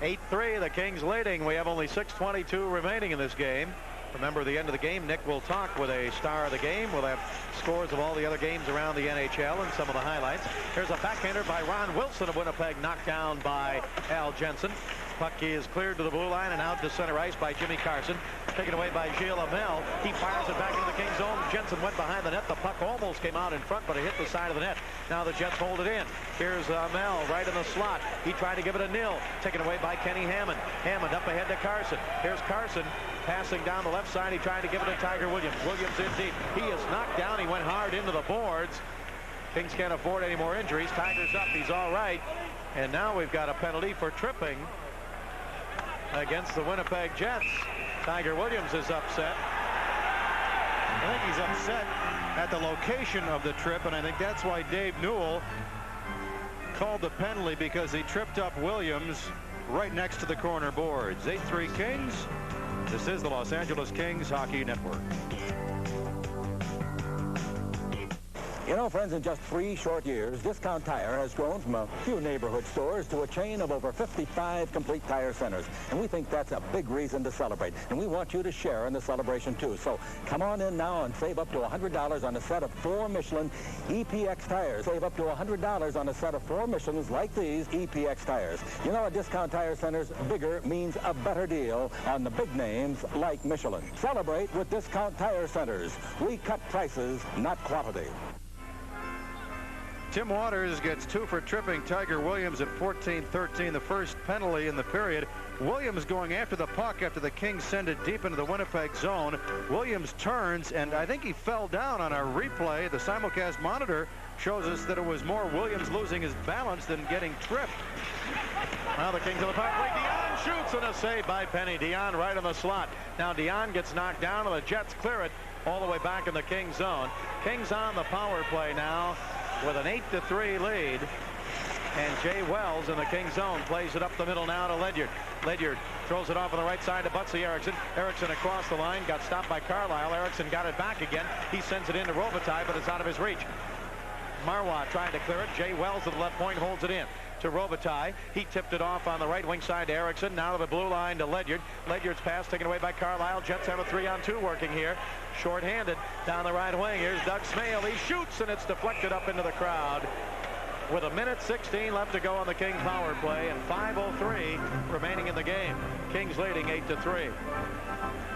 8-3, the Kings leading. We have only 6:22 remaining in this game. Remember, at the end of the game, Nick will talk with a star of the game. We'll have scores of all the other games around the NHL and some of the highlights. Here's a backhander by Ron Wilson of Winnipeg, knocked down by Al Jensen. Puck is cleared to the blue line and out to center ice by Jimmy Carson. Taken away by Gilles Hamel. He fires it back into the Kings' zone. Jensen went behind the net. The puck almost came out in front, but it hit the side of the net. Now the Jets hold it in. Here's Hamel right in the slot. He tried to give it a nil. Taken away by Kenny Hammond. Hammond up ahead to Carson. Here's Carson passing down the left side. He tried to give it to Tiger Williams. Williams in deep. He is knocked down. He went hard into the boards. Kings can't afford any more injuries. Tiger's up. He's all right. And now we've got a penalty for tripping against the Winnipeg Jets. Tiger Williams is upset. I think he's upset at the location of the trip, and I think that's why Dave Newell called the penalty, because he tripped up Williams right next to the corner boards. 8-3 Kings. This is the Los Angeles Kings Hockey Network. You know, friends, in just 3 short years, Discount Tire has grown from a few neighborhood stores to a chain of over 55 complete tire centers. And we think that's a big reason to celebrate. And we want you to share in the celebration, too. So come on in now and save up to $100 on a set of 4 Michelin EPX tires. Save up to $100 on a set of 4 Michelins like these EPX tires. You know, at Discount Tire Centers, bigger means a better deal on the big names like Michelin. Celebrate with Discount Tire Centers. We cut prices, not quality. Tim Waters gets 2 for tripping Tiger Williams at 14-13, the first penalty in the period. Williams going after the puck after the Kings send it deep into the Winnipeg zone. Williams turns, and I think he fell down on a replay. The simulcast monitor shows us that it was more Williams losing his balance than getting tripped. Now the Kings on the power play. Dion shoots, and a save by Penny. Dion right in the slot. Now Dion gets knocked down, and the Jets clear it all the way back in the Kings zone. Kings on the power play now with an 8-3 lead. And Jay Wells in the Kings zone plays it up the middle now to Ledyard. Ledyard throws it off on the right side to Butsy Erickson. Erickson across the line, got stopped by Carlisle. Erickson got it back again. He sends it into Robitaille, but it's out of his reach. Marwa trying to clear it. Jay Wells at the left point holds it in to Robitaille. He tipped it off on the right wing side to Erickson. Now to the blue line to Ledyard. Ledyard's pass taken away by Carlisle. Jets have a 3-on-2 working here. Short-handed down the right wing. Here's Doug Smale. He shoots, and it's deflected up into the crowd. With 1:16 left to go on the Kings power play and 5:03 remaining in the game. Kings leading 8-3.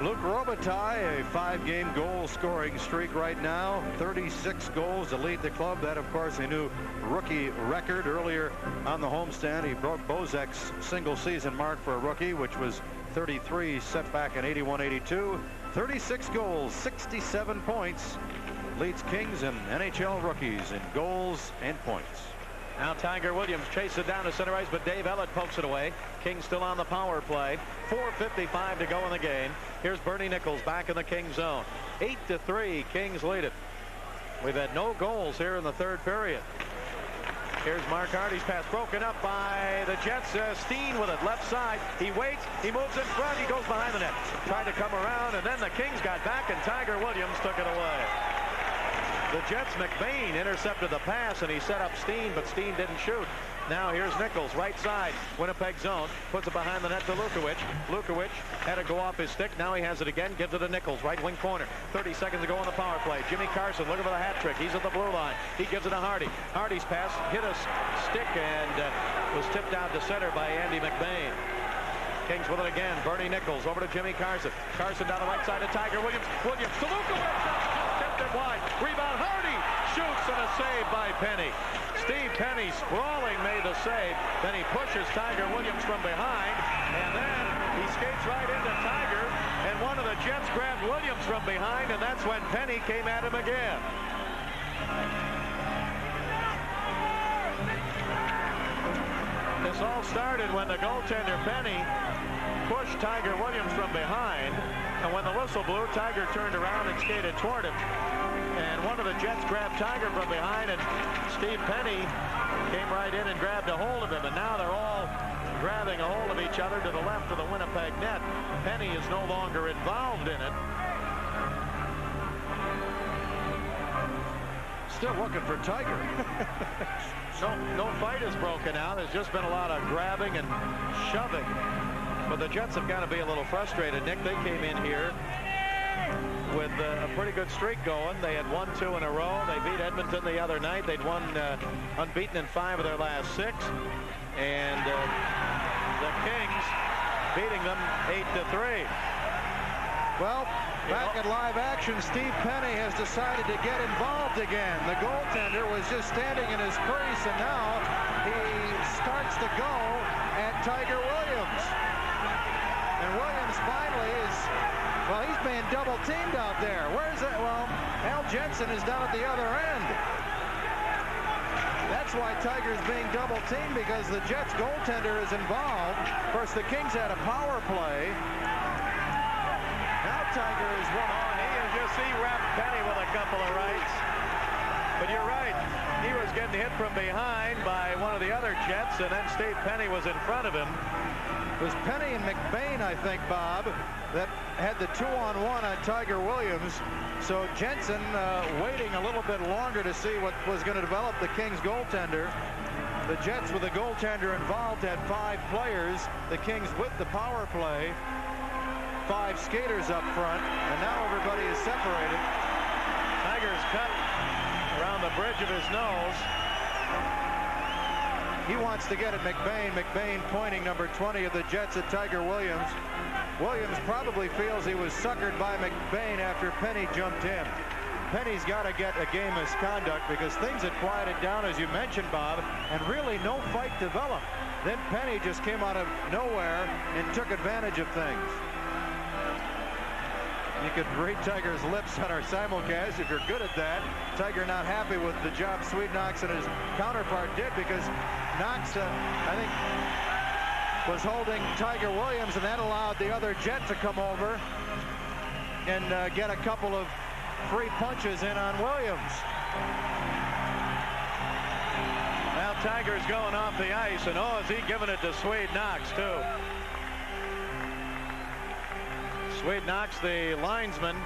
Luc Robitaille, a 5-game goal-scoring streak right now. 36 goals to lead the club. That, of course, a new rookie record. Earlier on the homestand, he broke Bozek's single-season mark for a rookie, which was 33, set back in 81-82. 36 goals, 67 points. Leads Kings and NHL rookies in goals and points. Now Tiger Williams chases it down to center ice, but Dave Ellett pokes it away. Kings still on the power play. 4:55 to go in the game. Here's Bernie Nichols back in the Kings zone. 8-3, Kings lead it. We've had no goals here in the third period. Here's Mark Hardy's pass broken up by the Jets. Steen with it left side. He waits. He moves in front. He goes behind the net. Tried to come around, and then the Kings got back, and Tiger Williams took it away. The Jets' McBain intercepted the pass, and he set up Steen, but Steen didn't shoot. Now here's Nichols, right side, Winnipeg zone, puts it behind the net to Lukowicz. Lukowicz had to go off his stick. Now he has it again, gives it to Nichols, right wing corner. 30 seconds to go on the power play. Jimmy Carson looking for the hat trick. He's at the blue line. He gives it to Hardy. Hardy's pass hit a stick and was tipped out to center by Andy McBain. Kings with it again. Bernie Nichols over to Jimmy Carson. Carson down the right side to Tiger Williams. Williams to Lukowicz. Tipped it wide. Rebound. Hardy shoots, and a save by Penny. Steve Penny sprawling made the save. Then he pushes Tiger Williams from behind, and then he skates right into Tiger, and one of the Jets grabbed Williams from behind, and that's when Penny came at him again. This all started when the goaltender Penny pushed Tiger Williams from behind, and when the whistle blew, Tiger turned around and skated toward him. And one of the Jets grabbed Tiger from behind, and Steve Penny came right in and grabbed a hold of him. And now they're all grabbing a hold of each other to the left of the Winnipeg net. Penny is no longer involved in it. Still looking for Tiger. No fight has broken out. There's just been a lot of grabbing and shoving. But the Jets have got to be a little frustrated, Nick. They came in here with a pretty good streak going. They had won 2 in a row. They beat Edmonton the other night. They'd won unbeaten in 5 of their last 6. And the Kings beating them 8-3. Well, back in live action, Steve Penny has decided to get involved again. The goaltender was just standing in his crease, and now he starts to go at Tiger Williams. And Williams finally is, well, he's being double teamed out there. Where's that? Well, Al Jensen is down at the other end. That's why Tiger's being double teamed, because the Jets goaltender is involved. Of course, the Kings had a power play. Now Tiger is one on. He wrapped Penny with a couple of rights. But you're right. He was getting hit from behind by one of the other Jets, and then Steve Penny was in front of him. It was Penny and McBain, I think, Bob, that had the 2-on-1 on Tiger Williams. So Jensen waiting a little bit longer to see what was going to develop the Kings goaltender. The Jets with the goaltender involved had 5 players. The Kings with the power play. 5 skaters up front, and now everybody is separated. Tiger's cut around the bridge of his nose. He wants to get at McBain. McBain pointing number 20 of the Jets at Tiger Williams. Williams probably feels he was suckered by McBain after Penny jumped in. Penny's got to get a game misconduct because things had quieted down, as you mentioned, Bob, and really no fight developed. Then Penny just came out of nowhere and took advantage of things. You could read Tiger's lips on our simulcast if you're good at that. Tiger not happy with the job Sweet Knox and his counterpart did, because Knox, I think, was holding Tiger Williams, and that allowed the other Jet to come over and get a couple of free punches in on Williams. Now Tiger's going off the ice, and oh, is he giving it to Sweet Knox, too. Sweet Knox, the linesman,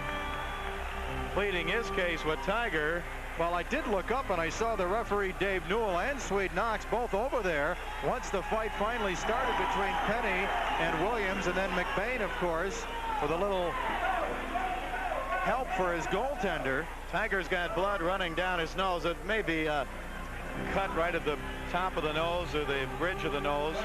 pleading his case with Tiger. Well, I did look up and I saw the referee Dave Newell and Sweet Knox both over there once the fight finally started between Penny and Williams, and then McBain, of course, with a little help for his goaltender. Tiger's got blood running down his nose. It may be a cut right at the top of the nose or the bridge of the nose.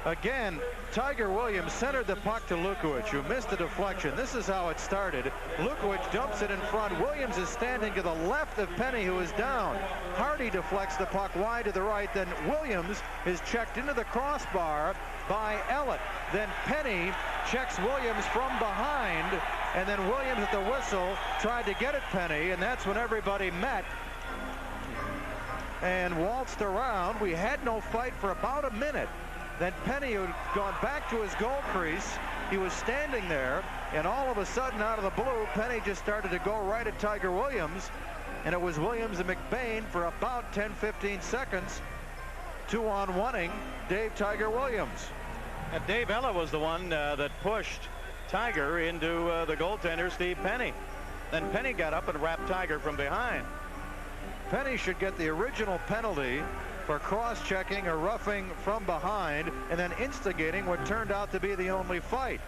Again, Tiger Williams centered the puck to Lukowich, who missed the deflection. This is how it started. Lukowich dumps it in front. Williams is standing to the left of Penny, who is down. Hardy deflects the puck wide to the right. Then Williams is checked into the crossbar by Ellett. Then Penny checks Williams from behind, and then Williams at the whistle tried to get at Penny, and that's when everybody met and waltzed around. We had no fight for about a minute. Then Penny had gone back to his goal crease. He was standing there, and all of a sudden, out of the blue, Penny just started to go right at Tiger Williams, and it was Williams and McBain for about 10-15 seconds. 2-on-1ing Dave Tiger Williams. And Dave Ella was the one that pushed Tiger into the goaltender, Steve Penny. Then Penny got up and wrapped Tiger from behind. Penny should get the original penalty for cross-checking or roughing from behind and then instigating what turned out to be the only fight.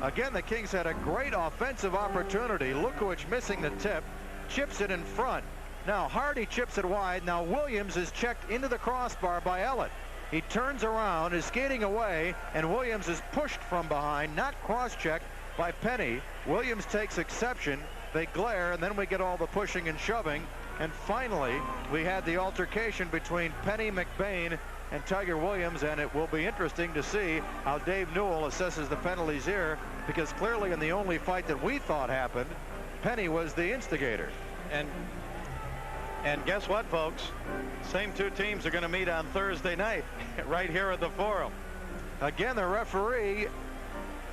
Again, the Kings had a great offensive opportunity. Lukowich missing the tip, chips it in front. Now Hardy chips it wide. Now Williams is checked into the crossbar by Ellett. He turns around, is skating away, and Williams is pushed from behind, not cross-checked by Penny. Williams takes exception. They glare, and then we get all the pushing and shoving. And finally, we had the altercation between Penny, McBain, and Tiger Williams, and it will be interesting to see how Dave Newell assesses the penalties here, because clearly in the only fight that we thought happened, Penny was the instigator. And And guess what, folks? Same two teams are going to meet on Thursday night right here at the Forum. Again, the referee,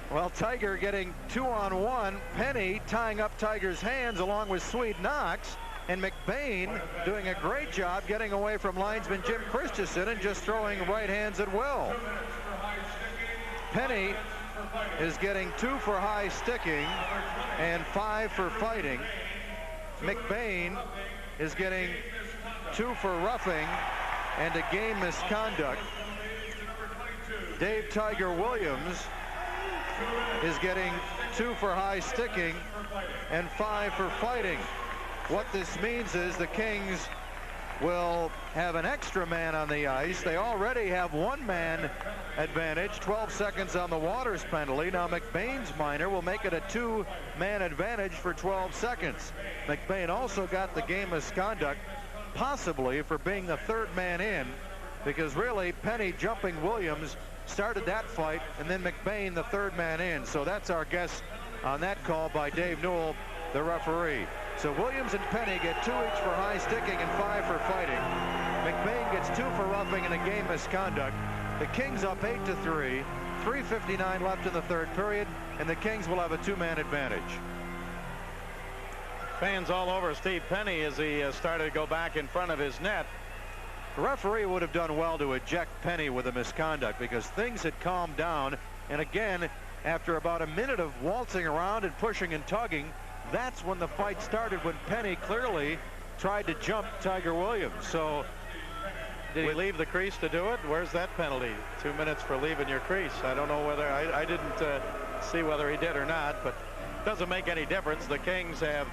well, Tiger getting 2-on-1. Penny tying up Tiger's hands along with Swede Knox. And McBain doing a great job getting away from linesman Jim Christensen and just throwing right hands at will. Penny is getting 2 for high sticking and 5 for fighting. McBain is getting 2 for roughing and a game misconduct. Dave Tiger Williams is getting 2 for high sticking and 5 for fighting. What this means is the Kings will have an extra man on the ice. They already have 1-man advantage, 12 seconds on the Waters penalty. Now McBain's minor will make it a 2-man advantage for 12 seconds. McBain also got the game misconduct, possibly for being the 3rd man in, because really Penny jumping Williams started that fight, and then McBain the 3rd man in. So that's our guess on that call by Dave Newell, the referee. So Williams and Penny get 2 each for high sticking and 5 for fighting. McBain gets 2 for roughing and a game misconduct. The Kings up 8-3, 3:59 left in the 3rd period, and the Kings will have a 2-man advantage. Fans all over Steve Penny as he started to go back in front of his net. The referee would have done well to eject Penny with a misconduct because things had calmed down. And again, after about a minute of waltzing around and pushing and tugging, that's when the fight started, when Penny clearly tried to jump Tiger Williams. So did he leave the crease to do it? Where's that penalty? 2 minutes for leaving your crease. I don't know whether I didn't see whether he did or not, but it doesn't make any difference. The Kings have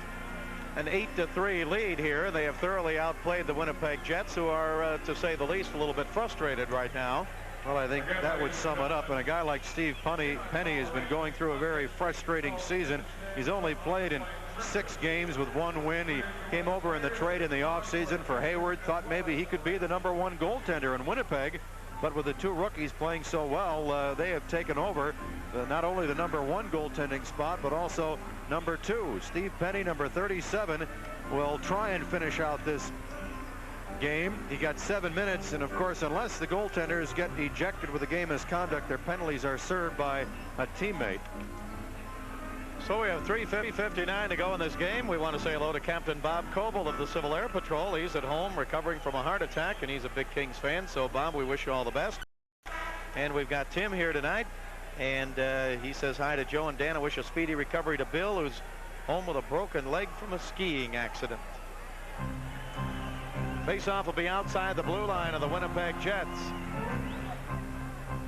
an 8-3 lead here, and they have thoroughly outplayed the Winnipeg Jets, who are, to say the least, a little bit frustrated right now. Well, I think that would sum it up. And a guy like Steve Penny has been going through a very frustrating season. He's only played in 6 games with 1 win. He came over in the trade in the offseason for Hayward, thought maybe he could be the #1 goaltender in Winnipeg. But with the 2 rookies playing so well, they have taken over not only the #1 goaltending spot, but also #2. Steve Penny, number 37, will try and finish out this game. He got 7 minutes, and of course, unless the goaltenders get ejected with a game misconduct, their penalties are served by a teammate. So we have 3:59 to go in this game. We want to say hello to Captain Bob Coble of the Civil Air Patrol. He's at home recovering from a heart attack, and he's a big Kings fan. So Bob, we wish you all the best. And we've got Tim here tonight, and he says hi to Joe and Dan. I wish a speedy recovery to Bill, who's home with a broken leg from a skiing accident. Faceoff will be outside the blue line of the Winnipeg Jets.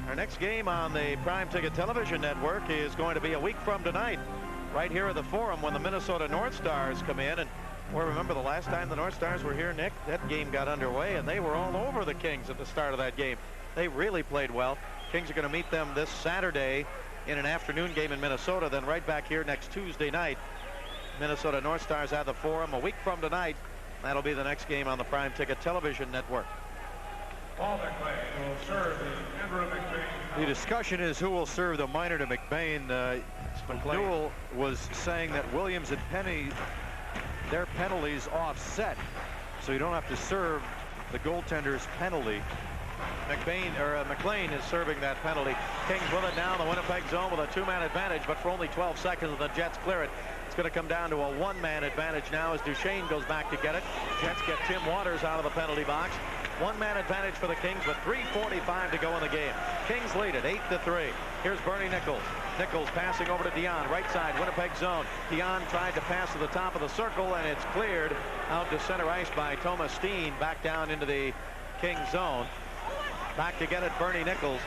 Our next game on the Prime Ticket Television Network is going to be a week from tonight, right here at the Forum, when the Minnesota North Stars come in. And well, remember the last time the North Stars were here, Nick, that game got underway, and they were all over the Kings at the start of that game. They really played well. Kings are going to meet them this Saturday in an afternoon game in Minnesota, then right back here next Tuesday night. Minnesota North Stars at the Forum a week from tonight. That'll be the next game on the Prime Ticket Television Network. Paul McLean will serve the Andrew McBain. The discussion is who will serve the minor to McBain. Newell was saying that Williams and Penny, their penalties offset, so you don't have to serve the goaltender's penalty. McLean is serving that penalty. Kings with it now in the Winnipeg zone with a 2-man advantage, but for only 12 seconds, the Jets clear it. It's going to come down to a 1-man advantage now as Duchesne goes back to get it. Jets get Tim Waters out of the penalty box. 1-man advantage for the Kings with 3:45 to go in the game. Kings lead it 8-3. Here's Bernie Nichols. Nichols passing over to Dion, right side, Winnipeg zone. Dion tried to pass to the top of the circle, and it's cleared out to center ice by Thomas Steen, back down into the Kings zone. Back to get it, Bernie Nichols.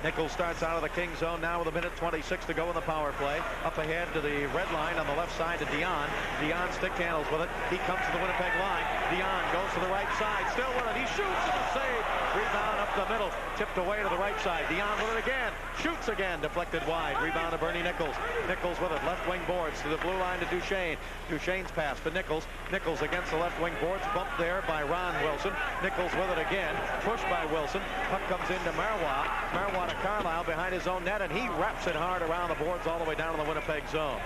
Nichols starts out of the King zone now with 1:26 to go in the power play. Up ahead to the red line on the left side to Dion. Dion stick handles with it. He comes to the Winnipeg line. Dion goes to the right side. Still with it. He shoots and a save. Rebound up the middle. Tipped away to the right side. Dion with it again. Shoots again. Deflected wide. Rebound to Bernie Nichols. Nichols with it. Left wing boards to the blue line to Duchesne. Duchesne's pass to Nichols. Nichols against the left wing boards. Bumped there by Ron Wilson. Nichols with it again. Pushed by Wilson. Puck comes into Marois. Marois to Carlisle behind his own net, and he wraps it hard around the boards all the way down to the Winnipeg zone.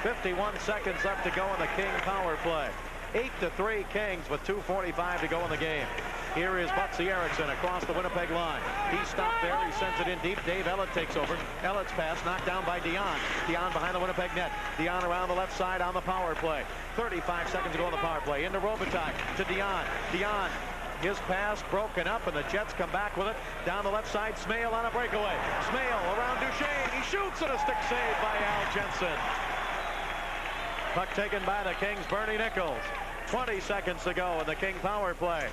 51 seconds left to go in the King power play. 8-3 Kings with 2:45 to go in the game. Here is Butsy Erickson across the Winnipeg line. He stopped there. He sends it in deep. Dave Ellett takes over. Ellett's pass knocked down by Dion. Dion behind the Winnipeg net. Dion around the left side on the power play. 35 seconds to go on the power play. Into Robitaille to Dion. Dion, his pass broken up, and the Jets come back with it. Down the left side, Smale on a breakaway. Smale around Duchesne. He shoots, and a stick save by Al Jensen. Puck taken by the Kings, Bernie Nichols. 20 seconds to go in the King power play.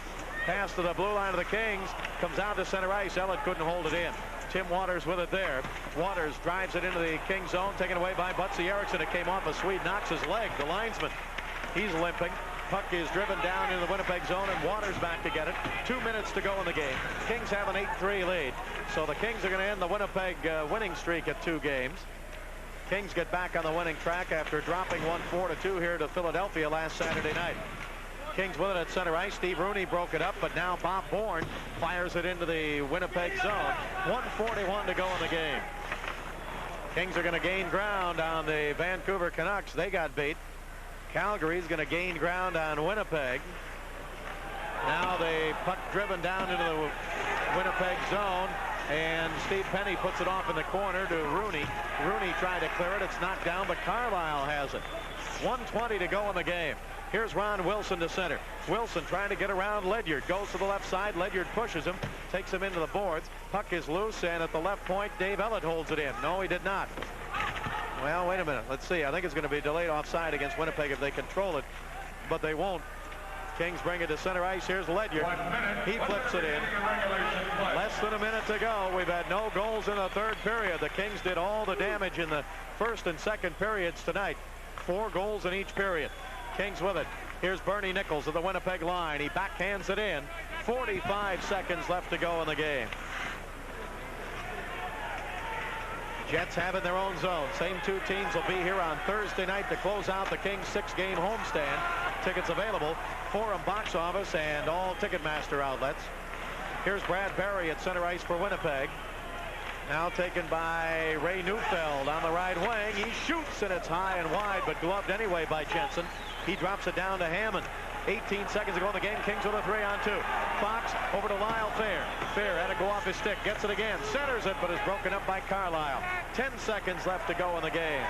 Pass to the blue line of the Kings. Comes out to center ice. Ellett couldn't hold it in. Tim Waters with it there. Waters drives it into the King zone. Taken away by Butsy Erickson. It came off a Swede. Knocks his leg. The linesman. He's limping. Puck is driven down into the Winnipeg zone, and Waters back to get it. 2 minutes to go in the game. Kings have an 8-3 lead. So the Kings are going to end the Winnipeg winning streak at 2 games. Kings get back on the winning track after dropping 1-4-2 here to Philadelphia last Saturday night. Kings with it at center ice. Steve Rooney broke it up, but now Bob Bourne fires it into the Winnipeg zone. 1:41 to go in the game. Kings are going to gain ground on the Vancouver Canucks. They got beat. Calgary's going to gain ground on Winnipeg. Now the puck driven down into the Winnipeg zone, and Steve Penny puts it off in the corner to Rooney. Rooney tried to clear it. It's knocked down, but Carlisle has it. 1:20 to go in the game. Here's Ron Wilson to center. Wilson trying to get around Ledyard. Goes to the left side. Ledyard pushes him. Takes him into the boards. Puck is loose, and at the left point, Dave Ellett holds it in. No, he did not. Well, wait a minute. Let's see. I think it's going to be delayed offside against Winnipeg if they control it, but they won't. Kings bring it to center ice. Here's Ledyard. He flips it in. Less than a minute to go. We've had no goals in the third period. The Kings did all the damage in the first and second periods tonight. 4 goals in each period. Kings with it. Here's Bernie Nichols of the Winnipeg line. He backhands it in. 45 seconds left to go in the game. Jets have in their own zone. Same 2 teams will be here on Thursday night to close out the Kings 6-game homestand. Tickets available, Forum box office and all Ticketmaster outlets. Here's Brad Barry at center ice for Winnipeg. Now taken by Ray Neufeld on the right wing. He shoots, and it's high and wide, but gloved anyway by Jensen. He drops it down to Hammond. 18 seconds to go in the game. Kings with a 3-on-2. Fox over to Lyle Fair. Fair had to go off his stick. Gets it again. Centers it, but is broken up by Carlisle. 10 seconds left to go in the game.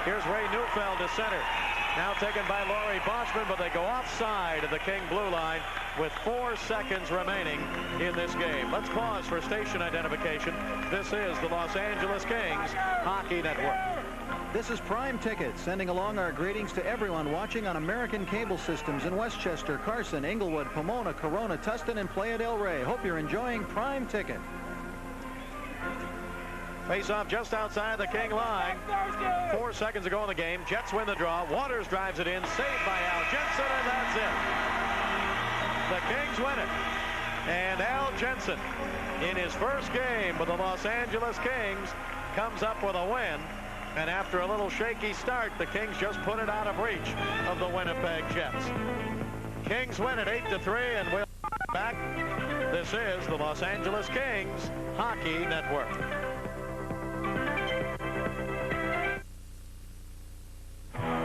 Here's Ray Neufeld to center. Now taken by Laurie Boschman, but they go offside of the King blue line with 4 seconds remaining in this game. Let's pause for station identification. This is the Los Angeles Kings Hockey Network. This is Prime Ticket, sending along our greetings to everyone watching on American Cable Systems in Westchester, Carson, Inglewood, Pomona, Corona, Tustin, and Playa del Rey. Hope you're enjoying Prime Ticket. Face-off just outside the King line. 4 seconds to go in the game. Jets win the draw. Waters drives it in. Saved by Al Jensen, and that's it. The Kings win it. And Al Jensen, in his first game with the Los Angeles Kings, comes up with a win. And after a little shaky start, the Kings just put it out of reach of the Winnipeg Jets. Kings win it 8-3, and we'll be back. This is the Los Angeles Kings Hockey Network.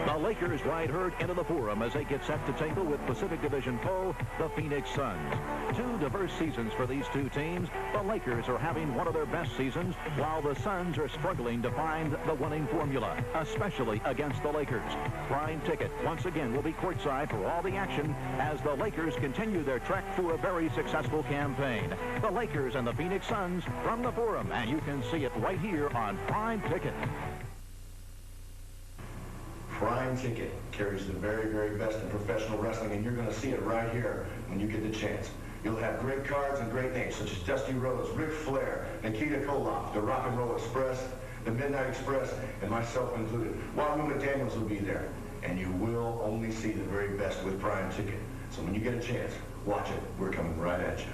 The Lakers ride herd into the Forum as they get set to tangle with Pacific Division foe, the Phoenix Suns. 2 diverse seasons for these 2 teams. The Lakers are having one of their best seasons, while the Suns are struggling to find the winning formula, especially against the Lakers. Prime Ticket once again will be courtside for all the action as the Lakers continue their trek through a very successful campaign. The Lakers and the Phoenix Suns from the Forum, and you can see it right here on Prime Ticket. Prime Ticket carries the very, very best in professional wrestling, and you're going to see it right here when you get the chance. You'll have great cards and great names such as Dusty Rhodes, Ric Flair, Nikita Koloff, the Rock and Roll Express, the Midnight Express, and myself included. Juan Daniels will be there, and you will only see the very best with Prime Ticket. So when you get a chance, watch it. We're coming right at you.